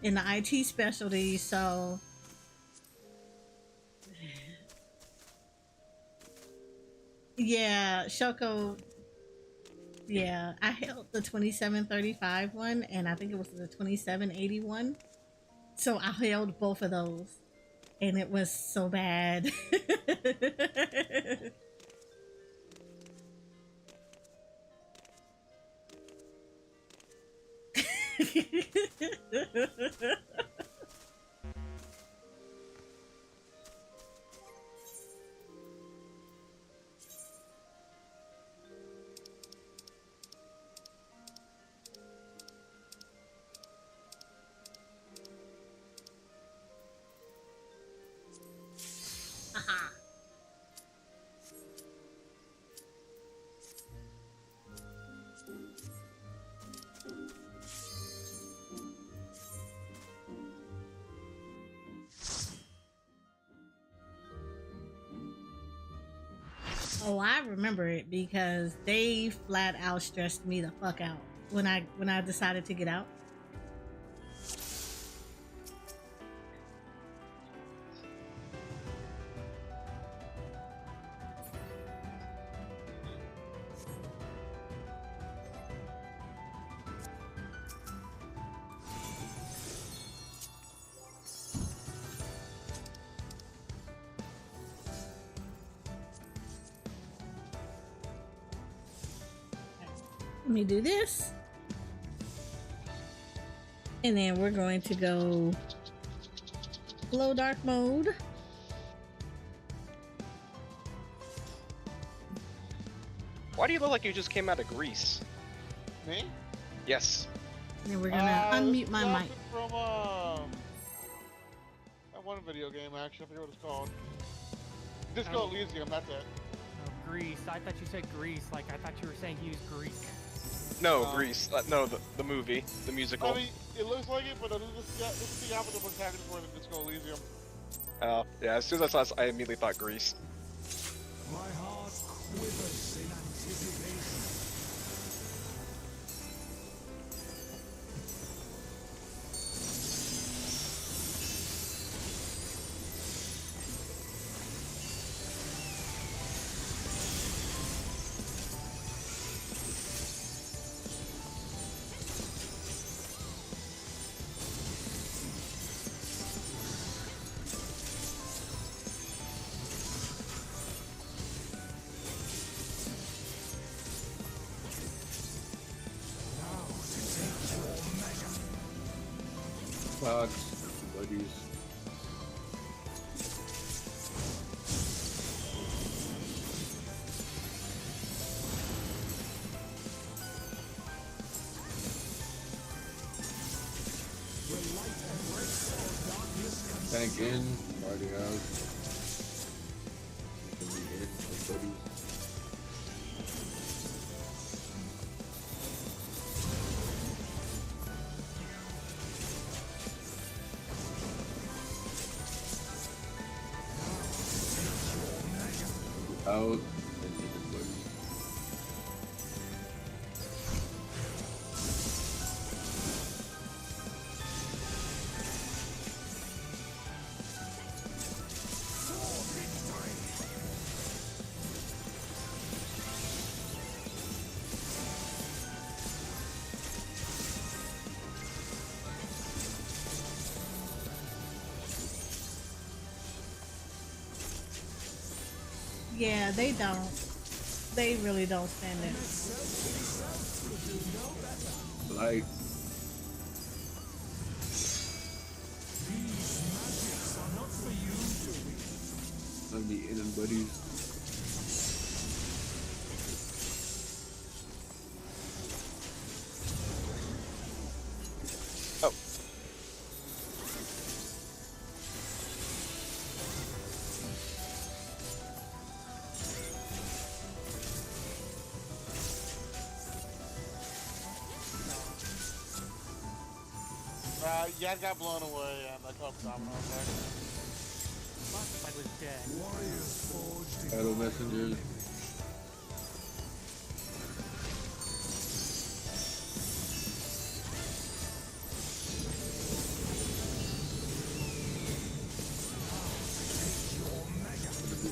IT specialty. So yeah, Shoko. Yeah, I held the 2735 one, and I think it was the 2781. So I held both of those, and it was so bad. Oh, I remember it because they flat out stressed me the fuck out when I decided to get out. Let me do this. And then we're going to go glow dark mode. Why do you look like you just came out of Greece? Me? Yes. And then we're gonna unmute my mic. From that one video game, actually, I forget what it's called. Disco Elysium, that's it. Oh, Greece. I thought you said Greece. Like, I thought you were saying he was Greek. No, Greece. No, the movie, the musical. I mean, it looks like it, but this is the opposite protagonist for the Disco Elysium. Oh, yeah, as soon as I saw this, I immediately thought Greece. My heart quivers in anticipation. Fox, buddies. Tank in, party out. In, buddies. Out and even buddies. Yeah, they don't. They really don't stand it. Like, I'm the in and buddies. Oh. Yeah, it got blown away and I caught the domino effect. Fuck, I was dead. Warriors forged in Battle messengers.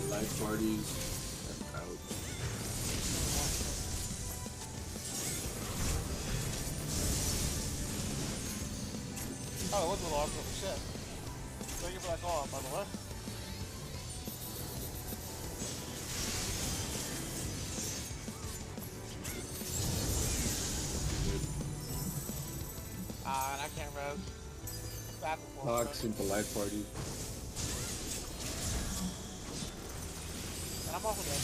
Life parties. I'm out. Oh, it wasn't a log. Shit. Thank you for that call out, by the way. And I can't res. Back and forth. Fox into life parties. And I'm also dead.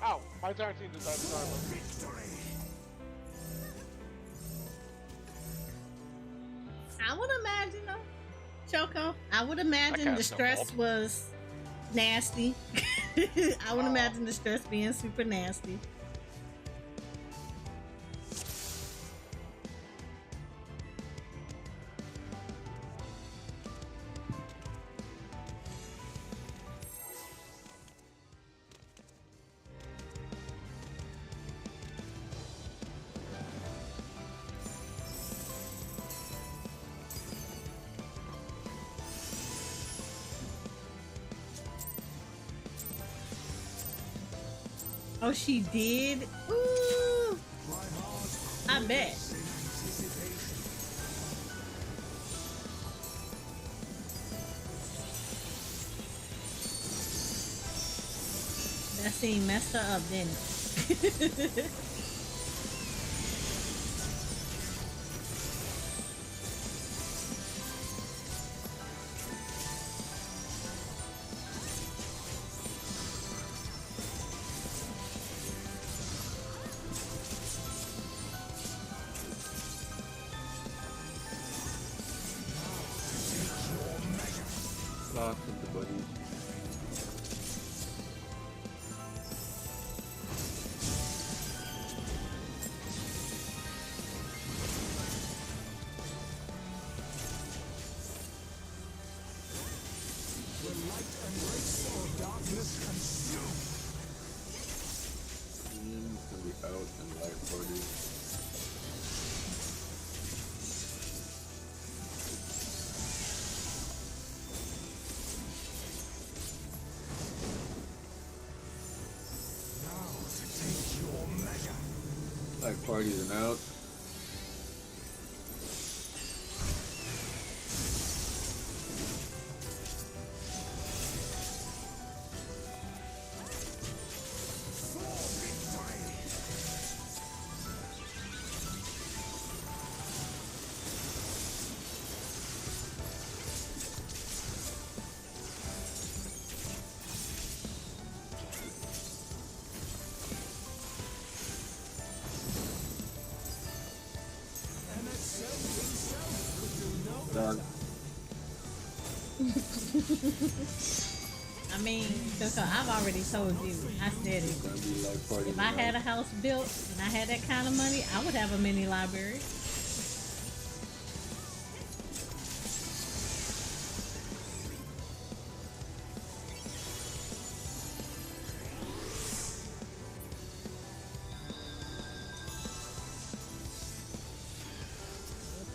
Ow! My entire team just died regardless. victory. I would imagine though, Choco. I would imagine the cast stress snowballed. was nasty. I would imagine the stress being super nasty. Oh, she did? Ooh, I bet. That scene messed her up, didn't it? Fox into buddies. out and light parties. Now to take your measure. Light parties and out. Dog. I mean, so I've already told you. I said it. Gonna be light parties. If I had a house built and I had that kind of money, I would have a mini library.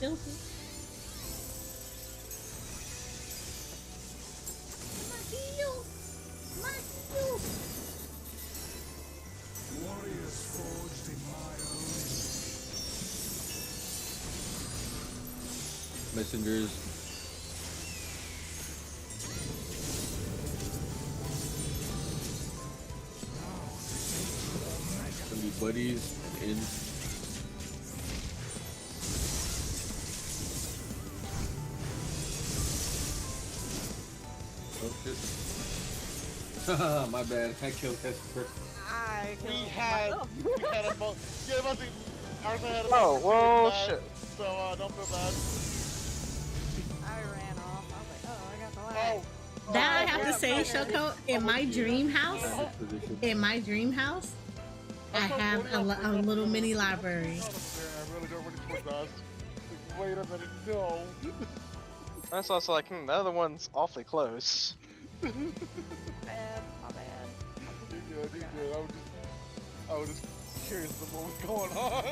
Filthy. Warriors forged in my own. Messengers. Gonna be buddies and in. Oh shit. My bad. I killed Casper. We had a boat. Yeah, it wasn't. Ours had a Oh, boat. whoa, Bad, shit. So don't feel bad. I ran off. I was like, oh, I got the lag. Oh. That I have to say, Shoko, in my dream house, Position. in my dream house, I have a little mini library. I really don't really put that. Wait a minute, no. That's also like, the other one's awfully close. Bad, my bad. You're good, you're good. I was just curious about what was going on.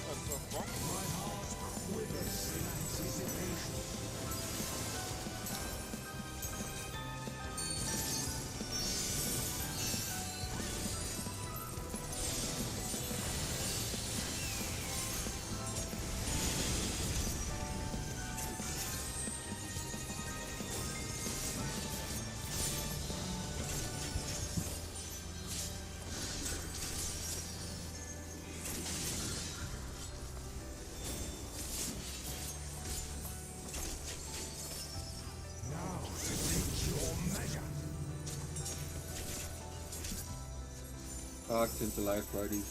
That's so fun. My heart quivers in anticipation. Now to take your measure. Talked into life parties.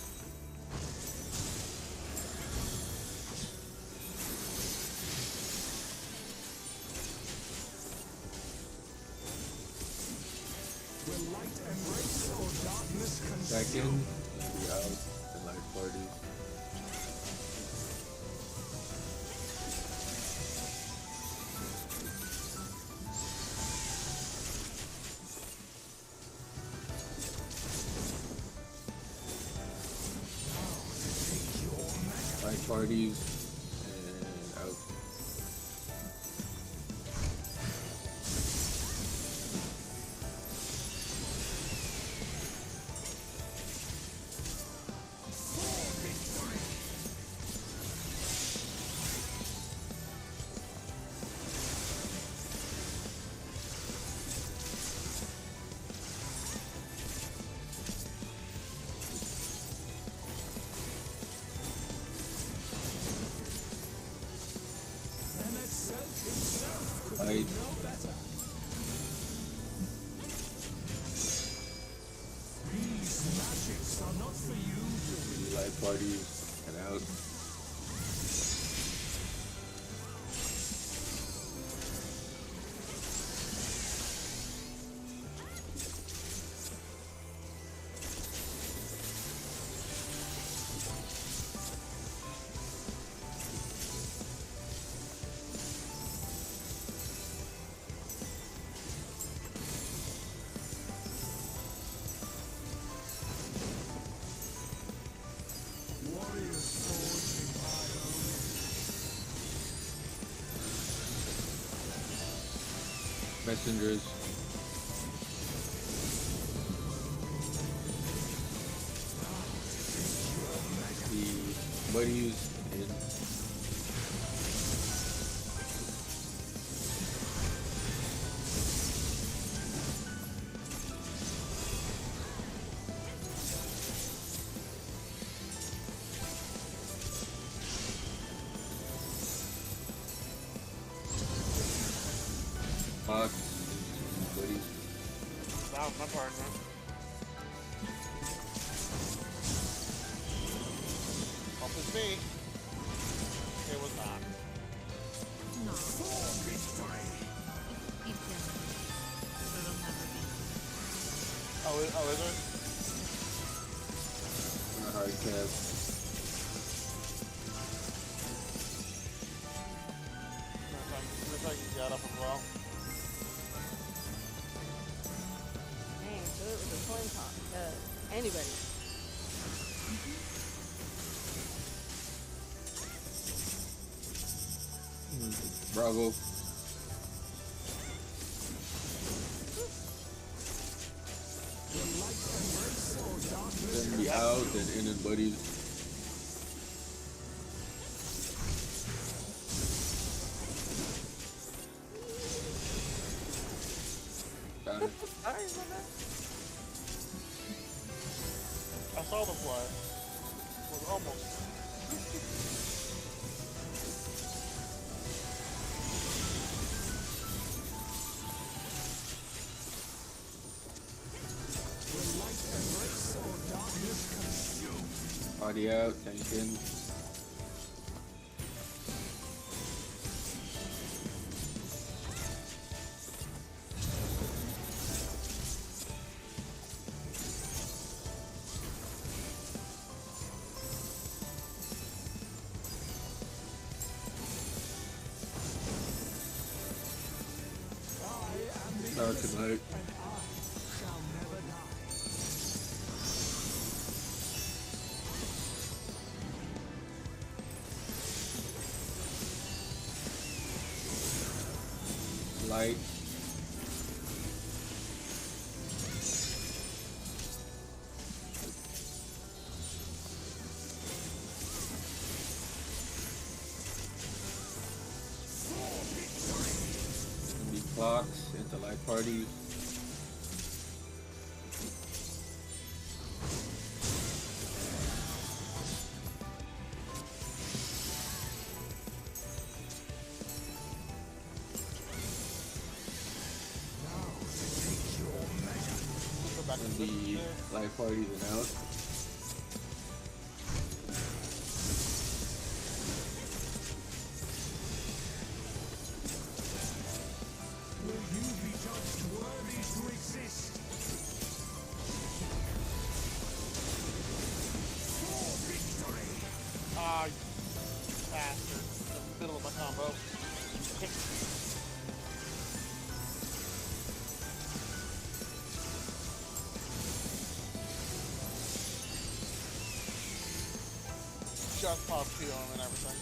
Will light embrace or darkness Back in. consume? Be out and life parties. Take your measure. Life parties and out. Light. These magics are not for you to Life parties and out. messengers. The buddies and Fox and buddies. That was my partner. Hope it's me. It was not. No. Keep him. So it'll never be. Oh, is it? On a hard cap. Looks like he got up as well. Dang, so it was a coin toss. Anybody. Bravo. Then the out and in and buddies. Got it. Sorry about that. I saw the fly. It was almost. Party out, tank in. Start tonight. Light. And the clocks into light parties. Go back to And the the light parties and out. Will you be judged worthy to exist? For victory! Ah, you bastard. In the middle of my combo. Just popped 2 on him and everything.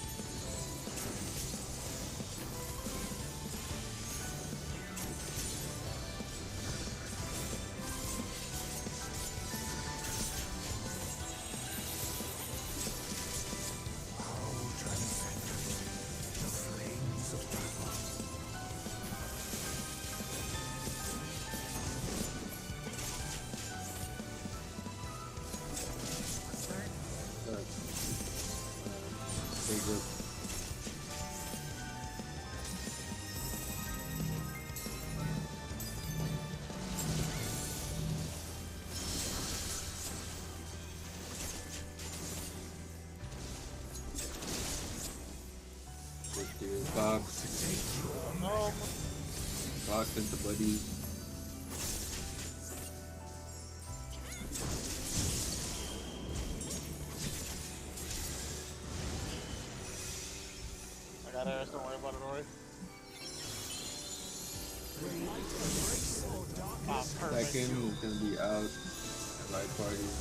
How transcendent the flames of battle. Start. Stay good. With the box, box into buddies. I got Aris, don't worry about it, Rory. Ah, perfect. Second is gonna be out at light parties.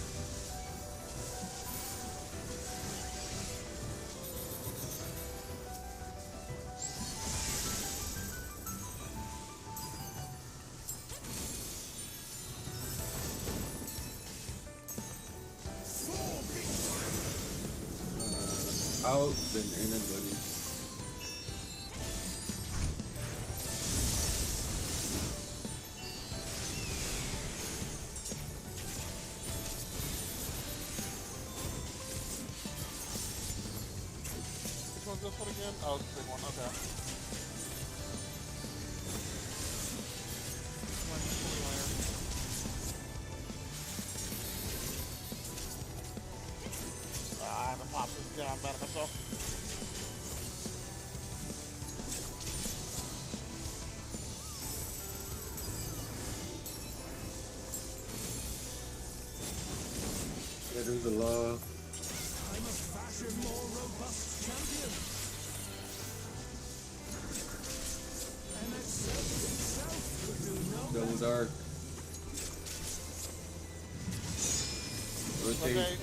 out than in and buddy. Which one's this one again? Oh, it's the big one. Okay. One's fully layered. Ah, I'm gonna pop this down. I'm mad at myself. Yeah, there's a law. I must fashion more robust champions. And itself could do no Double dark. Rotate. Okay.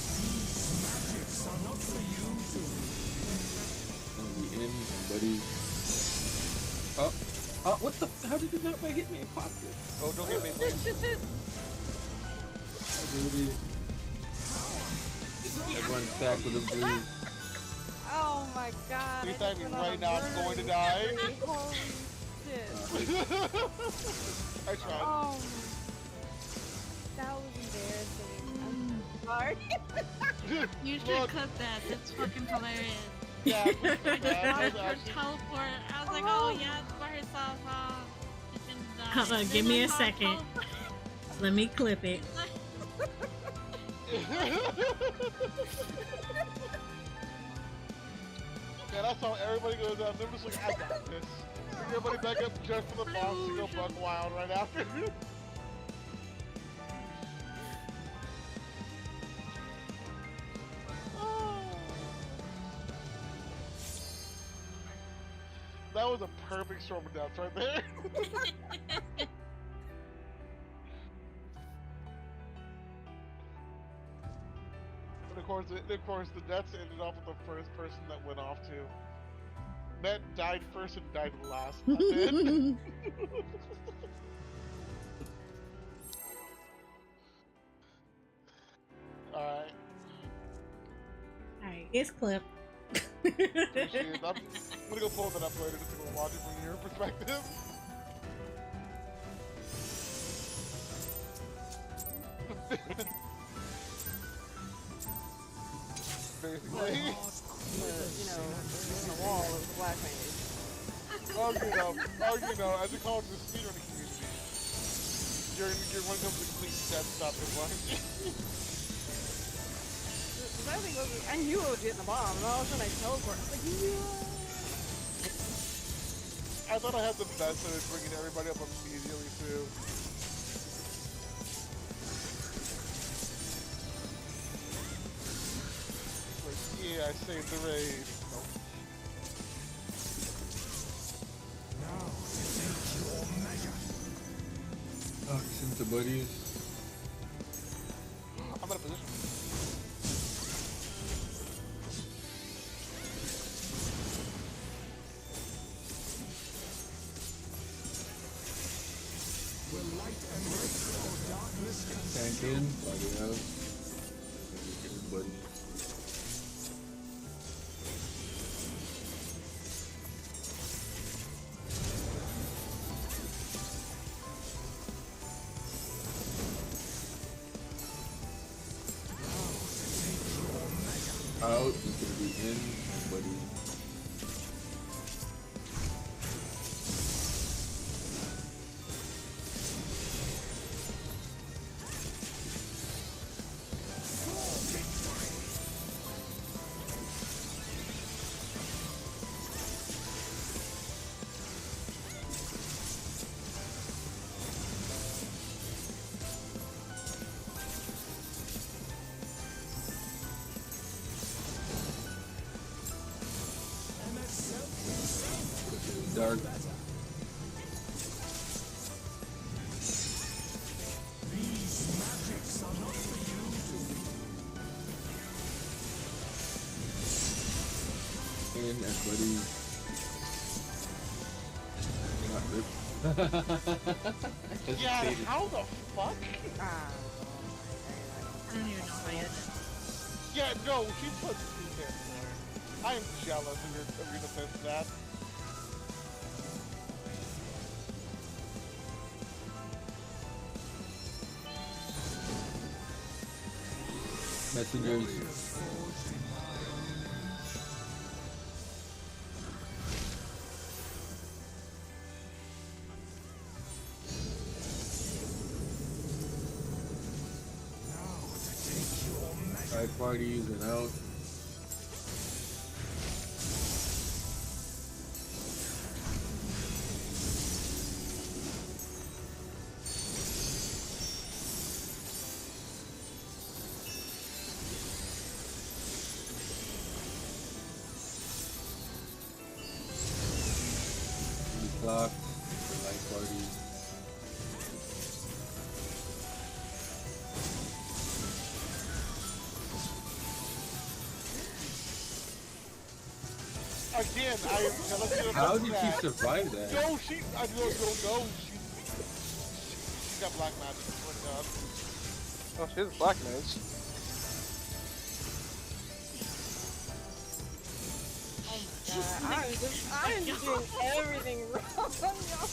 magics are not for you to Gonna be in and buddy. Oh, what the? How did it not hit me? It popped it. Oh, don't hit me, please. Dude. Everyone's back with a blue. Oh my god. Please I tell just me went on right a now I'm murder going to die. spree. Holy shit. I tried. Oh, that was embarrassing. I'm sorry. You should Look. cut that. That's fucking hilarious. Yeah, please, I just that watched was her actually... teleport. I was like, oh yeah, it's by herself. Oh, she's gonna die. Hold on, And give then me I a saw her second. teleport. Let me clip it. Man, I saw everybody go down. They were just like, I got this. Bring everybody back up just for the boss to go buck wild right after. That was a perfect storm of death right there. And of course, the deaths ended off with the first person that went off too. Met died first and died last. That's it. Alright. Alright, it's clipped. Appreciate it. I'm gonna go pull that up later just to go watch it from your perspective. Basically. You know, in the wall of the black mage. you know, as they call it the speedrunning community, you're one of the complete death stop in life. I think I knew I was getting the bomb, and all of a sudden I teleport. I was like, yeah. I thought I had the best at bringing everybody up immediately too. Like, yeah, I saved the raid. Nope. now take your measure. Toxin to buddies. I'm in a position. Will light embrace or darkness Tank in, body out. In and buddy. Out is gonna be in and buddy. in and buddies. Not ripped. Yeah, how the fuck? Ah. I don't even know how yet. Yeah, no, she put 2 hits there. I am jealous of your defense of that. Messengers. Side parties and out. Clock, light party. Again, I am jealous of How did that. she survive that? No, I don't know. She got black magic. Oh my god. Oh, she has black mage. I am doing everything wrong, y'all.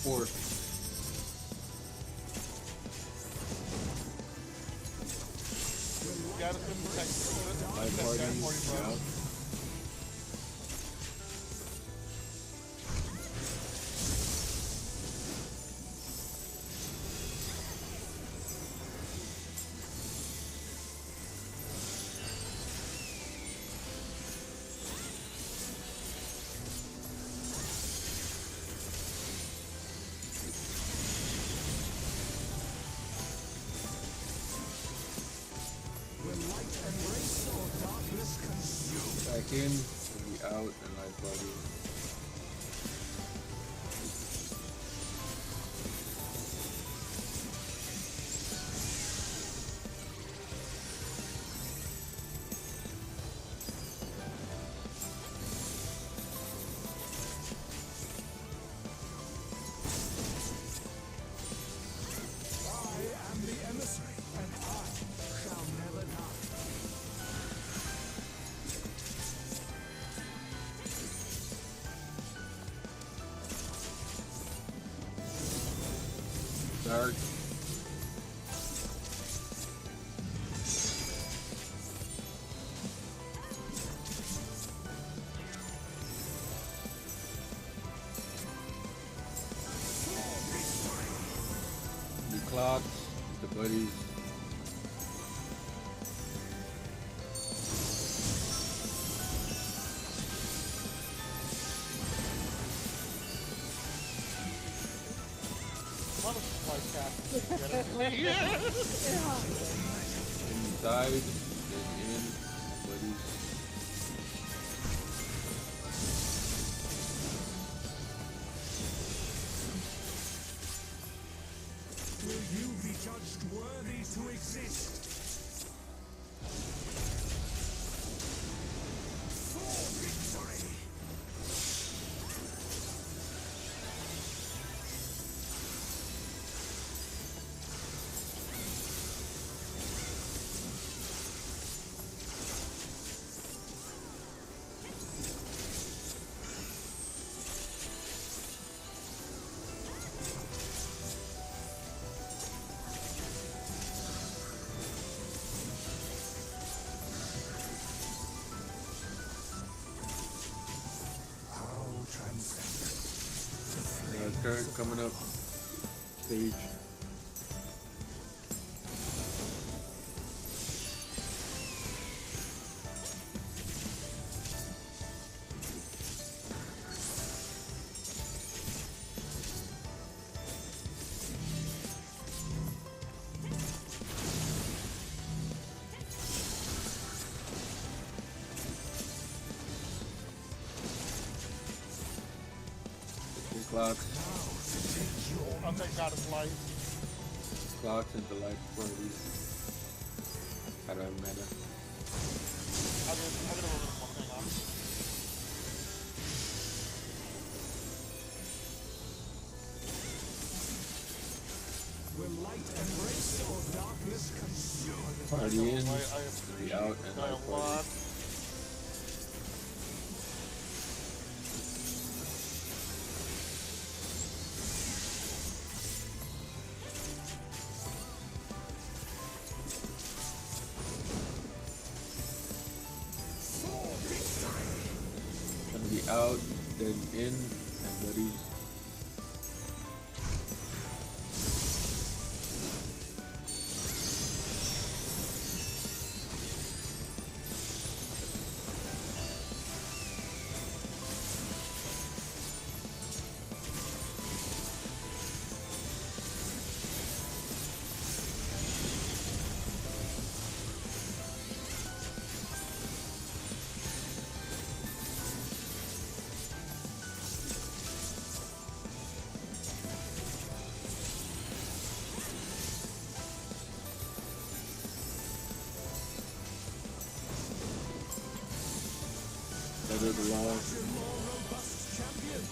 Four. Gotta protect. Light party out. Back in, and be out, and light party. I am the emissary, and I shall never die. Dark. The clocks, the buddies. What a slice cat. Yeah. Inside, then in, buddies. Will you be judged worthy to exist? For victory! How transcendent. Turn coming up. Stage. Clocks. I'll take God of Light. Clocks into life parties. I don't have mana. I'll get a little bit more. Hang on. Will light embrace or darkness consume? Party in, I party out, and I life a lot. party. Gonna be out, then in, and buddies. Better the law. More robust champion.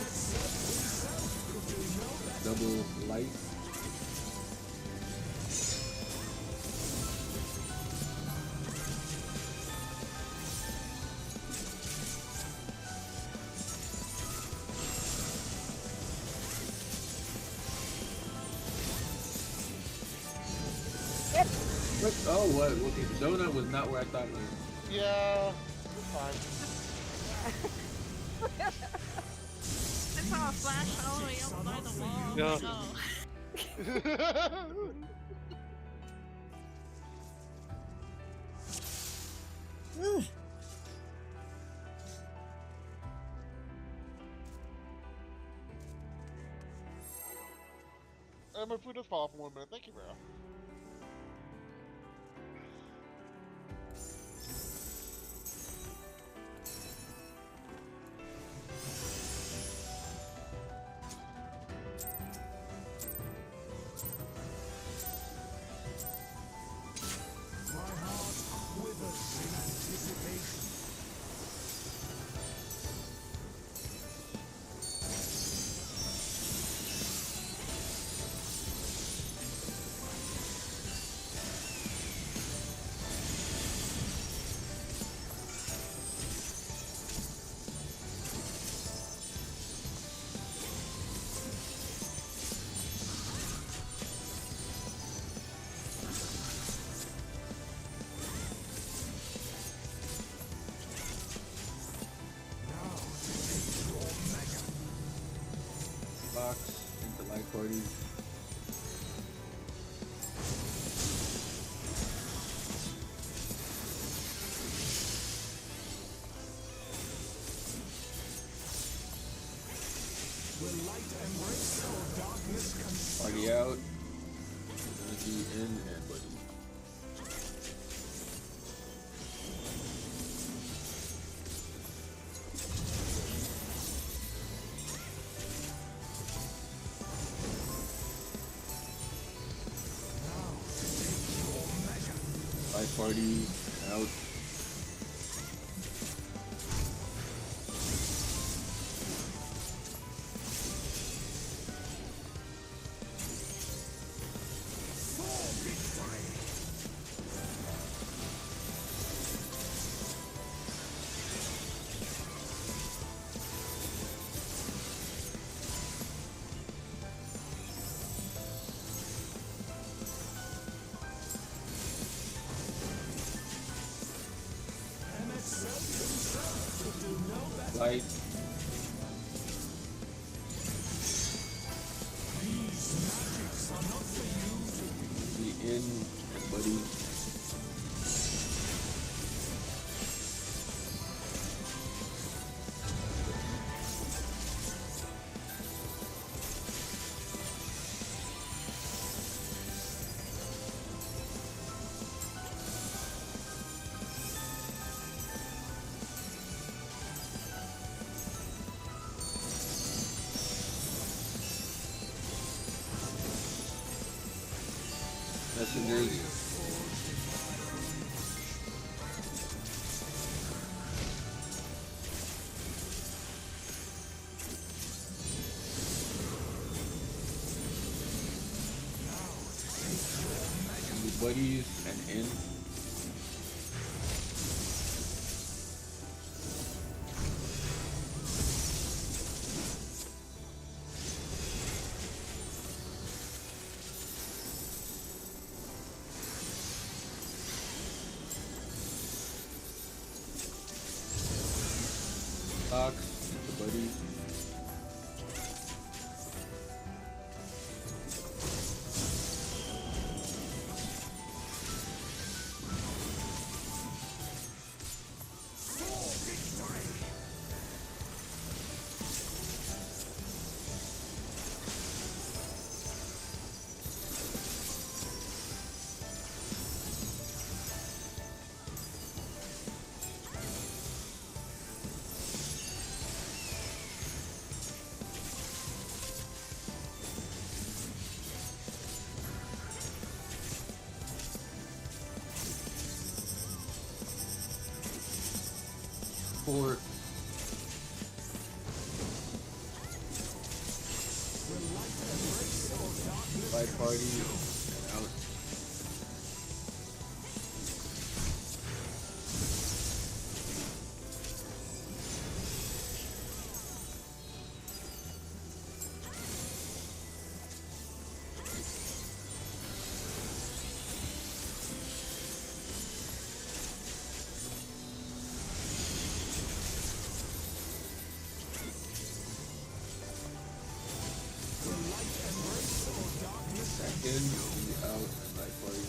himself could do no better. Double life. What? Oh, what? Okay, donut was not where I thought it was. Yeah, it's fine. I saw a flash all the way up by the wall. Yeah. Ugh. My food does fall off in 1 minute. Thank you, bro. My heart quivers in anticipation. Now to take your mega. Box into life party. Will light embrace or darkness consume? Party out. Energy in and buddy. Now to take your mega. Life party out. For victory. MSL himself could do no better. Light. These magics are not for you to Be in and buddy. Messengers. Buddies and in. Box, the buddies. For fight party and out. Back in, out, fight party.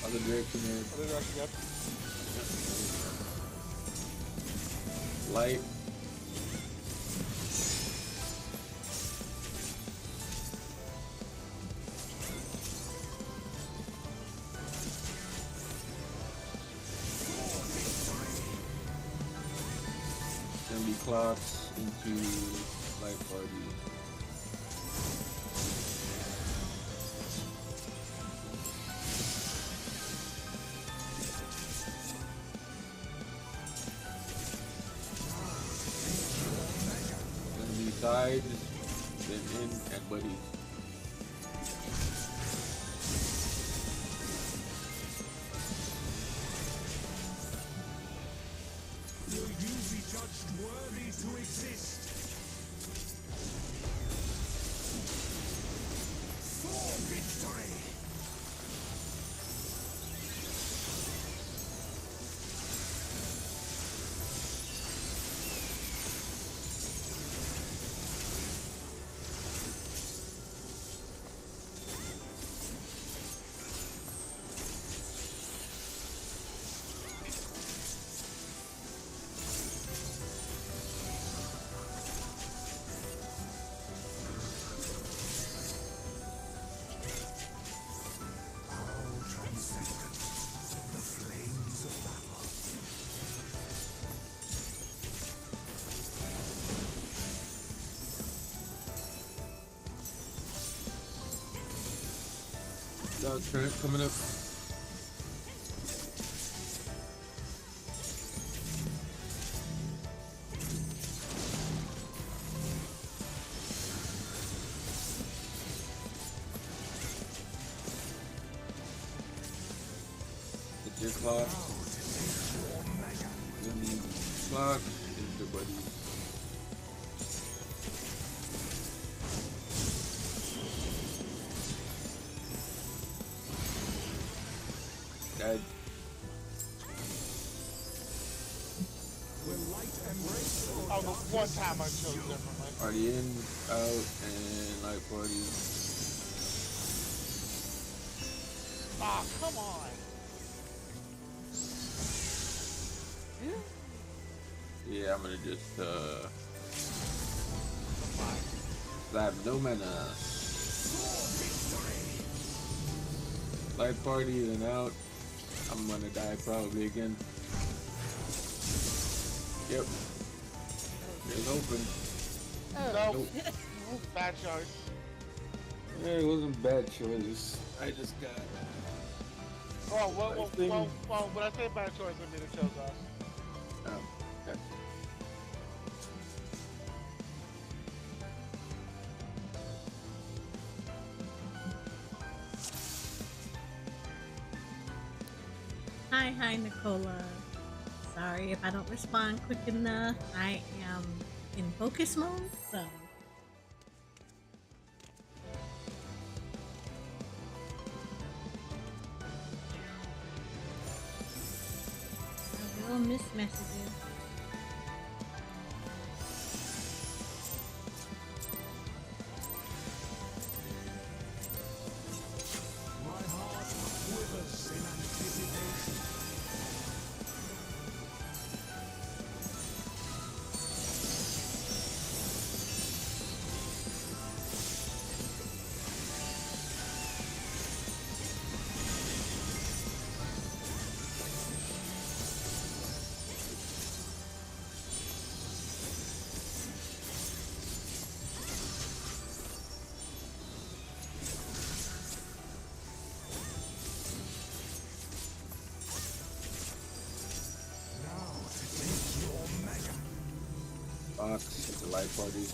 Other direction there. Other direction, yep. Light. Then we clocks into light party. Sides, then in and buddies. Will you be judged worthy to exist? For victory! Turret coming up. It's your clock. Then the clock is the buddy. Dead. Oh, the one time I chose differently. Party in, out, and light party. Ah, come on. Yeah, I'm gonna just slap no mana. Light party and out. I'm gonna die probably again. Yep. It's open. No. Nope. Bad choice. Yeah, it wasn't a bad choice. I just got. Oh, well, when I say bad choice, I mean it chose us. Oh, okay. Hi, Nicola. Sorry if I don't respond quick enough. I am in focus mode, so. I will miss messages. My heart quivers in anticipation. Now to take your measure. Box at the light party.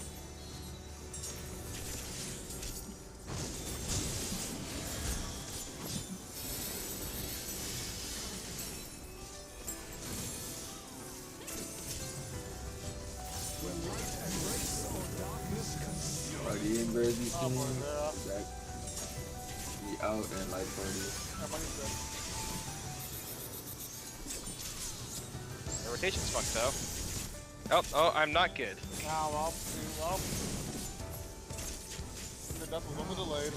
When light embrace or darkness consume. Party in very soon. Oh, boy, yeah. Back. Be out and light party. Yeah, money's good. The rotation's fucked though. Oh, I'm not good. Now, well. The death was a little delayed.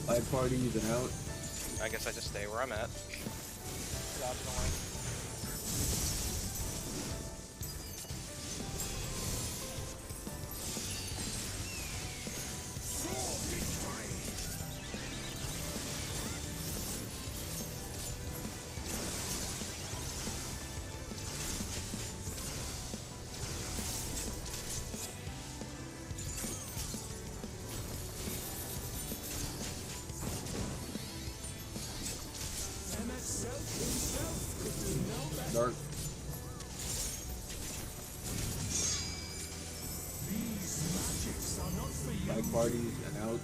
Light parties and out. I guess I just stay where I'm at. Gotcha, don't worry. Dark. These magics are not for you. Light parties and out.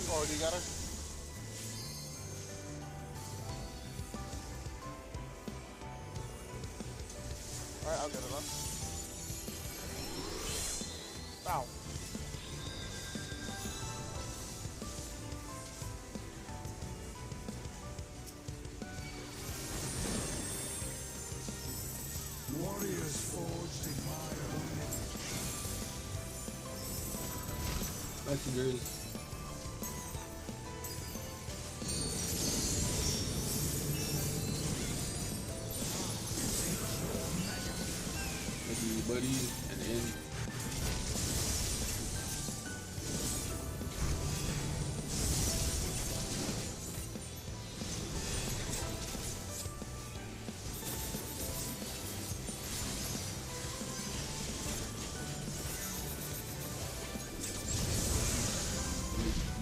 You already got her? Alright, I'll get it on. Ow. Warriors forged in my own image. Messengers. Buddies and in.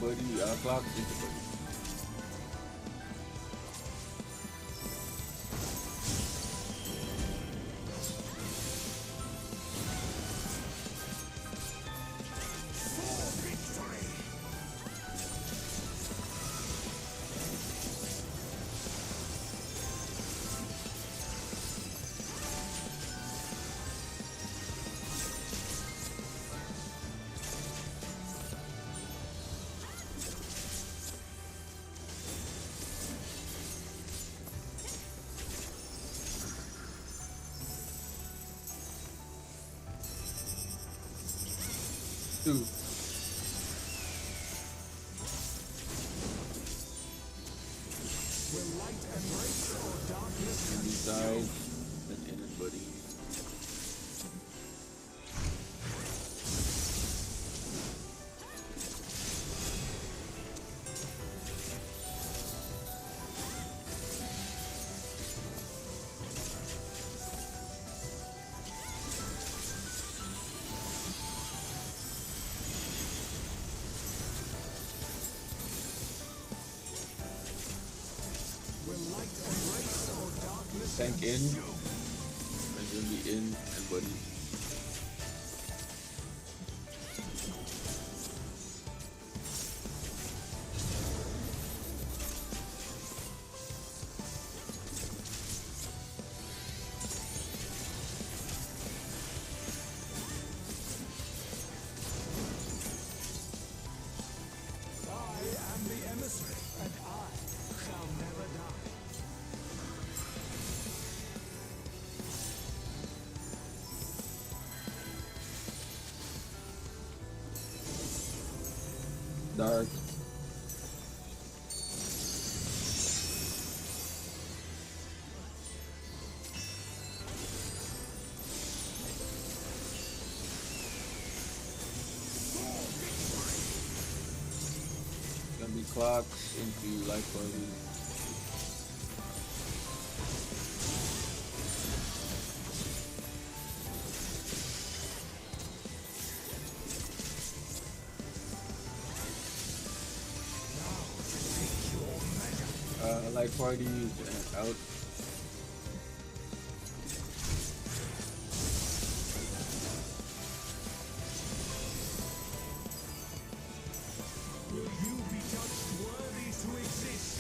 Buddy, clock is the buddy. 2. Will light embrace or darkness Inside, then in and buddy. will light embrace or darkness Tank in, and then be in and buddy. I am the emissary, and I shall never die. Dark. Gonna be clocks into life party. Light parties and out. Will you be judged worthy to exist?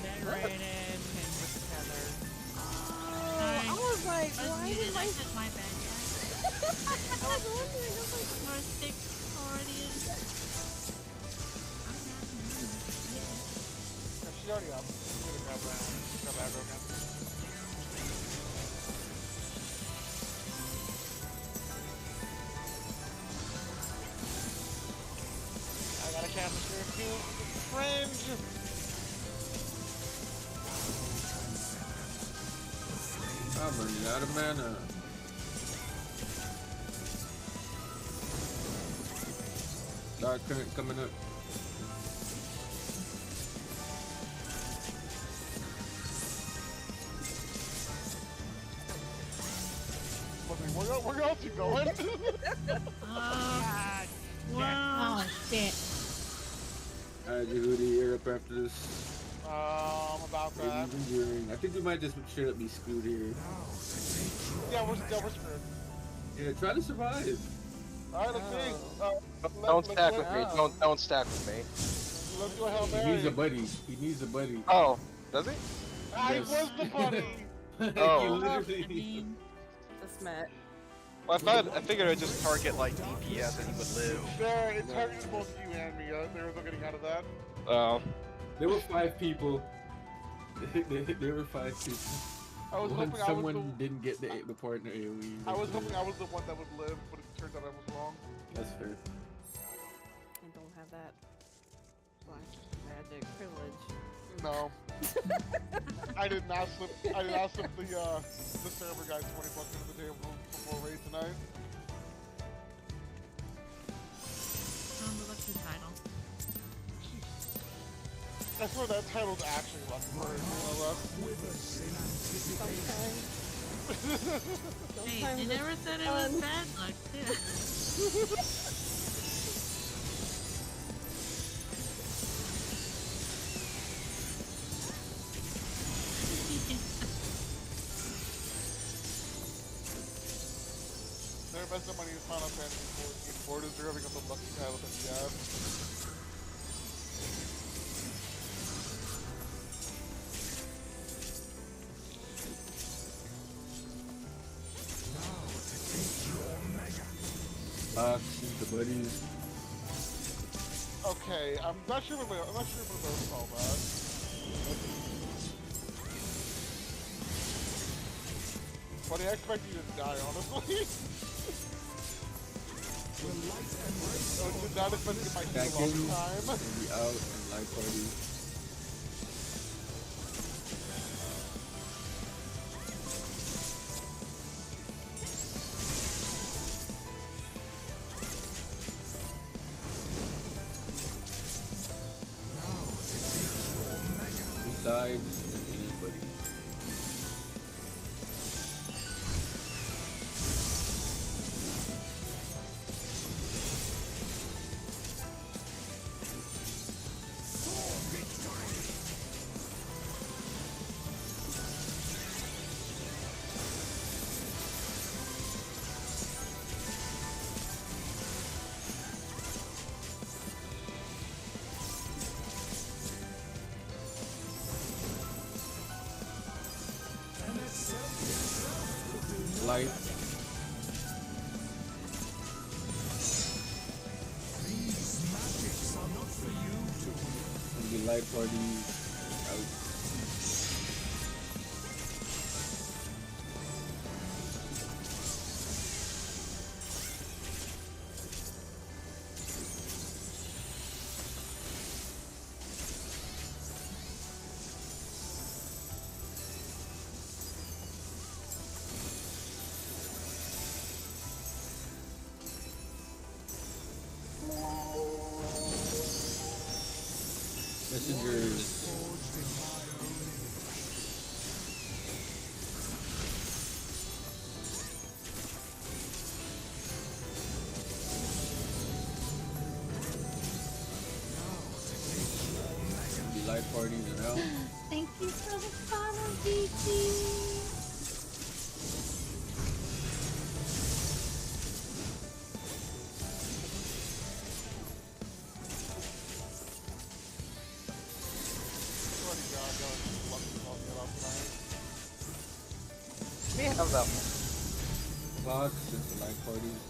Then ran in and with Heather. I was like, I was why muted. did I my... said my bad, guys. I was wondering, I was like, Or six already. She's already up. I'm gonna grab aggro again. I got a canister of heal fringe. I'm running out of mana. Dark current coming up. Where else you going? Wow. Oh shit. Alright, Jehudi, you're up after this. I'm about that. I think we might just straight up be screwed here. Yeah, we're screwed. Yeah, try to survive. Alright, let's see. Don't stack with me. Don't stack with me. Let's do a Hail He Mary. needs a buddy. He needs a buddy. Oh, does he? I Yes. was the buddy. Oh. You I literally. mean, this Matt. Well, I figured I'd just target like DPS and he would live. There, it targeted both you and me. There was no getting out of that. Oh. There were 5 people. There were 5 people. I was One, hoping someone didn't get the partner AoE. I was hoping I was the one that would live, but it turns out I was wrong. That's fair. I don't have that. Magic privilege. No. I did not slip the server guy 20 bucks into the day before raid tonight. on the lucky title. I swear that title's actually lucky for Hey, they never said it was bad luck, too. Never best of money in Final Fantasy XIV. 4 deserving of the lucky title that we have. Box into buddies. Okay, I'm not sure if those all that. Funny, I expect you to die, honestly. I did not expect to get my Back heal in, off time. and be out, and light party. Sides and anybody. Light. These magics are not for you to wield. And the light party out. Messengers. Forged in my own image. The light parties and out. Thank you for the follow, Gigi. Swear to God, y'all are lucky to get off tonight. Me have that. Clocks and the light parties.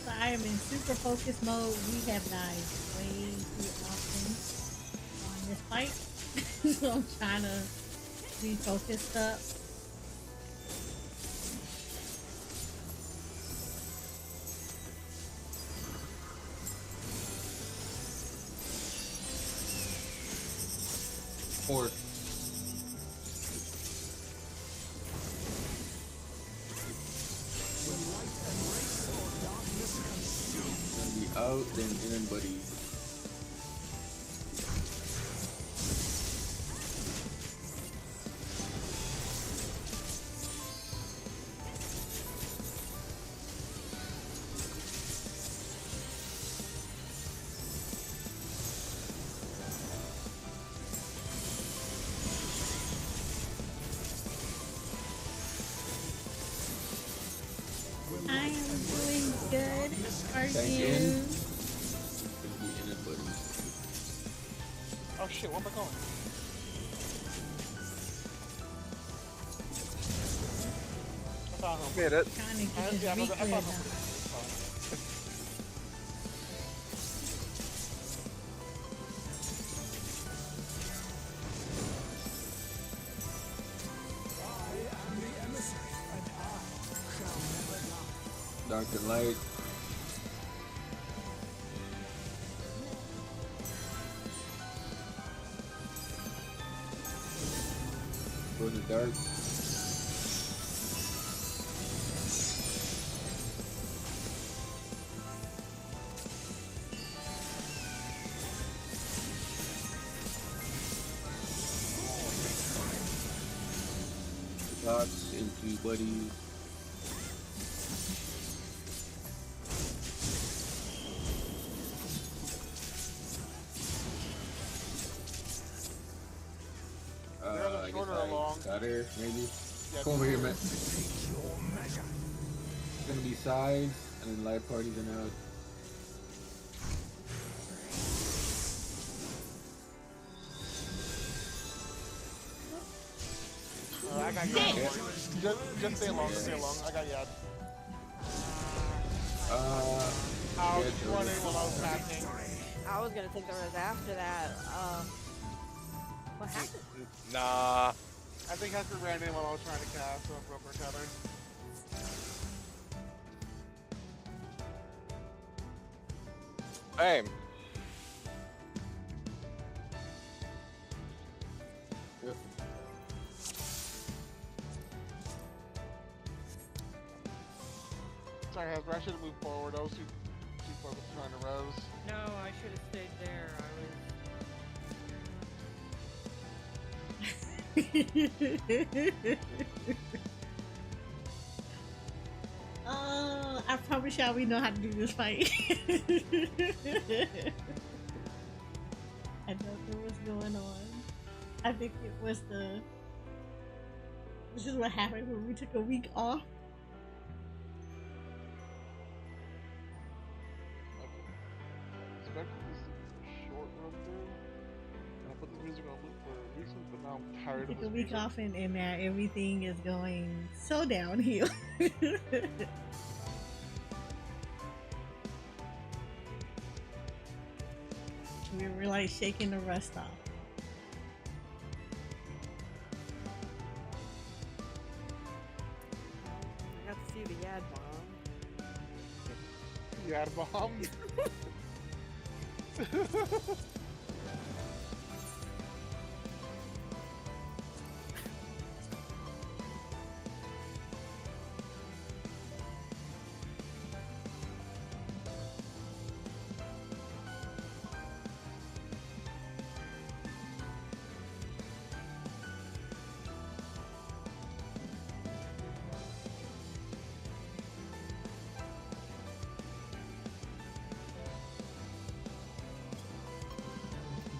So I am in super focus mode. We have died way too often on this fight. So I'm trying to be focused up. Port. Gonna be out, then in and buddy. I am doing good. Are Thank you? you. Gonna be in and buddy. Oh shit, where am I going? I found him. Made it. Trying to I get found this him. reclear done. Dark and light. Go to dark. Clocks into buddies. I guess I got her, maybe. Yeah, Come over here, man. It's gonna be sides and then light parties and out. got you. Shit. Just stay along, stay along. I got Yad. I was Yeah, running while I was passing. I was gonna think there was after that. What happened? Nah. I think Hester ran in while I was trying to cast, so I broke her tether. Same. Yep. Sorry, Hester, I should have moved forward. I was too focused trying to rose. No, I should have stayed there. I promise y'all we know how to do this fight. I don't know what's going on. I think it was this is what happened when we took a week off. Expected this short run through. And I put this music on loop for a reason, but now I'm tired of Took this a week music. off and now everything is going so downhill. We were like shaking the rust off. I got to see the Yad bomb. You had a bomb?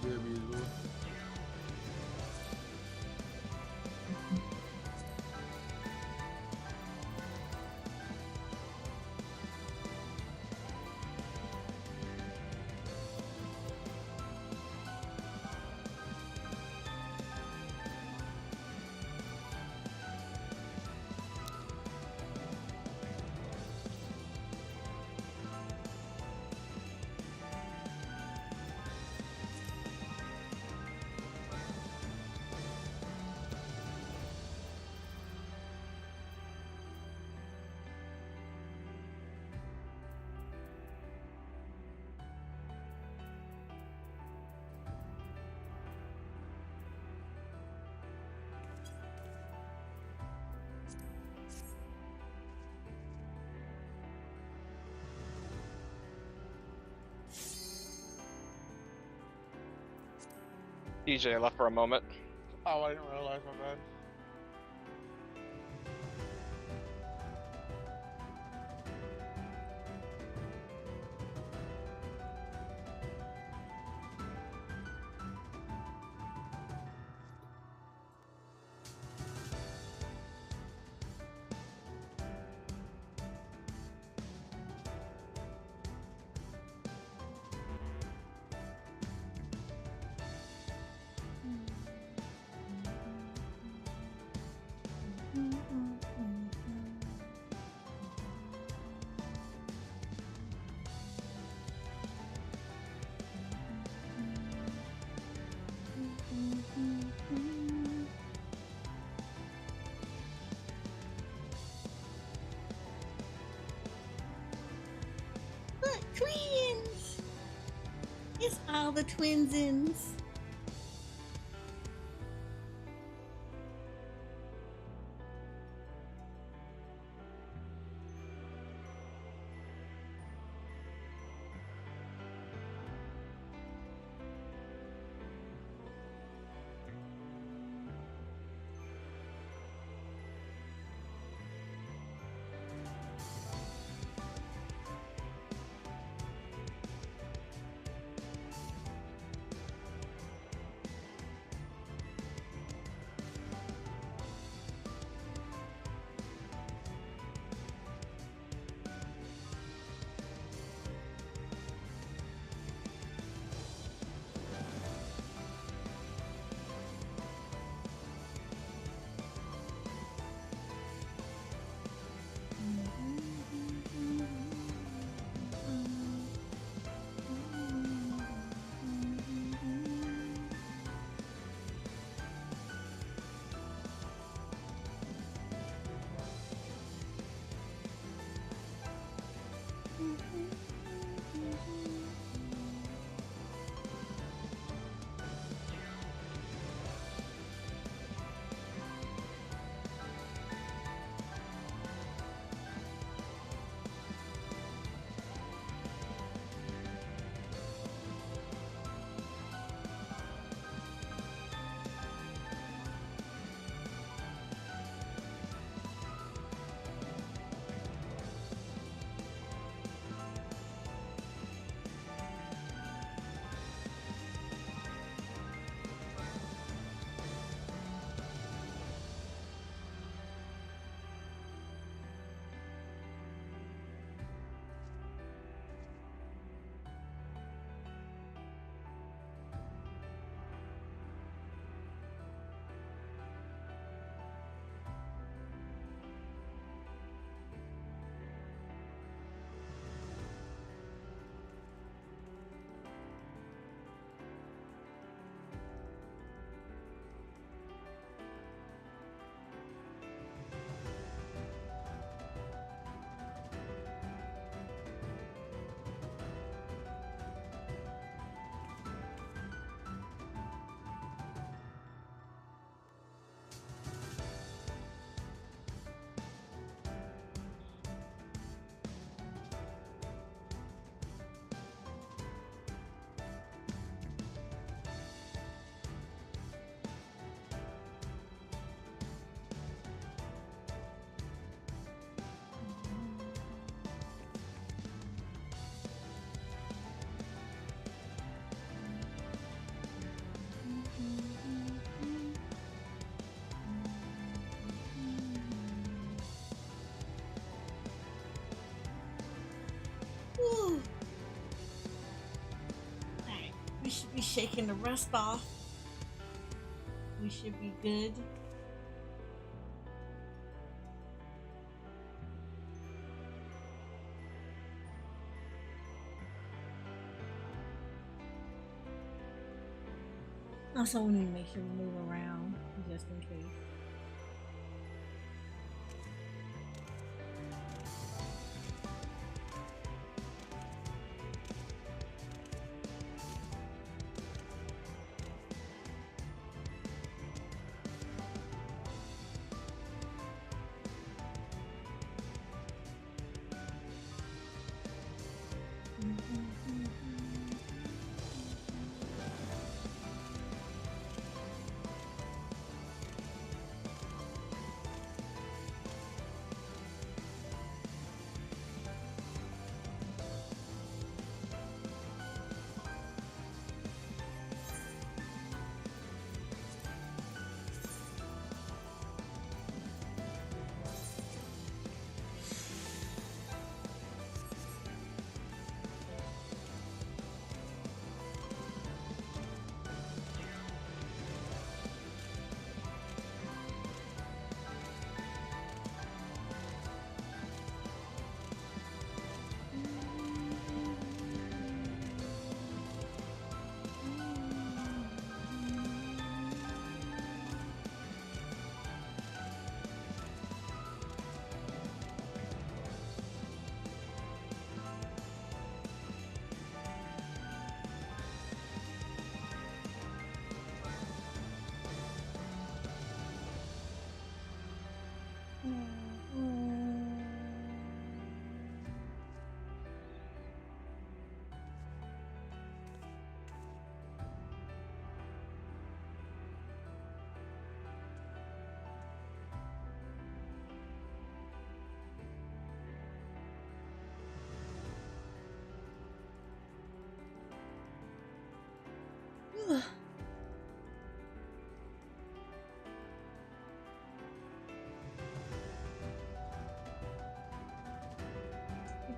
Good music. DJ left for a moment. Oh, I didn't realize, my bad. Look, twins! It's all the twinsins. should be shaking the rust off. We should be good. Also, we need to make sure we move around just in case.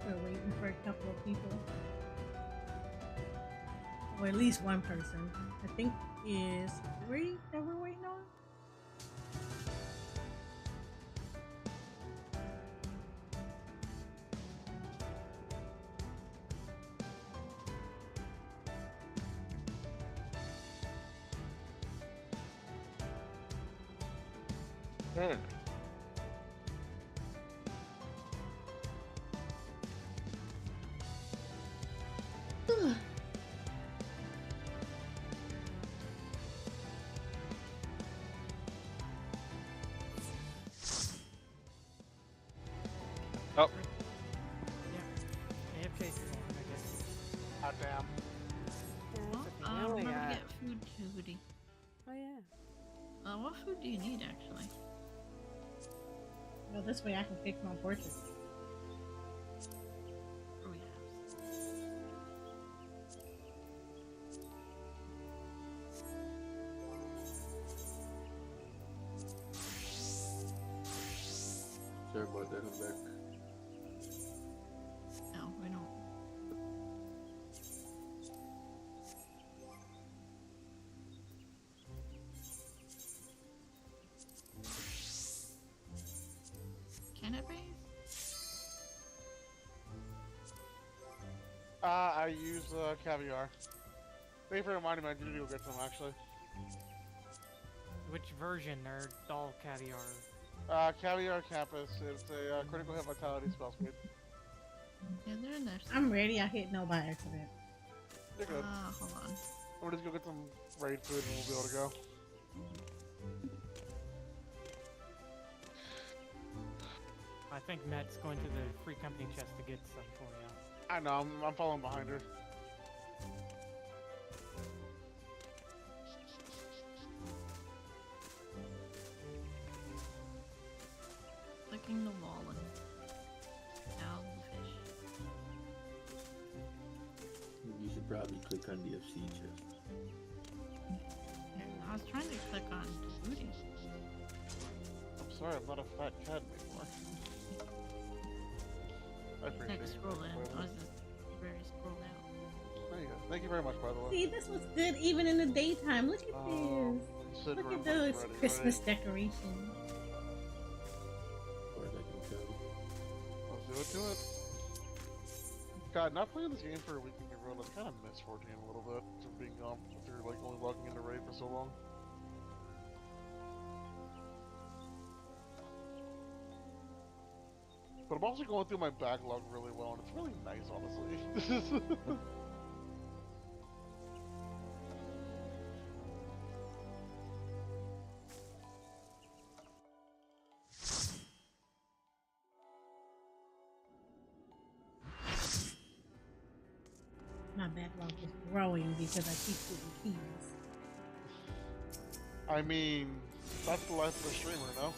We're waiting for a couple of people. Or at least one person. I think is 3 that we're waiting on. Oh, Yeah. They have chases on, I guess. Ah, damn. Well, Hell I'm gonna yeah. get food too, Woody. Oh yeah. What food do you need actually? Well, this way I can fix my portrait. Oh yeah. Sorry about that, I'm back. No, we don't. Can it be? I use caviar. Thank you for reminding me. I need to go get some actually. Which version are all caviar? Caviar campus. It's a critical hit vitality spell speed. Yeah, they're in there. I'm ready. I hit no by accident. You're good. Hold on. We'll just go get some raid food and we'll be able to go. I think Matt's going to the free company chest to get some for you. I know. I'm following behind her. Clicking the wall and down the fish. You should probably click on the FC chest. I was trying to click on Woody. I'm sorry, I'm not a fat cat anymore. I appreciate Next it. scroll in. Wait, I was just very scroll down. there you go. Thank you very much, by the way. See, this was good even in the daytime. Look at You this. said Look room at was those ready, Christmas right? decorations. Or they can come. Let's do it. God, not playing this game for a week in a row, I kind of miss 14 a little bit. From being gone after like only logging into Raid for so long. But I'm also going through my backlog really well, and it's really nice, honestly. My backlog is growing because I keep getting I mean, that's the life of a streamer, no?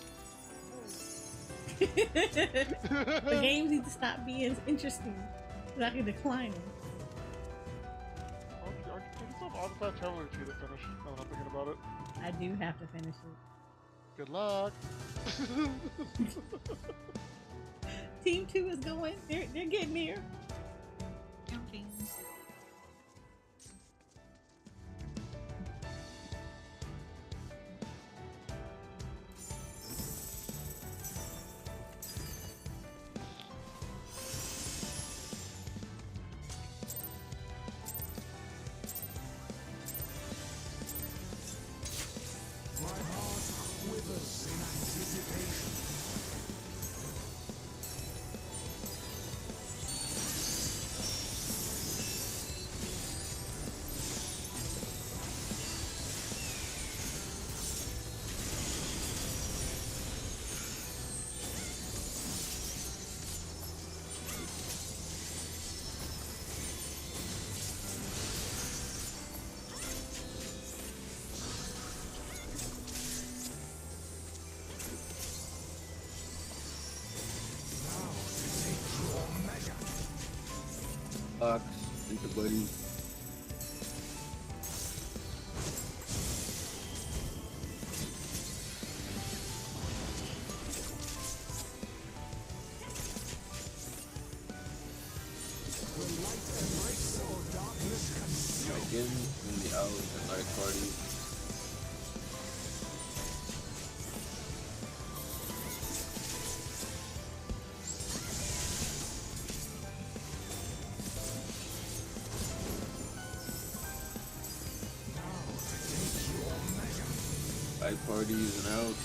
keys. The games need to stop being interesting so I can decline them. Aren't you still have Octopath Traveler 2 to finish? Now that I'm thinking about it. I do have to finish it. Good luck! Team 2 is going. They're getting there. Jumping. My heart quivers in anticipation. Now to take your measure. Box into buddy. The light embrace or darkness consume. Like in the out and night party. Now to take your measure. Night parties and out.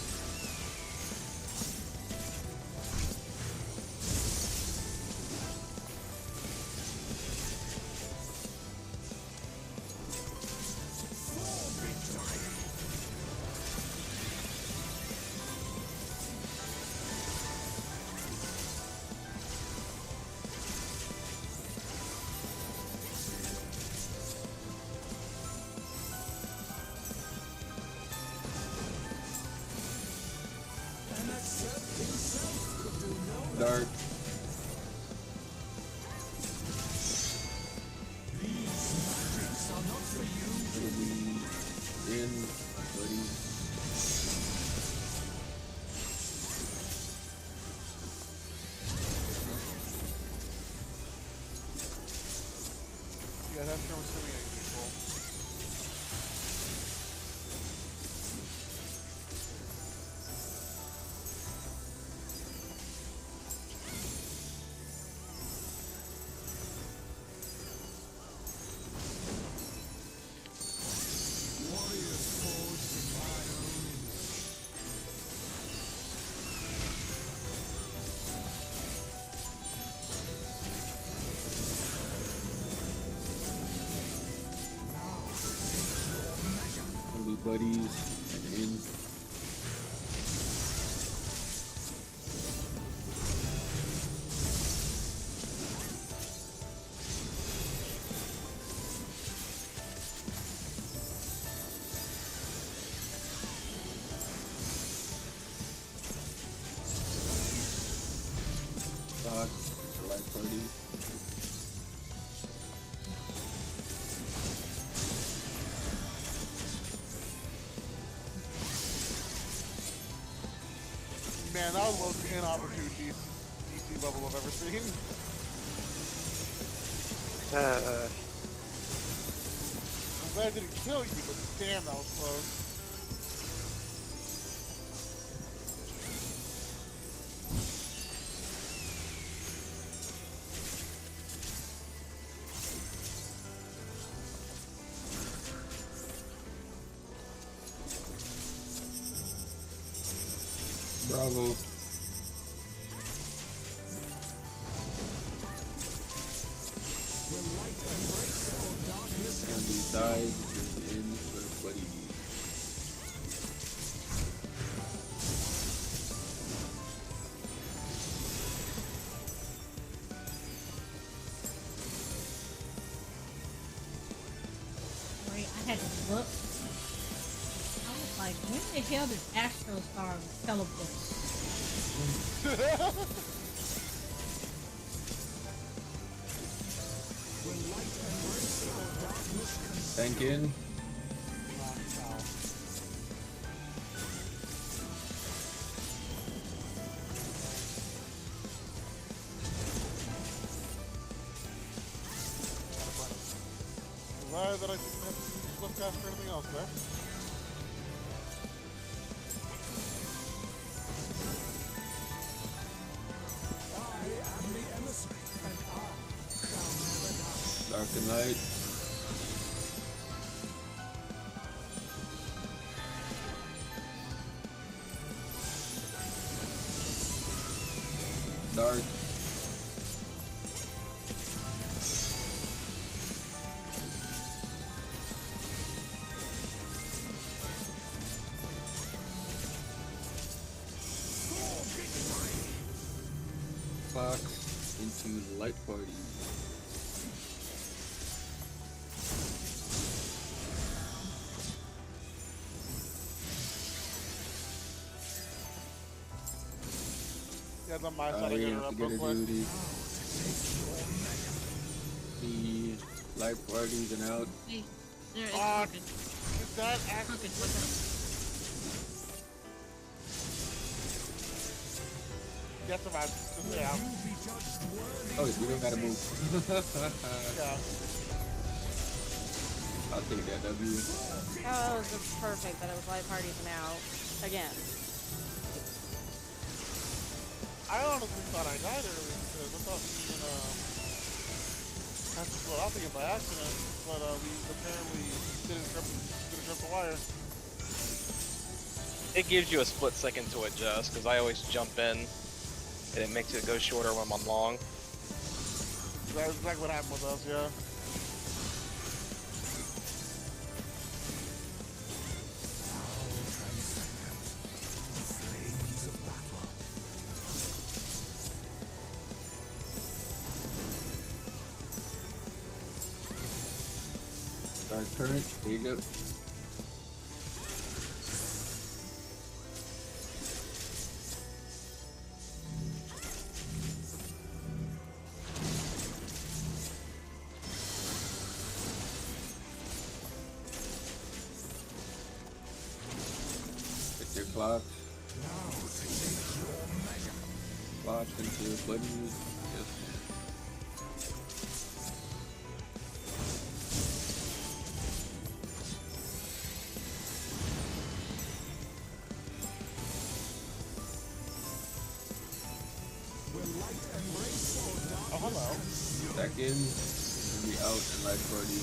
For victory. And that Seth himself could do no Dark. These magics are not for you. It'll be in buddy. Yeah, that's no assuming any control. Warriors forged in my own image. Now to take your measure. It'll be buddies and in. Box, light party. Man, that was the most inopportune DC level I've ever seen. glad I didn't kill you, but damn, that was close. Bravo. And we died in for buddy. Wait, I had to look. I was like, when the hell did Astro Star teleport? Thank in. Glad that I didn't have to use flip cast for anything else there. Dark and light. Dark. Fox into light party. Yeah, it's on my side. I You gotta have run to get real a quick. duty. The light parties and out. Hey, there is Fuck. crooked. Is that actually? Crooked, what's up? Get survived. Just yeah. Oh, we don't gotta move. Yeah. I'll take that W. Oh, it was just perfect that it was light parties and out. Again. I honestly thought I died earlier because I thought we had to split off again by accident, but we apparently didn't trip the wire. It gives you a split second to adjust, because I always jump in, and it makes it go shorter when I'm long. That's exactly what happened with us, yeah. Dark current, there you go. Hit your clock. Clock into buttons. Yes. Oh, hello. Back in, and be out and light party.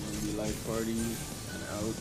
And be light party and out.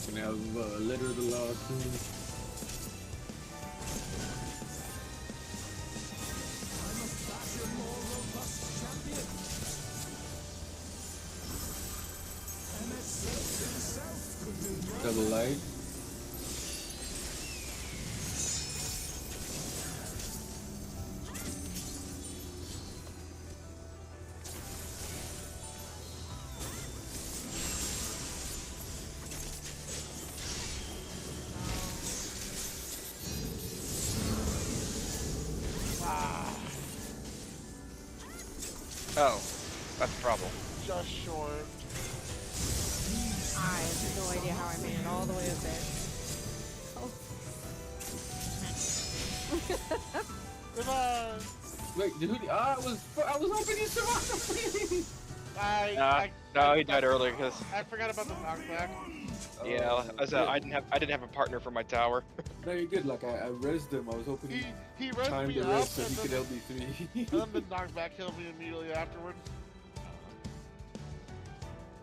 Can have Letter of the Law soon. double light. Oh, that's the problem. Just short. I have no idea how I made it all the way up there. Oh. Wait, dude, I was hoping you survived. No, he died earlier because I forgot about the knockback. yeah, I didn't have a partner for my tower. No, you're good. Like I rezzed him. I was hoping He rezzed time me the up, rest so and he then, could LB3. and then the knockback killed me immediately afterward.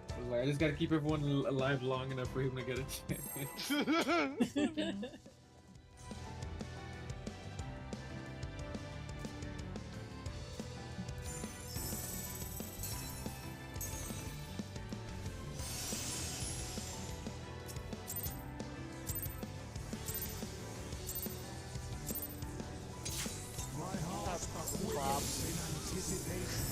I was like, I just gotta keep everyone alive long enough for him to get a chance. My heart waits in anticipation.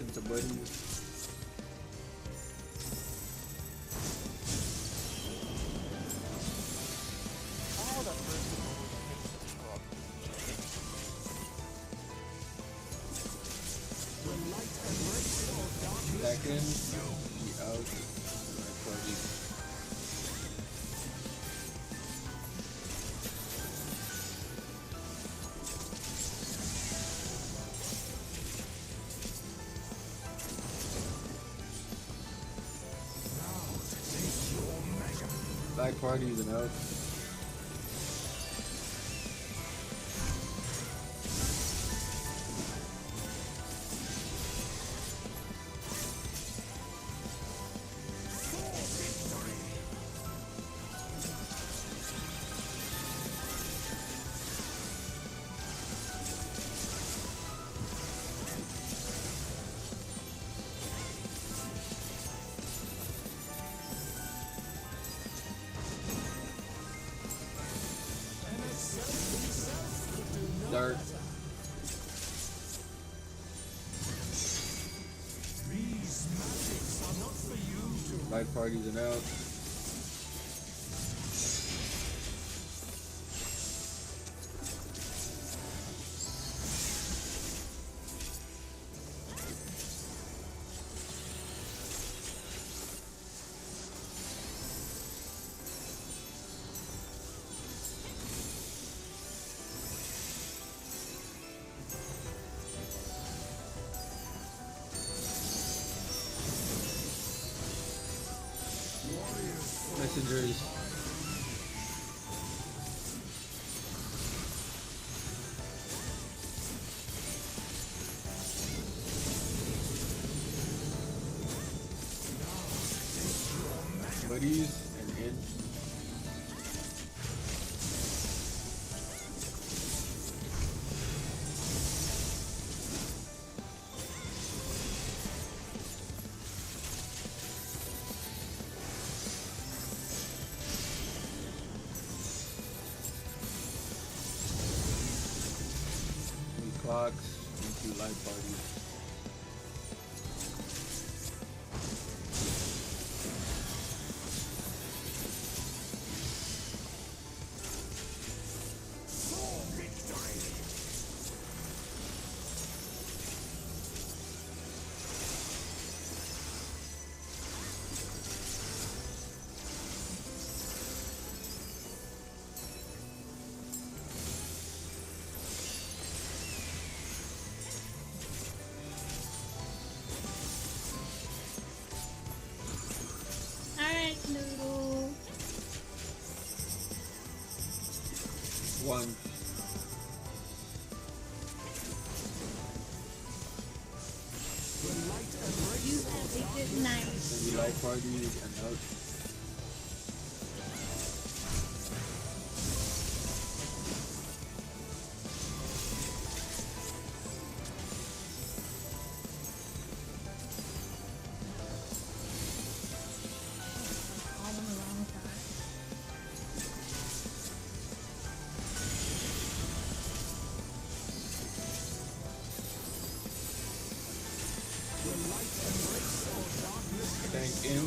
Into buddies. Oh, that person. Second, he out. My party. Black parties and out. Dark. These magics are not for you to Light parties and out. Messengers. Buddies and in. Clocks into light parties. One. You have a good night. Maybe light parties and out. All on the wrong side. Tank in.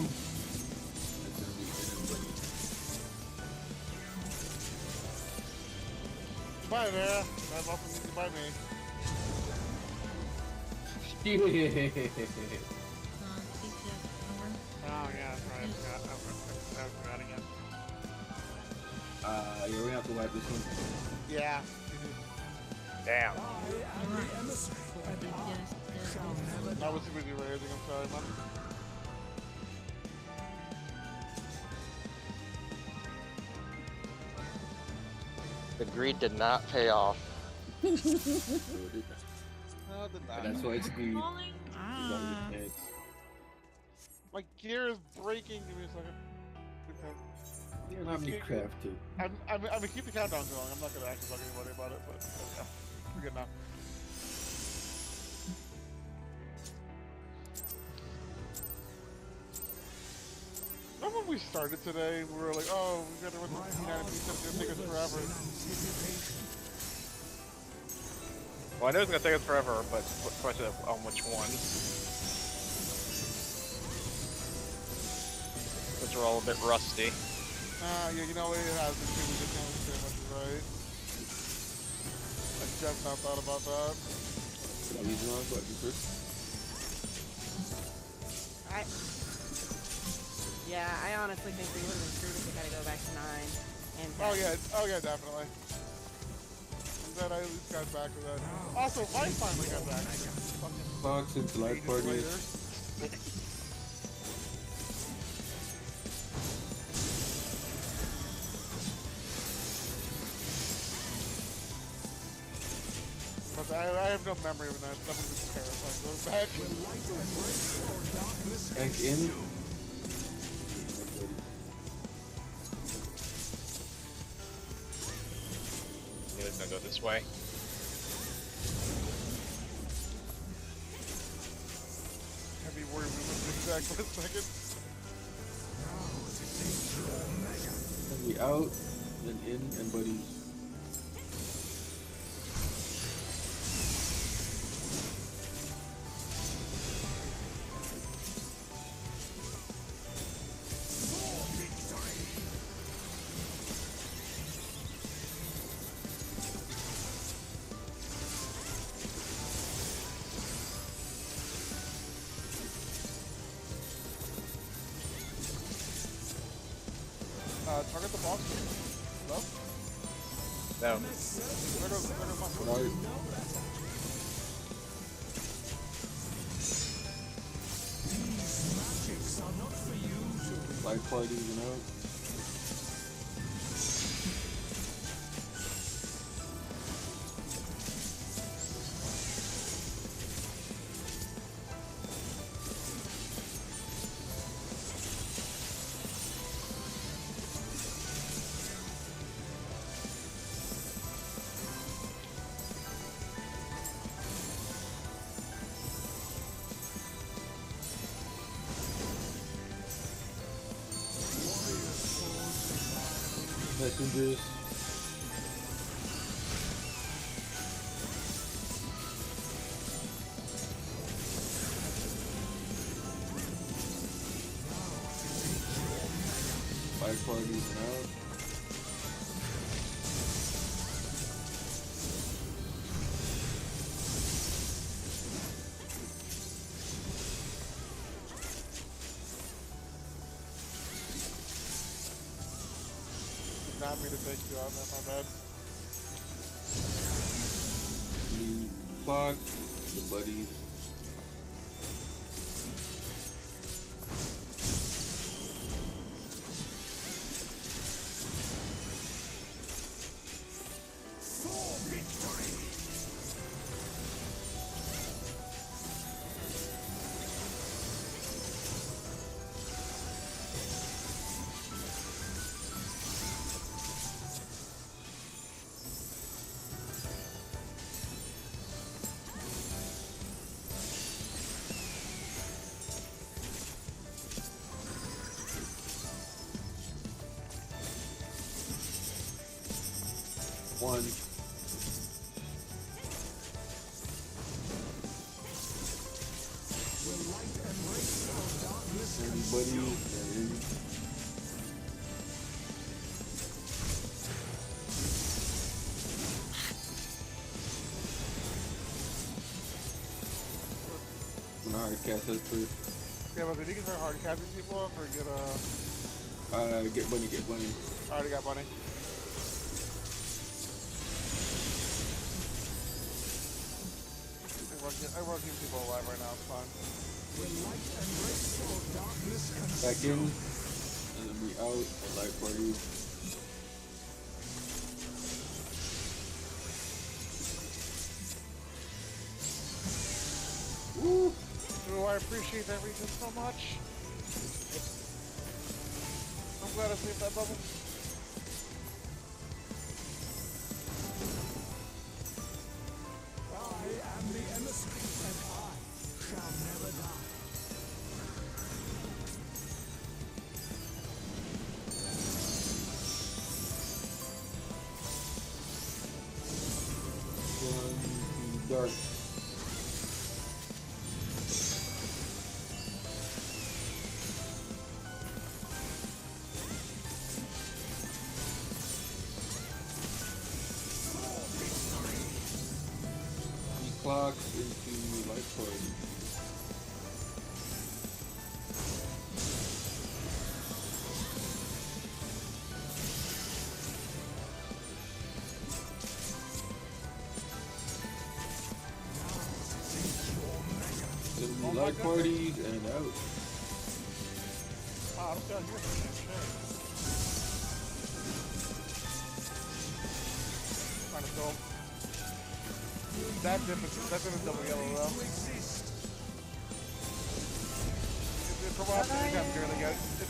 That's gonna be in and buddy. Bye there. I've often need to buy me. Yeah. Keep it over. Oh yeah, that's right. I forgot again. Yeah, we're gonna have to wipe this one. Yeah. Damn. I was too busy raising, I'm sorry, man. The greed did not pay off. No, it did But not. that's why it's speed. Falling? Ah. My gear is breaking. Give me a second. Okay. You're not me craft too. I'm gonna keep the countdown going. I'm not gonna actually talk to anybody about it, but yeah, we're good now. Remember when we started today? We were like, oh, we gotta run the United States. It's gonna take us forever. Well, I know it's gonna take us forever, but the question of on which one. Which are all a bit rusty. Yeah, you know what it has been too. We just can't say much is right. I just now thought about that. He's wrong, but you first. I honestly think we would have been screwed if we had to go back to 9 and 10. Oh yeah, definitely. I'm glad I at least got back to that. Also, I finally got back. Fox into light Ages parties. later. But I have no memory of that. That was just terrifying. Going back. Tank in. I knew it was gonna go this way. I'd be worried we wouldn't zigzag for a second. Gonna be out, then in and buddies. Target the boss. Hello? No. There goes my Right. Light parties and out. Messengers. Light parties and out. not me to take you out, man. My bad. New clock, the buddies. one. Anybody? Hard cast us through. Yeah, but did you start hard casting people up or get Get bunny, get bunny. I already got bunny. I run people alive right now, it's fine. Back in. And then we out. Light party. Woo! Oh, I appreciate that region so much. I'm glad I saved that bubble. I am the emissary, and I shall never die. One, two, dark. Clocks into light party. Into light parties and out. Wow, I'm down here for that shit. Trying to go. That's in a double yellow though. If purple happens anytime Gurley gets if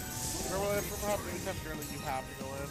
purple happens anytime Gurley, you have to go in.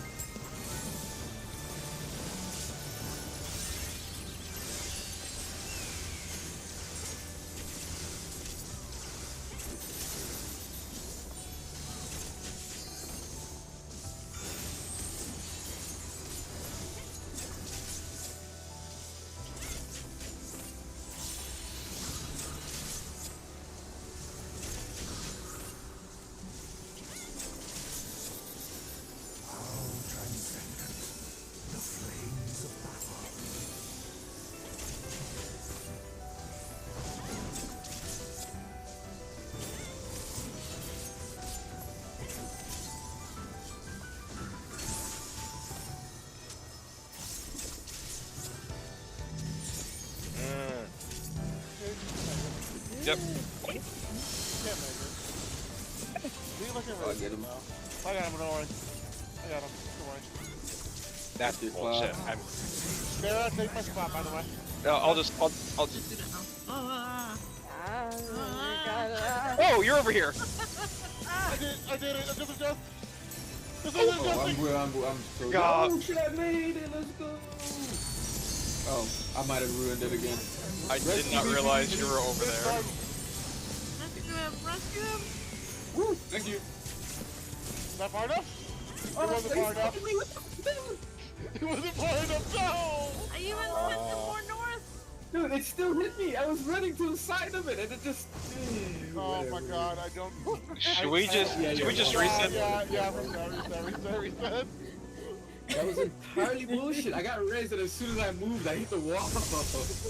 Yep. Can't make it. Leave like a I'll get him. I got him, don't worry. I got him, don't worry. That's Your bullshit. clock. I'm, Sarah, take my spot, by the way. no, I'll just. Oh, you're over here. I did it, I did the jump. This is the Oh, I'm so God. Oh shit, I made it, let's go! Oh, I might have ruined it again. I did not realize you were over there. Rescue him! Rescue him! Woo, thank you. Is that far enough? It wasn't far enough. It wasn't far enough, no! I even sent him more north! Dude, it still hit me. I was running to the side of it and it just... Oh my god, I don't... Should we just reset? Yeah, reset. That was entirely bullshit. I got raised and as soon as I moved, I hit the wall.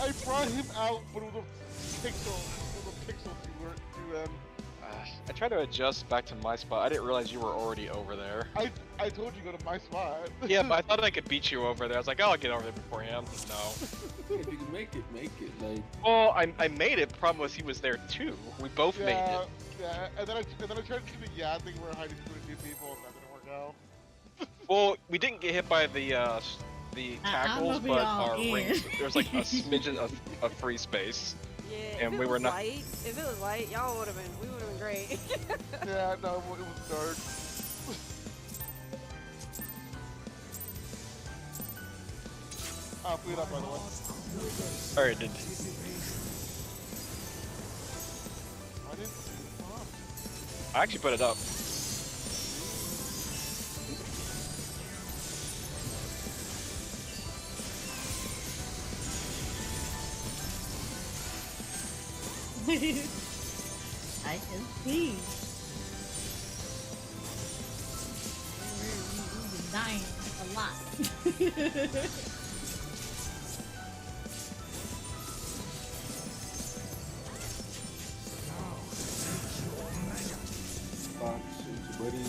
I brought him out, but it was a pixel to I tried to adjust back to my spot. I didn't realize you were already over there. I told you go to my spot. Yeah, but I thought I could beat you over there. I was like, oh, I'll get over there before him. No. If you can make it, like... Well, I made it. Problem was he was there too. We both made it. Yeah, and then I tried to do the thing where hiding between two people, and that didn't work out. Well, we didn't get hit by the tackles, but our rings. There's like a smidgen of free space. Yeah, And if we it were was not- light, if it was light, y'all would have been, we would have been great. Yeah, no, it was dark. I'll it up, by the way. Alright, did. I didn't see the bomb. I actually put it up. I can see. We've been dying a lot. Fox, it's buddy.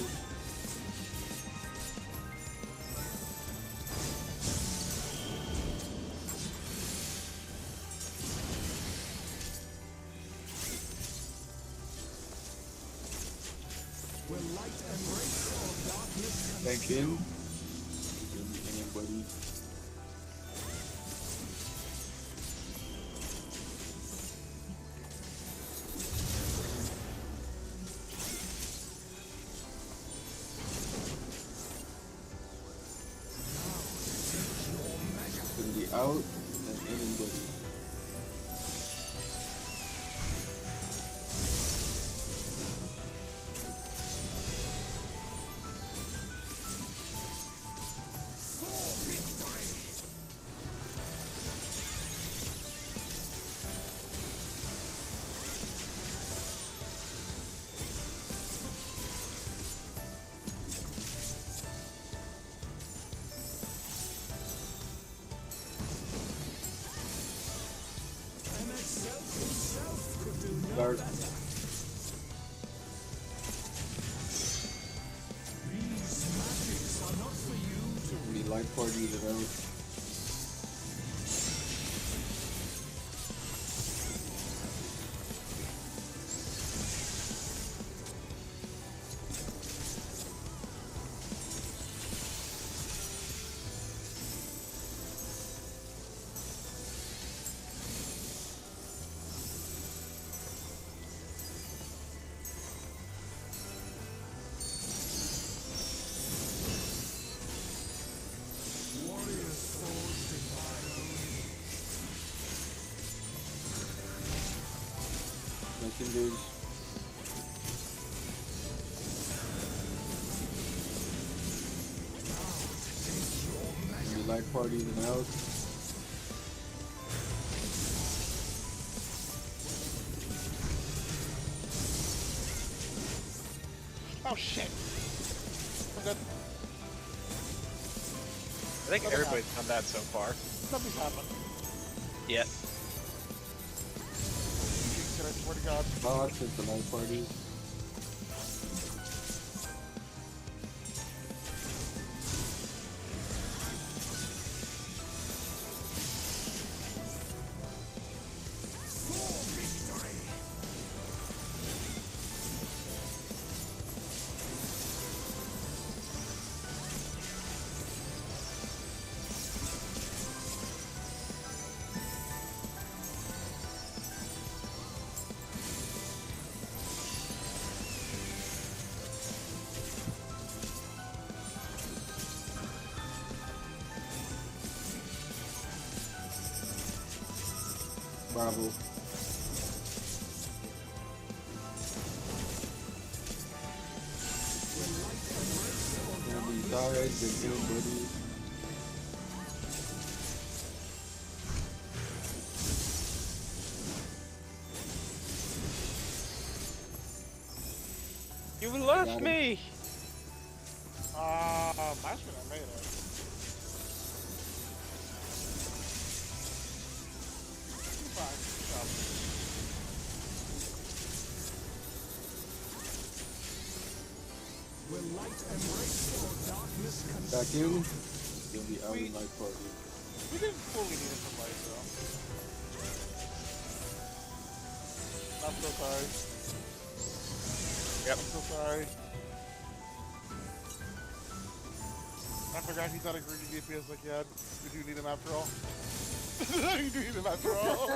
Back in. Anybody? Gonna be out and anybody. Dark. We light parties around. Messengers. We light parties in the house. Oh shit! I'm good. I think everybody's done that so far. Nothing's happened. Yet. I swear to God. Fox at the light parties. Bravo. Gonna be died, the kill buddy. You left me! Last one I made it. Back in. Gonna be out in light party. We didn't fully need it for life though. I'm so sorry. Yep. I'm so sorry. I forgot he's not a greedy DPS like yeah, we do need him after all. You do need him after all.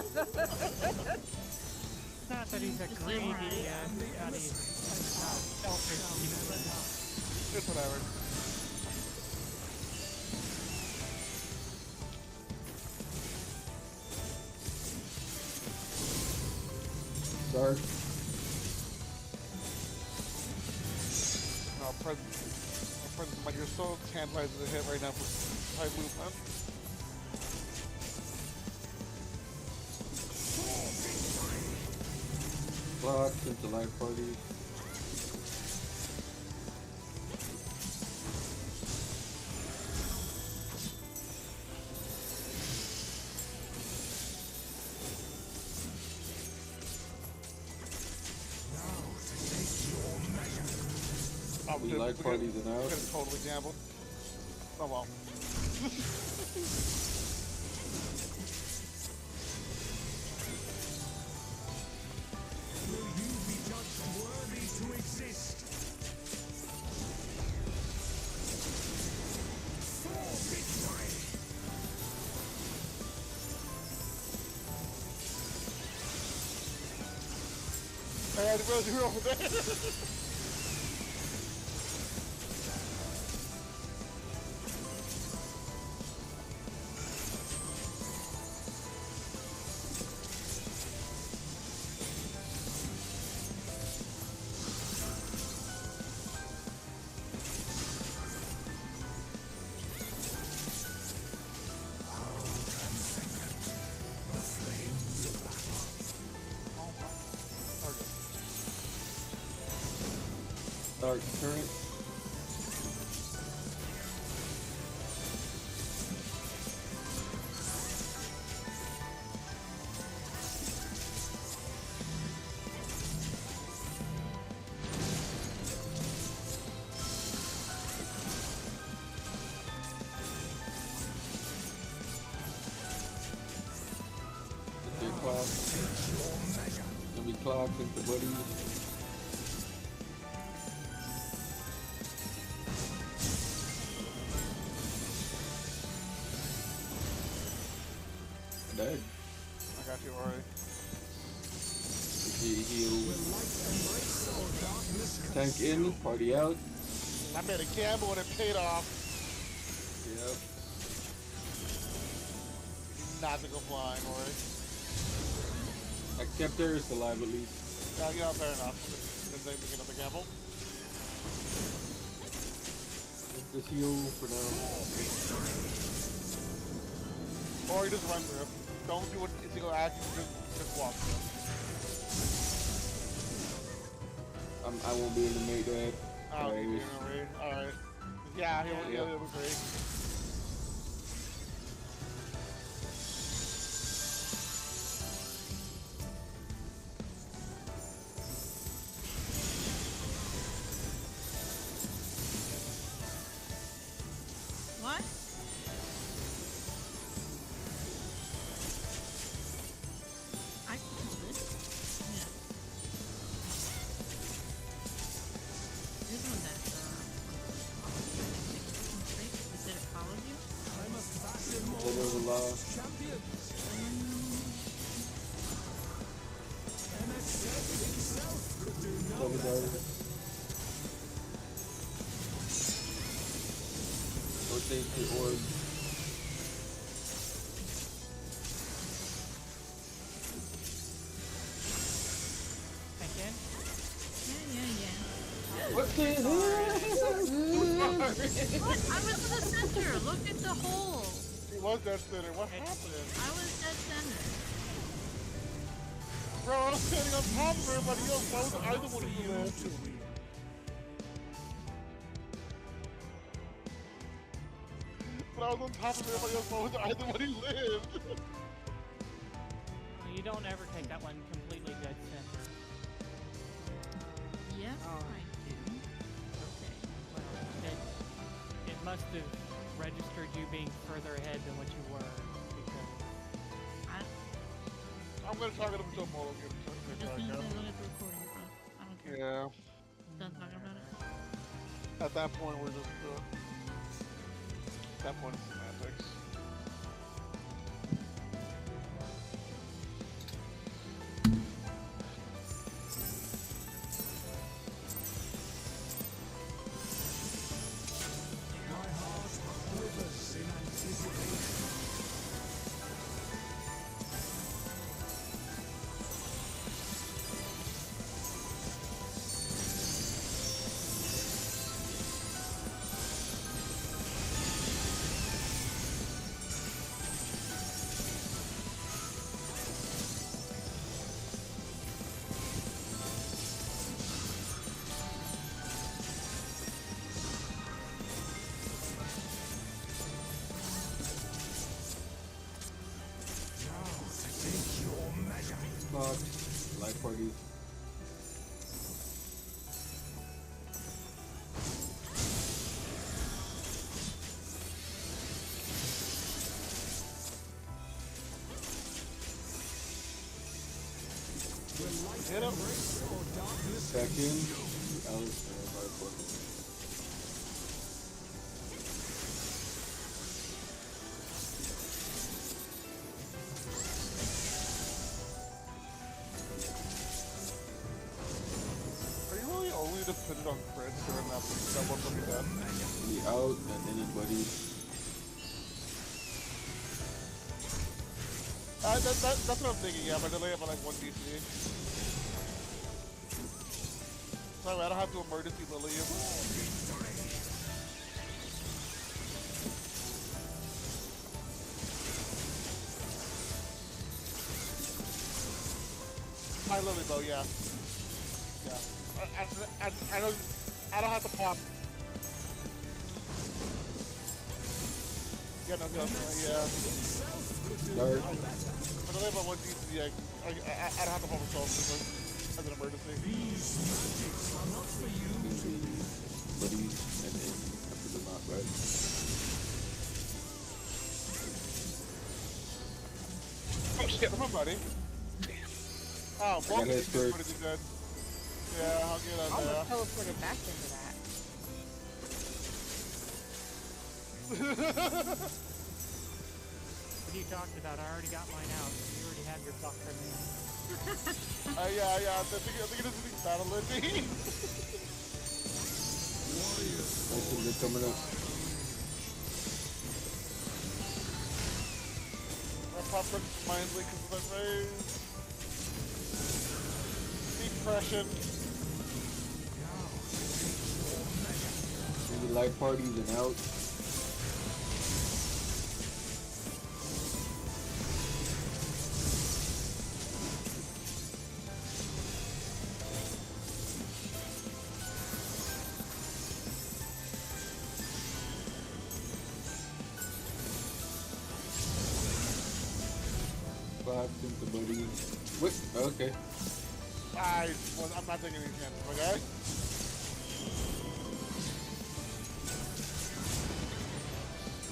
Not that he's a greedy, that he's selfish. It's whatever. Dark. Like you're so tantalizing to hit right now for high movement. clock into live party. Oh, We dude, like we parties could- and out. We could totally gamble. Oh well. Will you be judged worthy to exist? For victory! I didn't realize you were over there. Dark current. Okay, clock. Then we clock into buddies. Dead. I got you already. Heal. Will light embrace or darkness Tank in, party out. I made a gamble and it paid off. Yep. Not to go flying, alright. I kept theirs alive at least. Yeah, fair enough. Didn't they make another gamble? Let's just heal for now. Or you just run through. Don't do a single action, just walk through. I won't be able to make that. Oh, Alright, you alright. Yeah, he'll be great. What? I can do this. Yeah. You're the one that, did it follow you? I must fashion more There was a law. champions. MSF himself could do no Double better. dive. Rotate the orb. Again? Yeah. What the hell? What? I was in the center. Look at the hole. He was dead center. What happened? I was dead center. Bro, I was standing on top of everybody else. Why was I the one who lived? But I was on top of everybody else. Why was I the one who lived? Well, you don't ever take that one completely dead center. Yes, Oh. I do. Okay. Well, it must have registered you being further ahead than what you were, because I'm gonna target him until Molo gets Just need to look at the recording, so I don't care. Yeah. Done talking about it. At that point, we're just. At that point, it's semantics. My heart quivers in anticipation. box, live parties. Hit him. Second, out, live party. Are you really only dependent on crits during that one from your death? Be out and anybody. That's what I'm thinking, yeah, but I delay it by like 1 DC. Sorry, I don't have to emergency lily you. My lily bow, yeah. Yeah. I don't have to pop. Yeah, no, yeah. Dark. But I live on 1 DC, I don't have to pop myself as an emergency. Buddies and then after the knock, right? Oh shit. Come on, buddy. Oh, I got welcome his to first. pretty good. Yeah, I'll get on Almost teleported back into that. What you talked about, I already got mine out. You already have your buck from me. Yeah. I think it is a big battle, Lindy. I think they're coming up. I popped up mindly because of that raise. Depression. Maybe live parties and out. Into buddy. What? Okay. I'm not taking any chances, okay?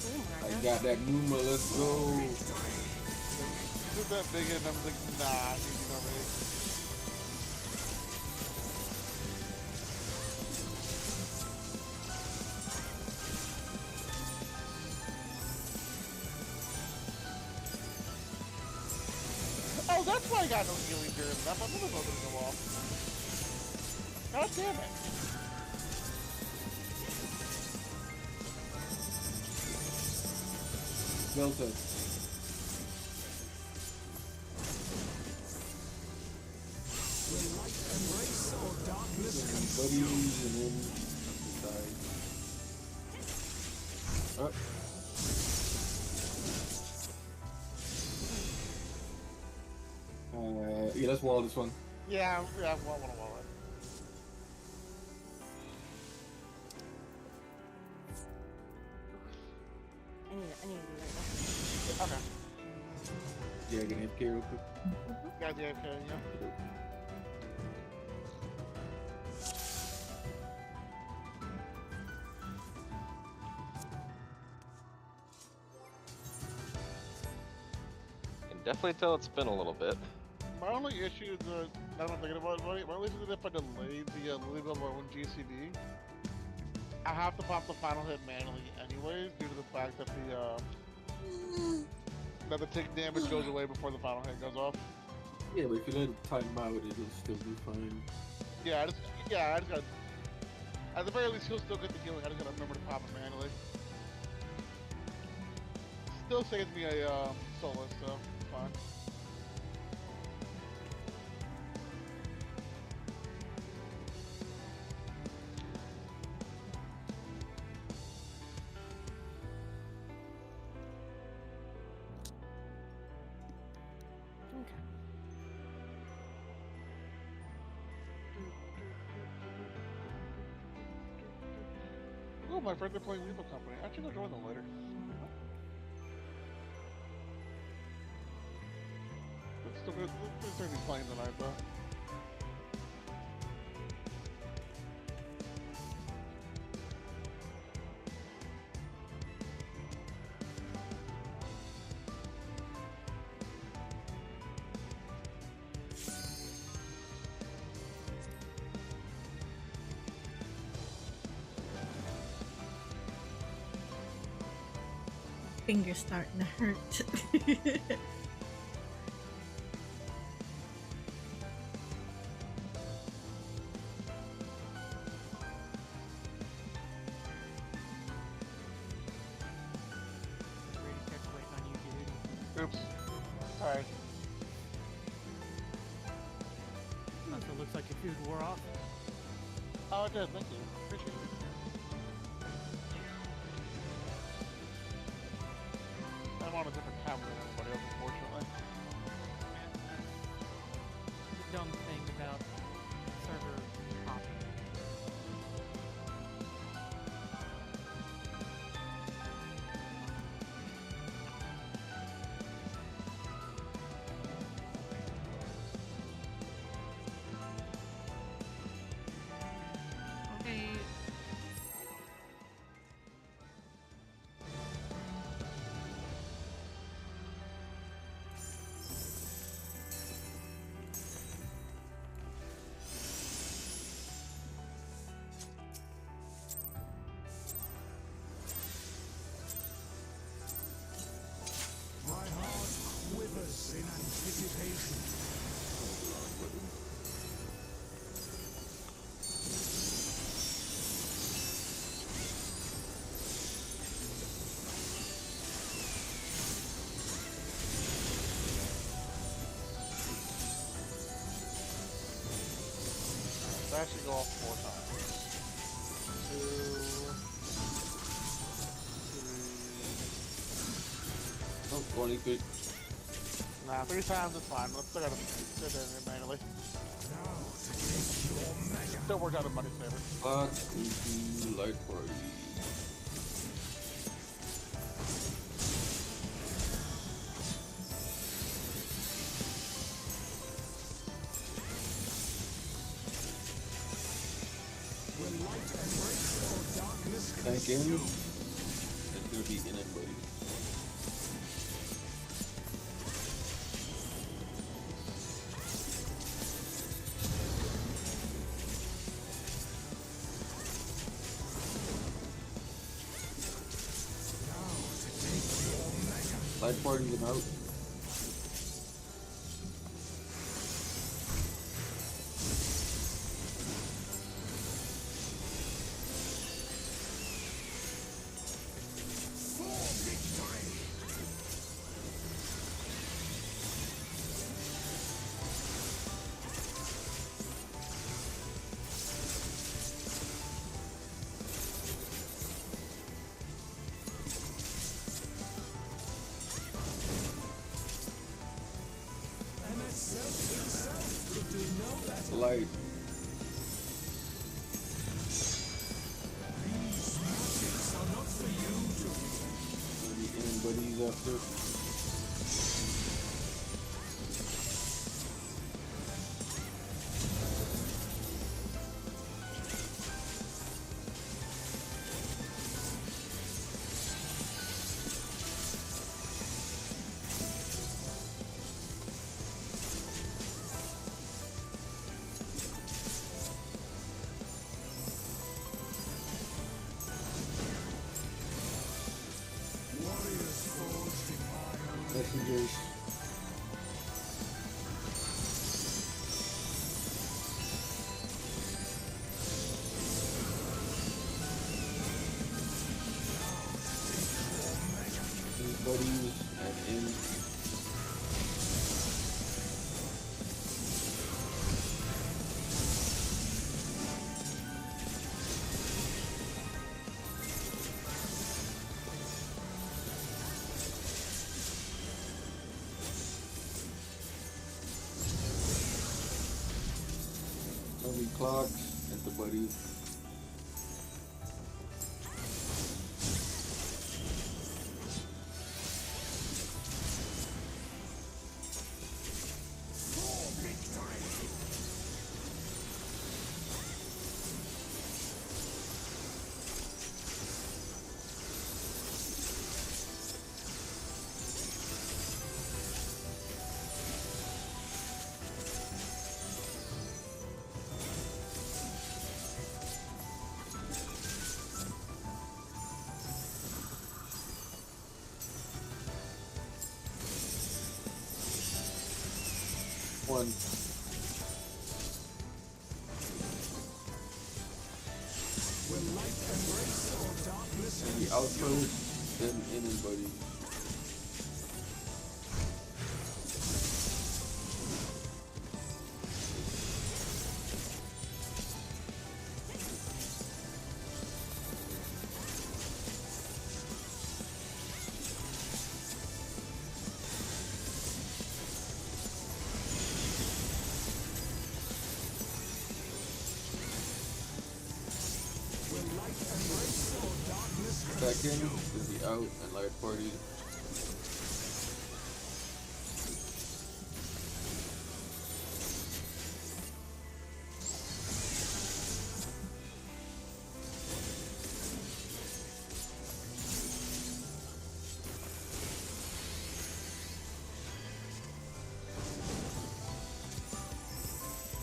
Oh my I god. got that Numa, let's go. Just that big hit, and I'm like, nah, easy no me. Oh, that's why I got no healing during that. My mother's not gonna go off. God damn it. Delta. Buddies and then side. Up. Yeah, let's wall this one. Yeah, I want to wall it. I need to do that. Okay. Yeah, get AFK real quick. Yeah, okay, yeah. Can definitely tell it's been a little bit. My only issue is now that I'm thinking about it, my only issue is if I delay the Lily Bell by 1 GCD, I have to pop the final hit manually anyways, due to the fact that the tick damage goes away before the final hit goes off. Yeah, but if you let it time out, it'll still be fine. Yeah, I just gotta, at the very least, he'll still get the healing. I just gotta remember to pop it manually. Still saves me a solace, so it's fine. Oh, my friends are playing Lethal Company. I should go join them later. Let's Still gonna be playing tonight, though. Fingers starting to hurt. Really kept waiting on you, dude. Oops. Sorry. Also looks like your food wore off. Oh, it did. Thank you. Appreciate it. I'm on a different camera than everybody else, unfortunately. The dumb thing about server hopping. Okay. My heart quivers in anticipation. So I actually go off 4 times. 2, 3. Oh, 20 feet. Nah, 3 times is fine. Let's still gotta sit in it manually. Now to take your mega. Still work out a money saver. Fuck, creepy light party. Will light embrace or darkness Thank you. consume? It's gonna be in it, buddy. Now to take your mega. Light party's out. For victory. MSF himself could do no better. Light. These magics are not for you to Gonna be in buddies after. warriors forged in iron. Messengers. In buddies and in. Only clocks at the buddy. one. Will light embrace or darkness And the out first, then anybody. Second is the out and light party.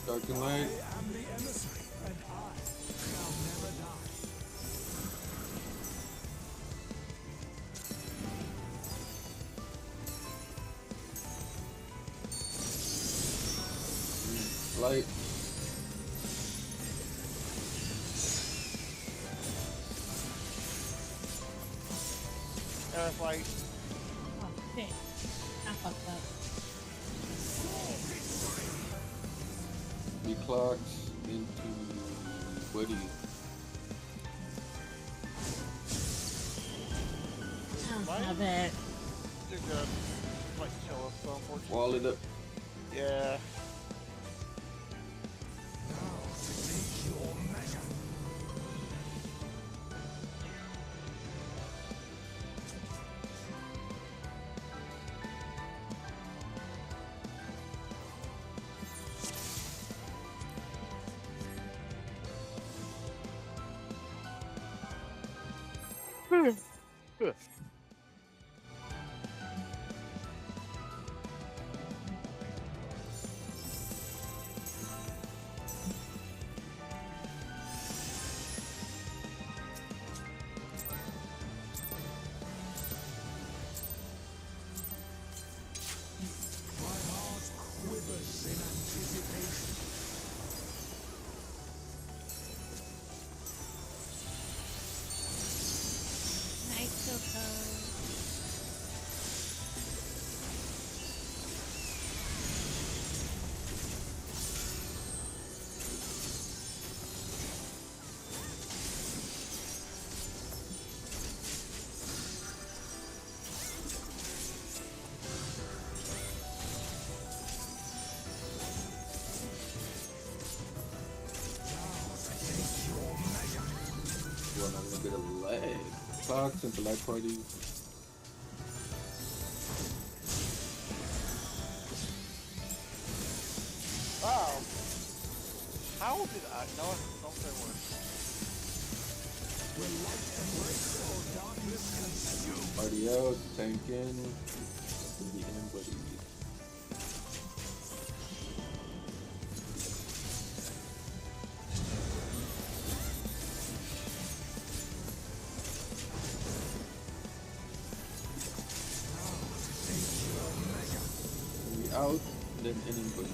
Dark and light. I am the emissary, and I shall never die. Light. It's like, Oh shit. I fucked up. The clocks into Buddy. That was my bad. you're good. Might kill us, so unfortunately. Wall it up. Yeah. Now to take your measure. My heart quivers in anticipation. Night Choco. Well, I'm gonna get a leg. Clocks into light party. Wow. How did I know it? Don't say words. Will light embrace or darkness consume? Party out, tank in. The end buddy. Out, then anybody.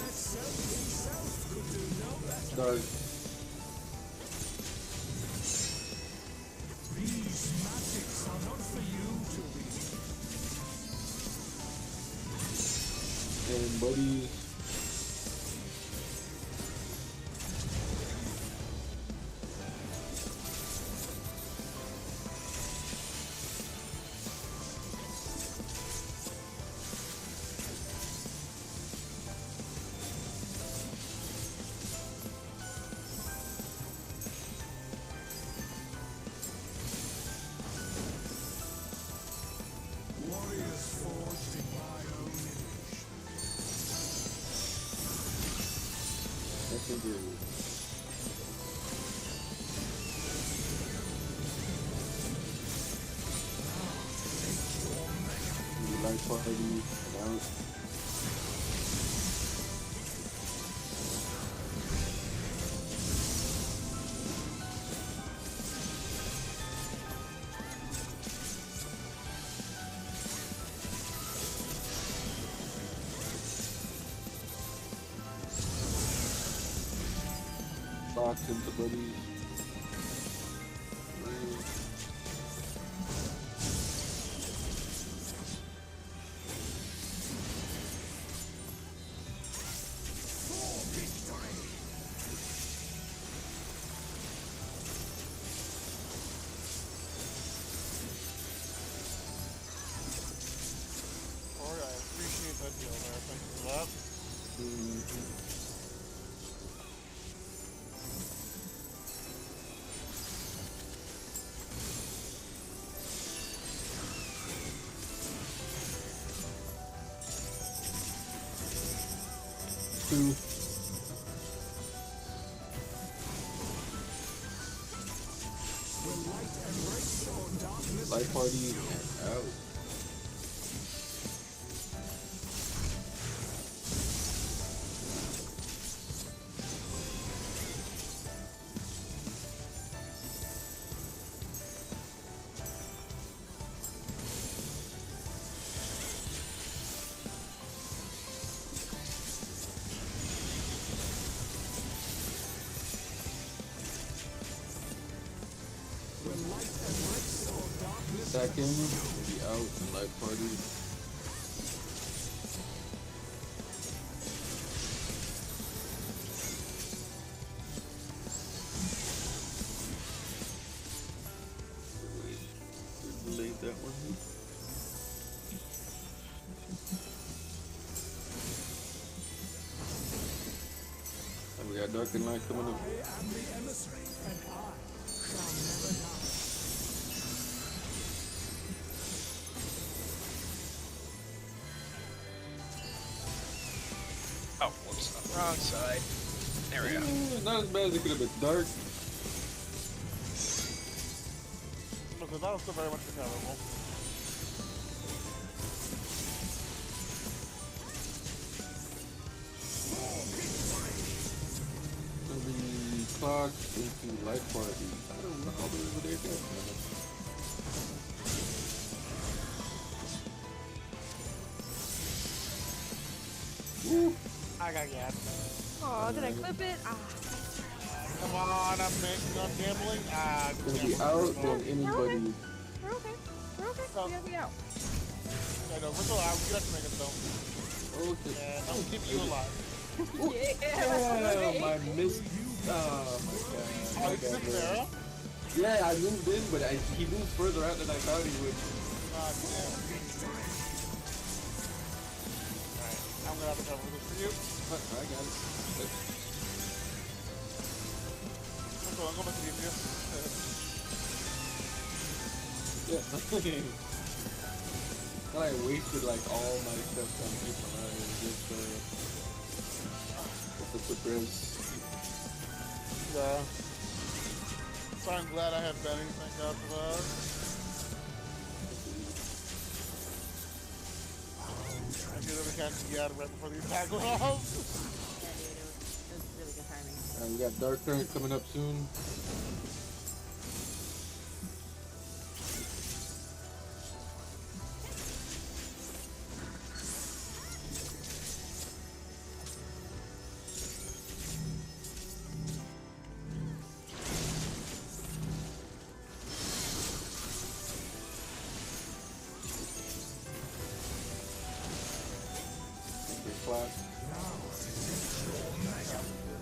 Himself could do no better. Dark. These magics are not for you to read. And buddies. Warriors forged in my own image. Continue. Light party and out. Locked into buddies. Alright, I appreciate that deal there. Thank you for that. Two. Light party and out. Second, be out and light party. Wait, delayed that one. And we got dark and light coming up. I am the emissary, and I shall never die. Oh, whoops, wrong side. There we go. Not as bad as it could have been. Dark. Because that was still very much recoverable. The clock into light party. I don't know how over there go. Woo! I got gas. Oh, did I clip it? Ah. Come on, I'm making on gambling. Ah, Gonna be out, then anybody. We're okay. We're okay. Oh. We gotta be out. I know, we're still out. We got to make it though. Okay. And I'll keep you alive. Yeah, my miss. Oh my god. Oh, My you bad, took bro. Sarah? Yeah, I moved in, but he moved further out than I thought he would. God damn. Alright, I'm gonna have to cover this for you. I got it. I'm going to leave you. Yeah. Thought I wasted like all my stuff on people. I just the quick res. Yeah. So I'm glad I have Benny, thank God for that. I knew that we can't be out right before the attack went off. Yeah, dude, it was really good timing. We got Dark Current coming up soon. Class.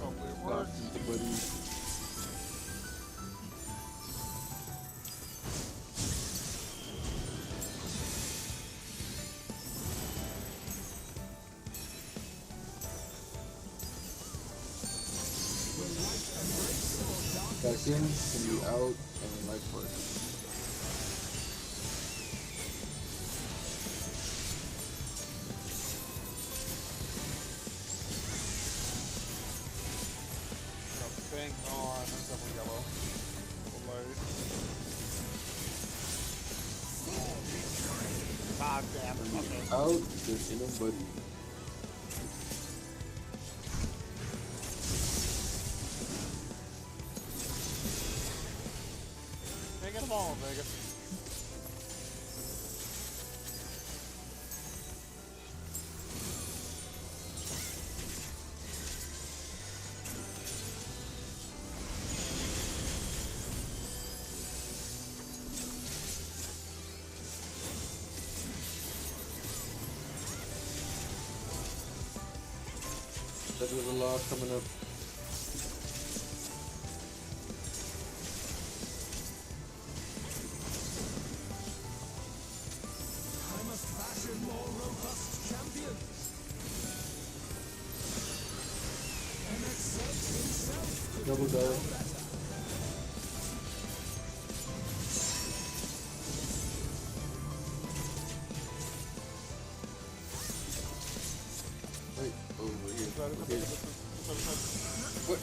Hopefully it works. The buddy. Back in, can be out, and then light party. Ah, damn. Okay. Out, there's nobody. Take them all, Vegas. That was a loss coming up. I must fashion more robust champions. MX himself could Double do down. no better. Wait, over here. Sorry, Okay. What?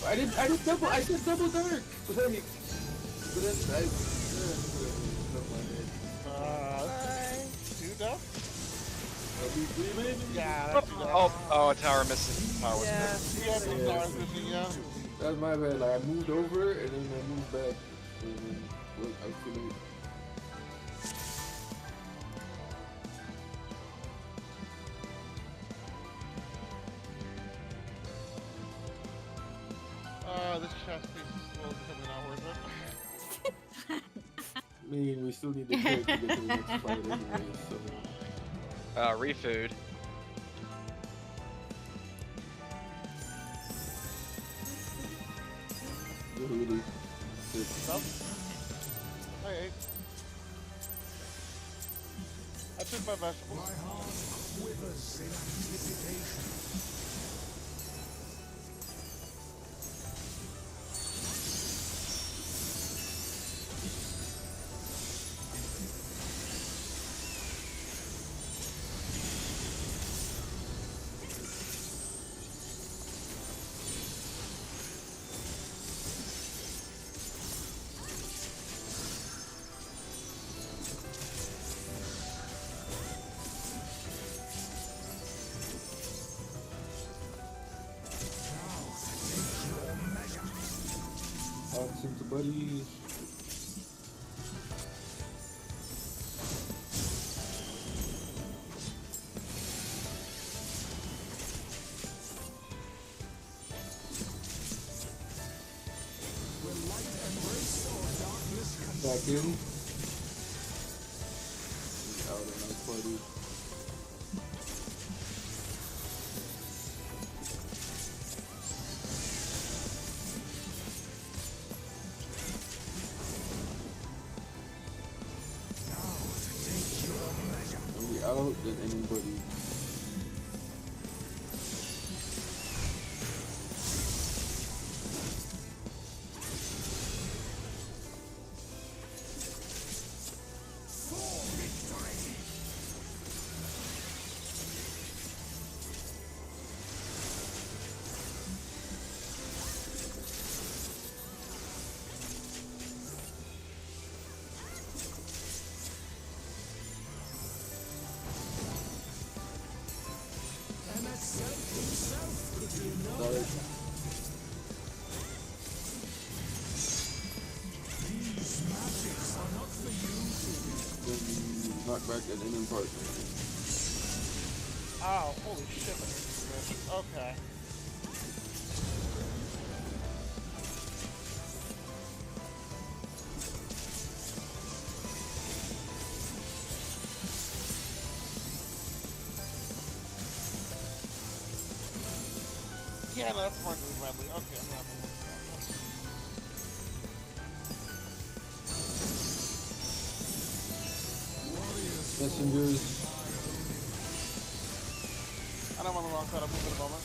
Why did I follow you? I said double dark. Like, but then Two down? I'll be free, baby. Yeah, that's two down. Oh, a tower missing. Tower was Yeah. missing. Yeah, two Yeah. stars missing, yeah. That's my bad. Like I moved over and then I moved back, and then well, I couldn't. This chest piece is slowly becoming not worth it. I mean, we still need the cake to get to the next fight anyway. So Refood. the hoodie. Stop. I ate. I took my vegetables. My heart quivers in anticipation. Since the buddies. Will light embrace or darkness Back consume? in. Out of my party. When we out, then anybody. For victory! MX himself could do no Sorry. better. These magics are not for you to Then knock back at any partner. Oh, holy shit, I need this. Okay. Yeah, no, that's more than Bradley. Okay, I'm not gonna look at Messengers. that. I'm on the wrong side of move at the moment.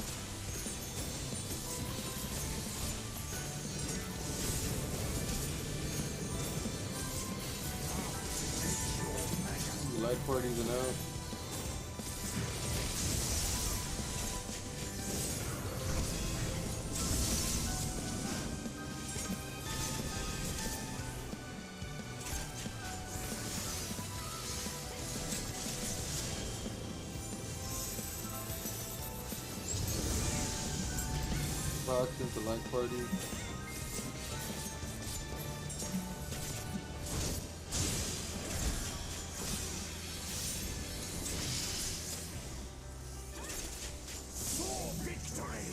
Light parties and out. Box into light party. For victory!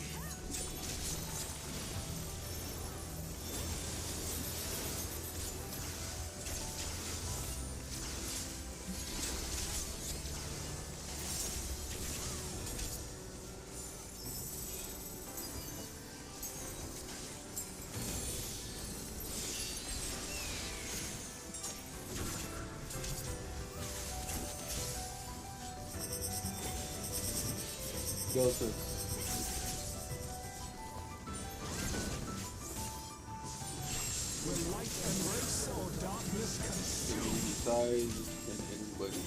Joseph. Will light embrace or darkness consume? Size and anybody.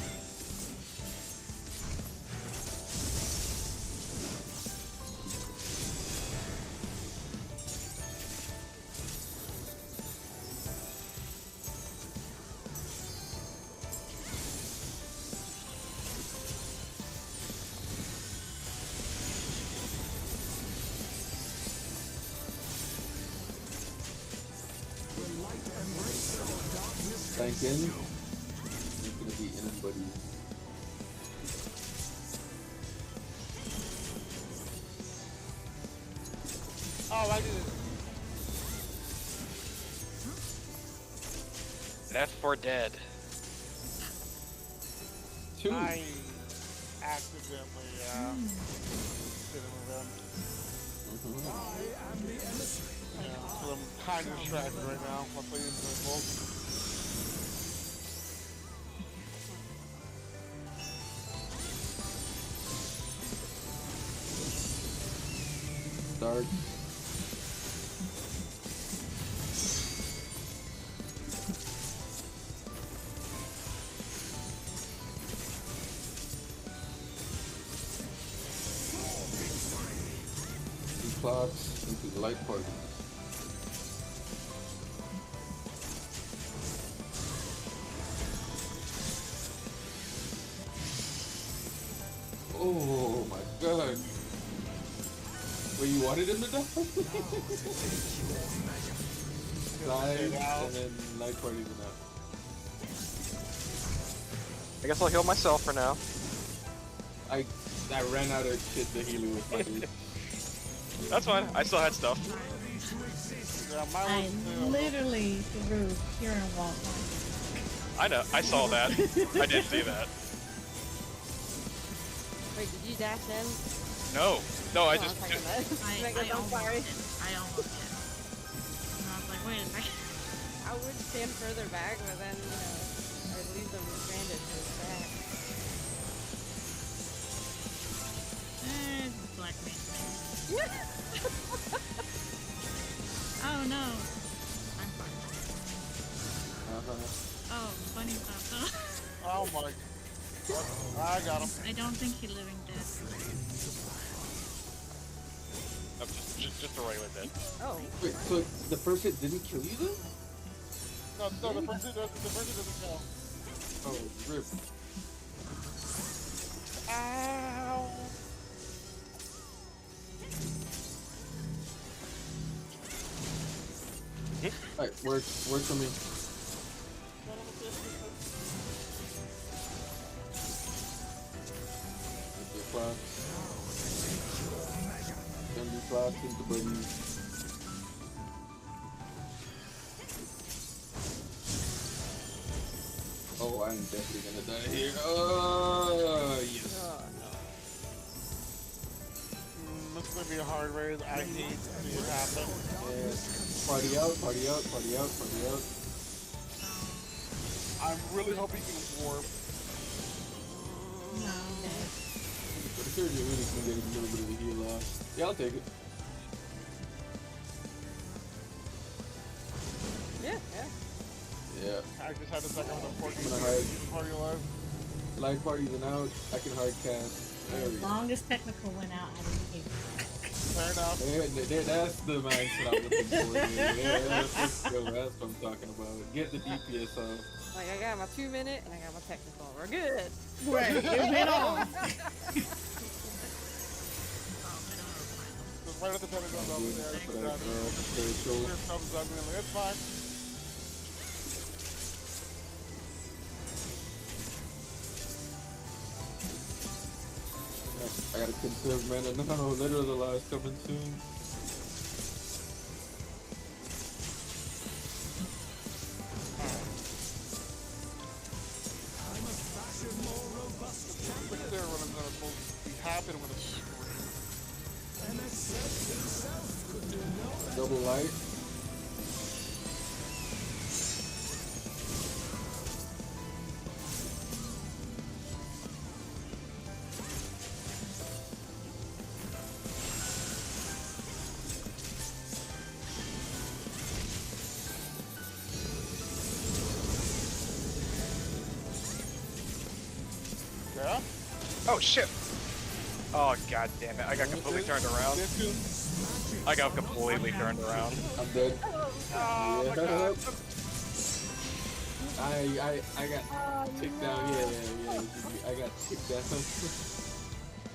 Will light embrace or darkness Thank in. It's gonna be anybody. Oh, I did it. Left 4 Dead. 2. I accidentally did it with them. I am the emissary. Yeah, so I'm kind of distracted right now. I'm playing Invincible. Start. Two clocks into the light party. Oh my god. Wait, you wanted him to die? Size and then light parties enough. I guess I'll heal myself for now. I ran out of shit to heal you with my dude. That's fine. I still had stuff. Yeah, mine I was, literally threw here in wall. I know. I saw that. I did see that. Wait, did you dash in? No. No, I Oh, just. was talking about- I I'm sorry. almost did. And I was like, wait a second. I would stand further back, but then, you know, I'd leave them stranded to the back. Black man. Oh no. I'm fine. Oh, bunny popped up. oh my. I got him. I don't think he's living dead. I'm just a regular dead. Oh. Wait, so the first hit didn't kill you then? No, the person doesn't kill. Oh, rip. Ow! Alright, work for me. With your clocks. Send your clocks into buddies. Oh, I'm definitely gonna die here. Oh, yes. Oh, no. This is gonna be a hard raid. I hate to see it happen. Yeah. Party out, party out, party out, party out. I'm really hoping you warp. No. But if you're really gonna get a little bit of a heal off. Yeah, I'll take it. Yeah, yeah. Yeah. I just had to suck up the 14 I'm gonna hide. party alive. Light parties and out. I can hard cast. There we As go. long as technical went out, I didn't care. Fair enough. That's the mindset I'm looking for. Yeah, that's what I'm talking about. Get the DPS off. Like, I got my 2 minute and I got my technical. We're good. Right, it went off. Because Right at the Pentagon over there. You can grab it. Spiritual. Your thumbs up, and it's fine. I gotta conserve mana now. Literally the last coming soon. I'm a fashion more robust Look champion. there when I'm gonna be happy with a scream. And a set himself could do no better. Double light. Yeah? Oh shit! Oh god damn it! I got completely turned around. This is... I got completely turned around. I'm dead. Oh my god. I got ticked down. Yeah. I got ticked down.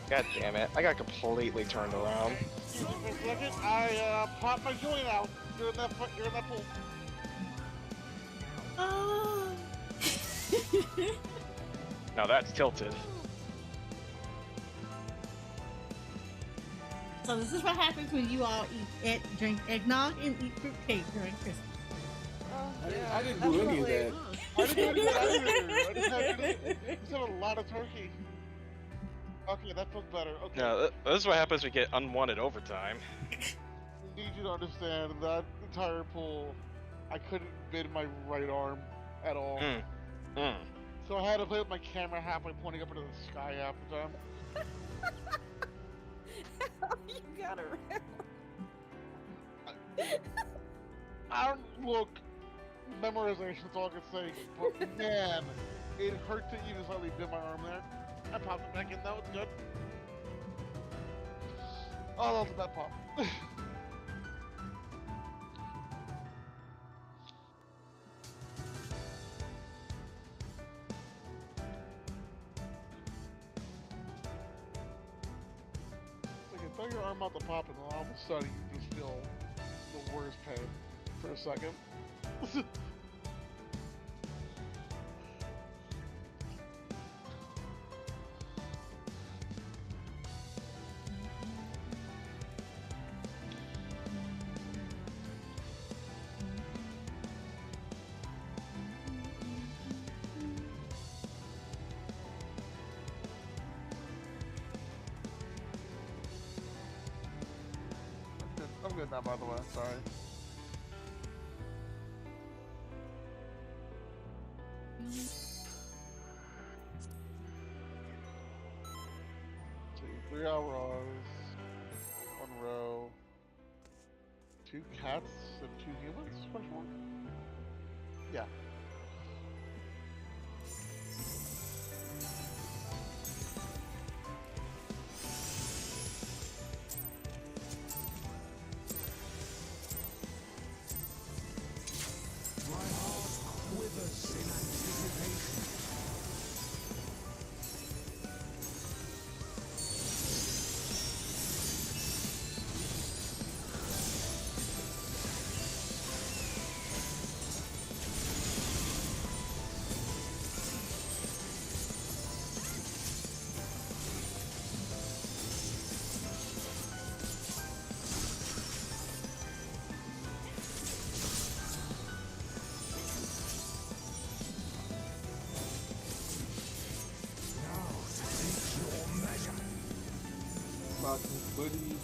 God damn it! I got completely turned around. Excuse me for a second. I popped my joint out. You're in that pool. Oh. Now that's tilted. So this is what happens when you all drink eggnog and eat fruitcake during Christmas. I didn't do any of that. I didn't do that either. I just had a lot of turkey. Okay, that feels better. Okay. No, this is what happens when we get unwanted overtime. Need you to understand that entire pool, I couldn't bend my right arm at all. So I had to play with my camera halfway pointing up into the sky half the time. You got around. I don't look, memorization's all I can say, but man, it hurt to even slightly bend my arm there. I popped it back in, that was good. Oh, that was a bad pop. Throw your arm out the pop and all of a sudden you just feel the worst pain for a second. I'm good now, by the way. Sorry. Three Elros, one row, 2 cats and 2 humans? Question mark? Yeah. My heart quivers in anticipation. Now take your measure. Boxing buddy.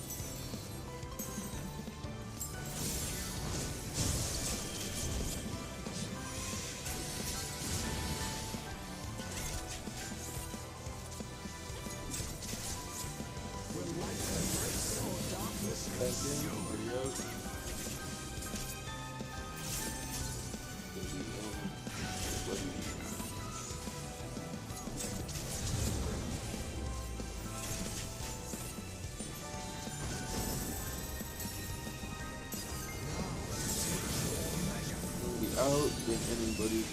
Will light embrace or darkness Again, consume? adios. Out than anybody.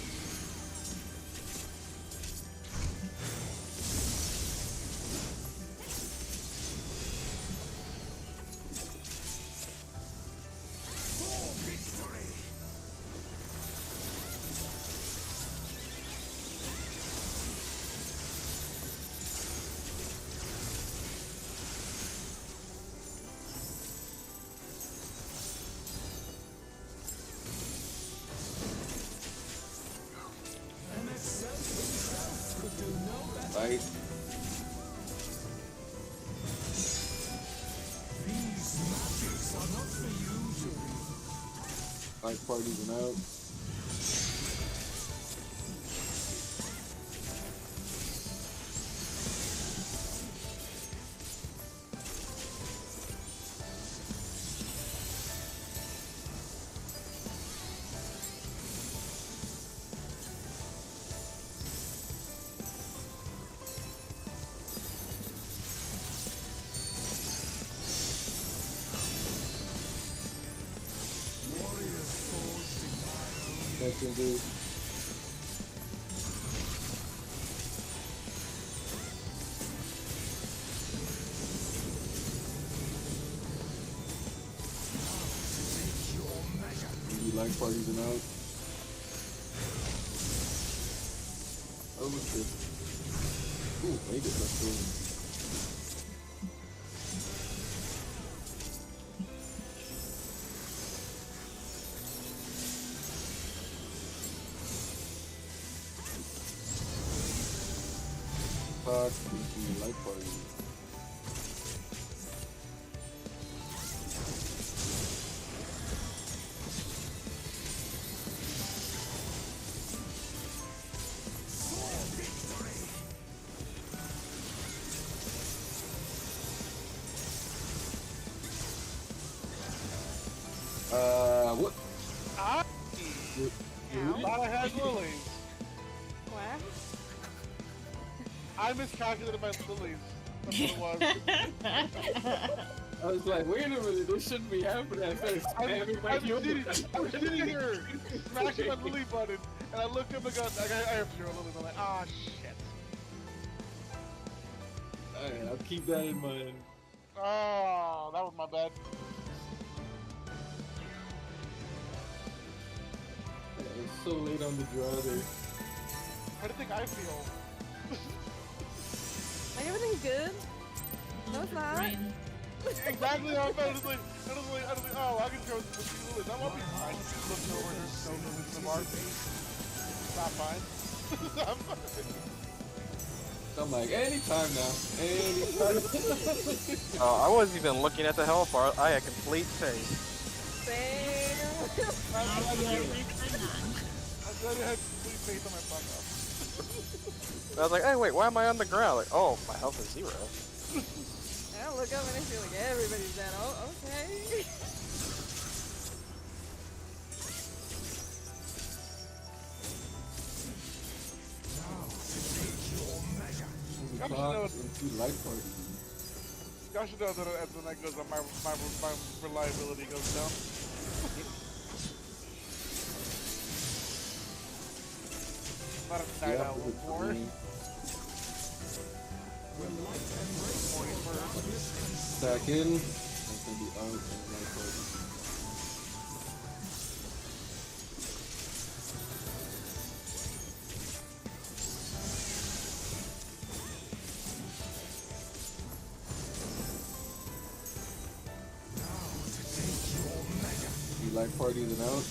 light. These magics are not for you to Light parties and out. Second dude. Maybe light parties and out. Oh shit. Ooh, made it, let's go. Light party. What? I thought I had lilies. What? I miscalculated my lilies. That's what it was. I was like, wait a minute, this shouldn't be happening at first. I'm sitting here smashing my lily button, and I look up and go, I have 0 lilies. I'm like, ah, shit. Alright, I'll keep that in mind. Oh, that was my bad. It's so late on the draw there. How do you think I feel? Like everything's good? No, it's not. Exactly how I felt. I was like, oh, I can throw some lilies. That won't be fine. Look over, there's no lilies in the bar. Not fine. I'm fine. I'm like, anytime now. Anytime. I wasn't even looking at the health bar. I had complete taste. Same. I'm glad I had complete faith on my butt up. I was like, hey, wait, why am I on the ground? Like, oh, my health is 0. I don't look up and I feel like everybody's dead. Oh, okay. Light party. Y'all should know that as the night goes on, my reliability goes down. Not a night owl before. Back in. That's gonna be out and light party. Light parties and out.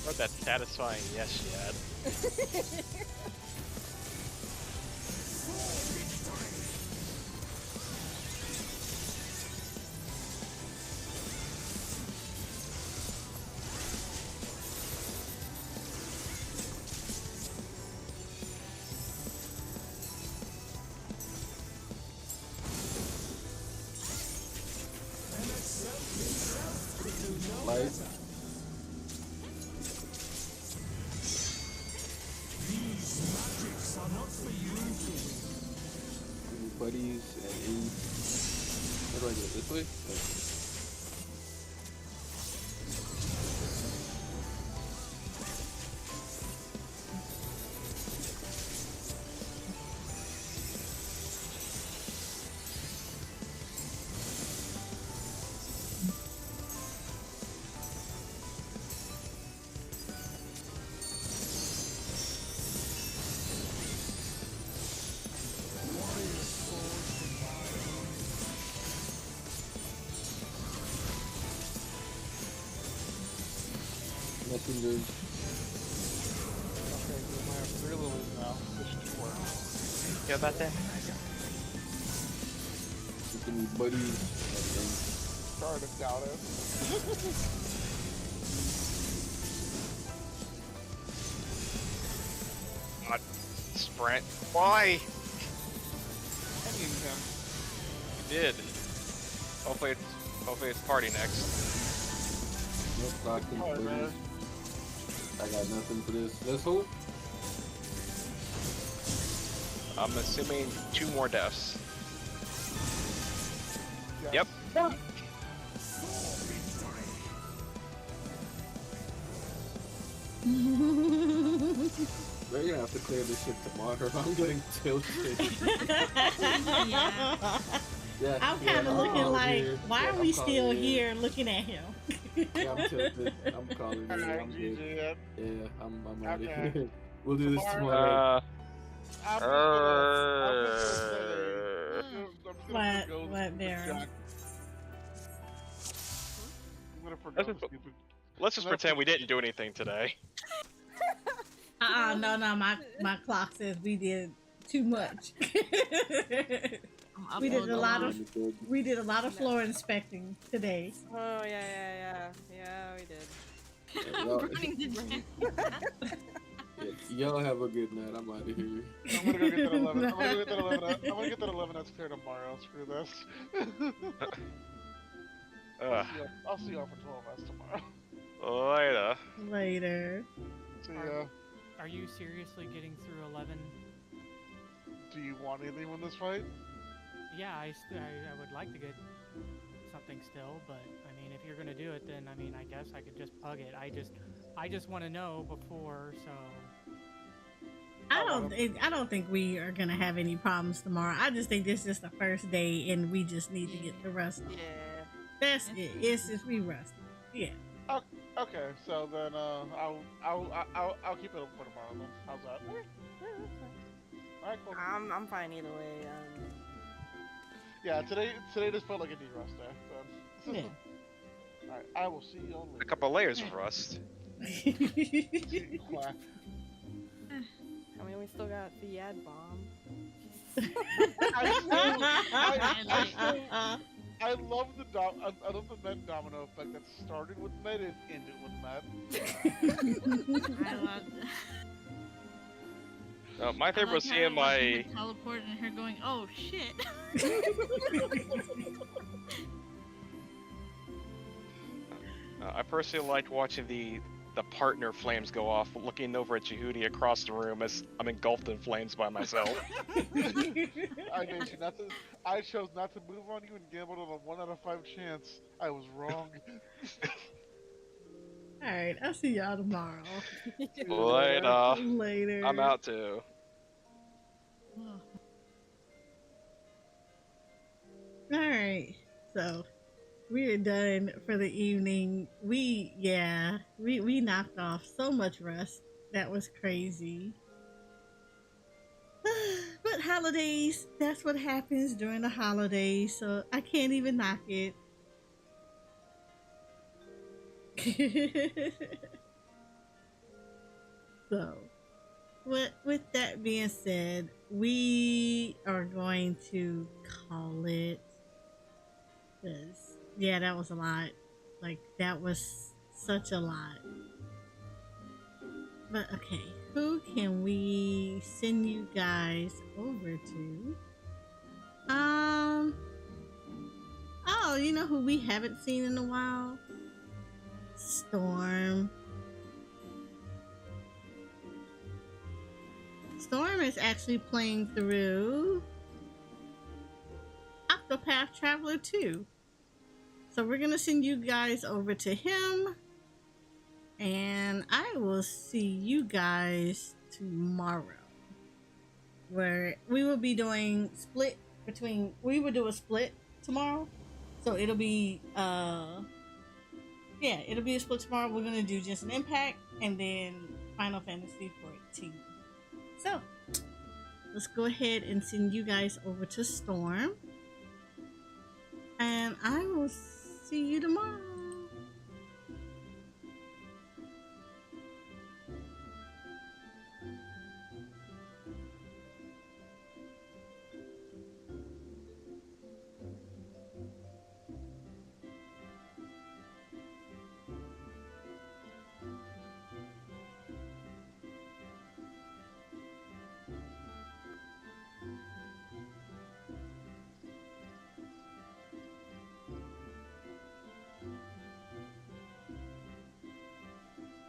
What that satisfying yes she had. Light. These magics are not for you to Buddies and eight. How do I go this way? Okay. Messengers. Okay, so I have 3 lilies now. This should work. Yeah, about that. You can be buddies. Sorry to doubt it. God, sprint. Why? I need him. You did. Hopefully it's party next. Nope, locked in Alright, buddies. man. I got nothing for this. Let's hope. I'm assuming 2 more deaths. Yes. Yep. We're gonna have to clear this shit tomorrow. I'm getting tilted. Yeah. Yeah, I'm kind of looking like, here. why Yeah, are I'm we calling still it. here looking at him? Yeah, I'm tilted. I'm calling it. Alright, I'm good. GG. Yeah, I'm out of Okay. here. We'll do this Tomorrow. tomorrow. I'm just gonna go What, Darren? Jack. I'm gonna forget the stupid. Let's just pretend we didn't do anything today. No, my clock says we did too much. We did a lot of floor inspecting today. Oh yeah, we did. Running the gym. Y'all have a good night. I'm out of here. I'm gonna go get that 11. I'm gonna get that 11 that's clear tomorrow. Screw this. I'll see y'all for 12 hours tomorrow. Later. See ya. Are you seriously getting through 11? Do you want anything in this fight? Yeah, I would like to get something still, but I mean, if you're gonna do it, then I mean, I guess I could just pug it. I just want to know before, so. I don't think we are gonna have any problems tomorrow. I just think this is the first day, and we just need to get the rest. Yeah. That's it. It's just we rest. Yeah. Okay, so then I'll keep it open for tomorrow then. How's that? Alright, cool. I'm fine either way. Yeah, today just felt like a de-rust day. So. Yeah. Alright, I will see you all later. A couple layers of rust. Quack. I mean, we still got the ad bomb. I love the med domino effect that started with med and ended with med. I love that. My favorite was seeing my teleport and her going, oh shit. I personally liked watching the partner flames go off, looking over at Yehudi across the room as I'm engulfed in flames by myself. I chose not to move on you and gambled on a 1 out of 5 chance. I was wrong. Alright, I'll see y'all tomorrow. Later. I'm out too. Alright, so we are done for the evening. We knocked off so much rust. That was crazy. But holidays, that's what happens during the holidays, so I can't even knock it. So, with that being said, we are going to call it. Yeah, that was a lot. Like, that was such a lot. But okay, who can we send you guys over to? Oh, you know who we haven't seen in a while? Storm. Storm is actually playing through Octopath Traveler 2. So we're gonna send you guys over to him, and I will see you guys tomorrow, where we will be doing we will do a split tomorrow. So it'll be it'll be a split tomorrow. We're gonna do just an Impact and then Final Fantasy XIV. So let's go ahead and send you guys over to Storm, and I will see you tomorrow.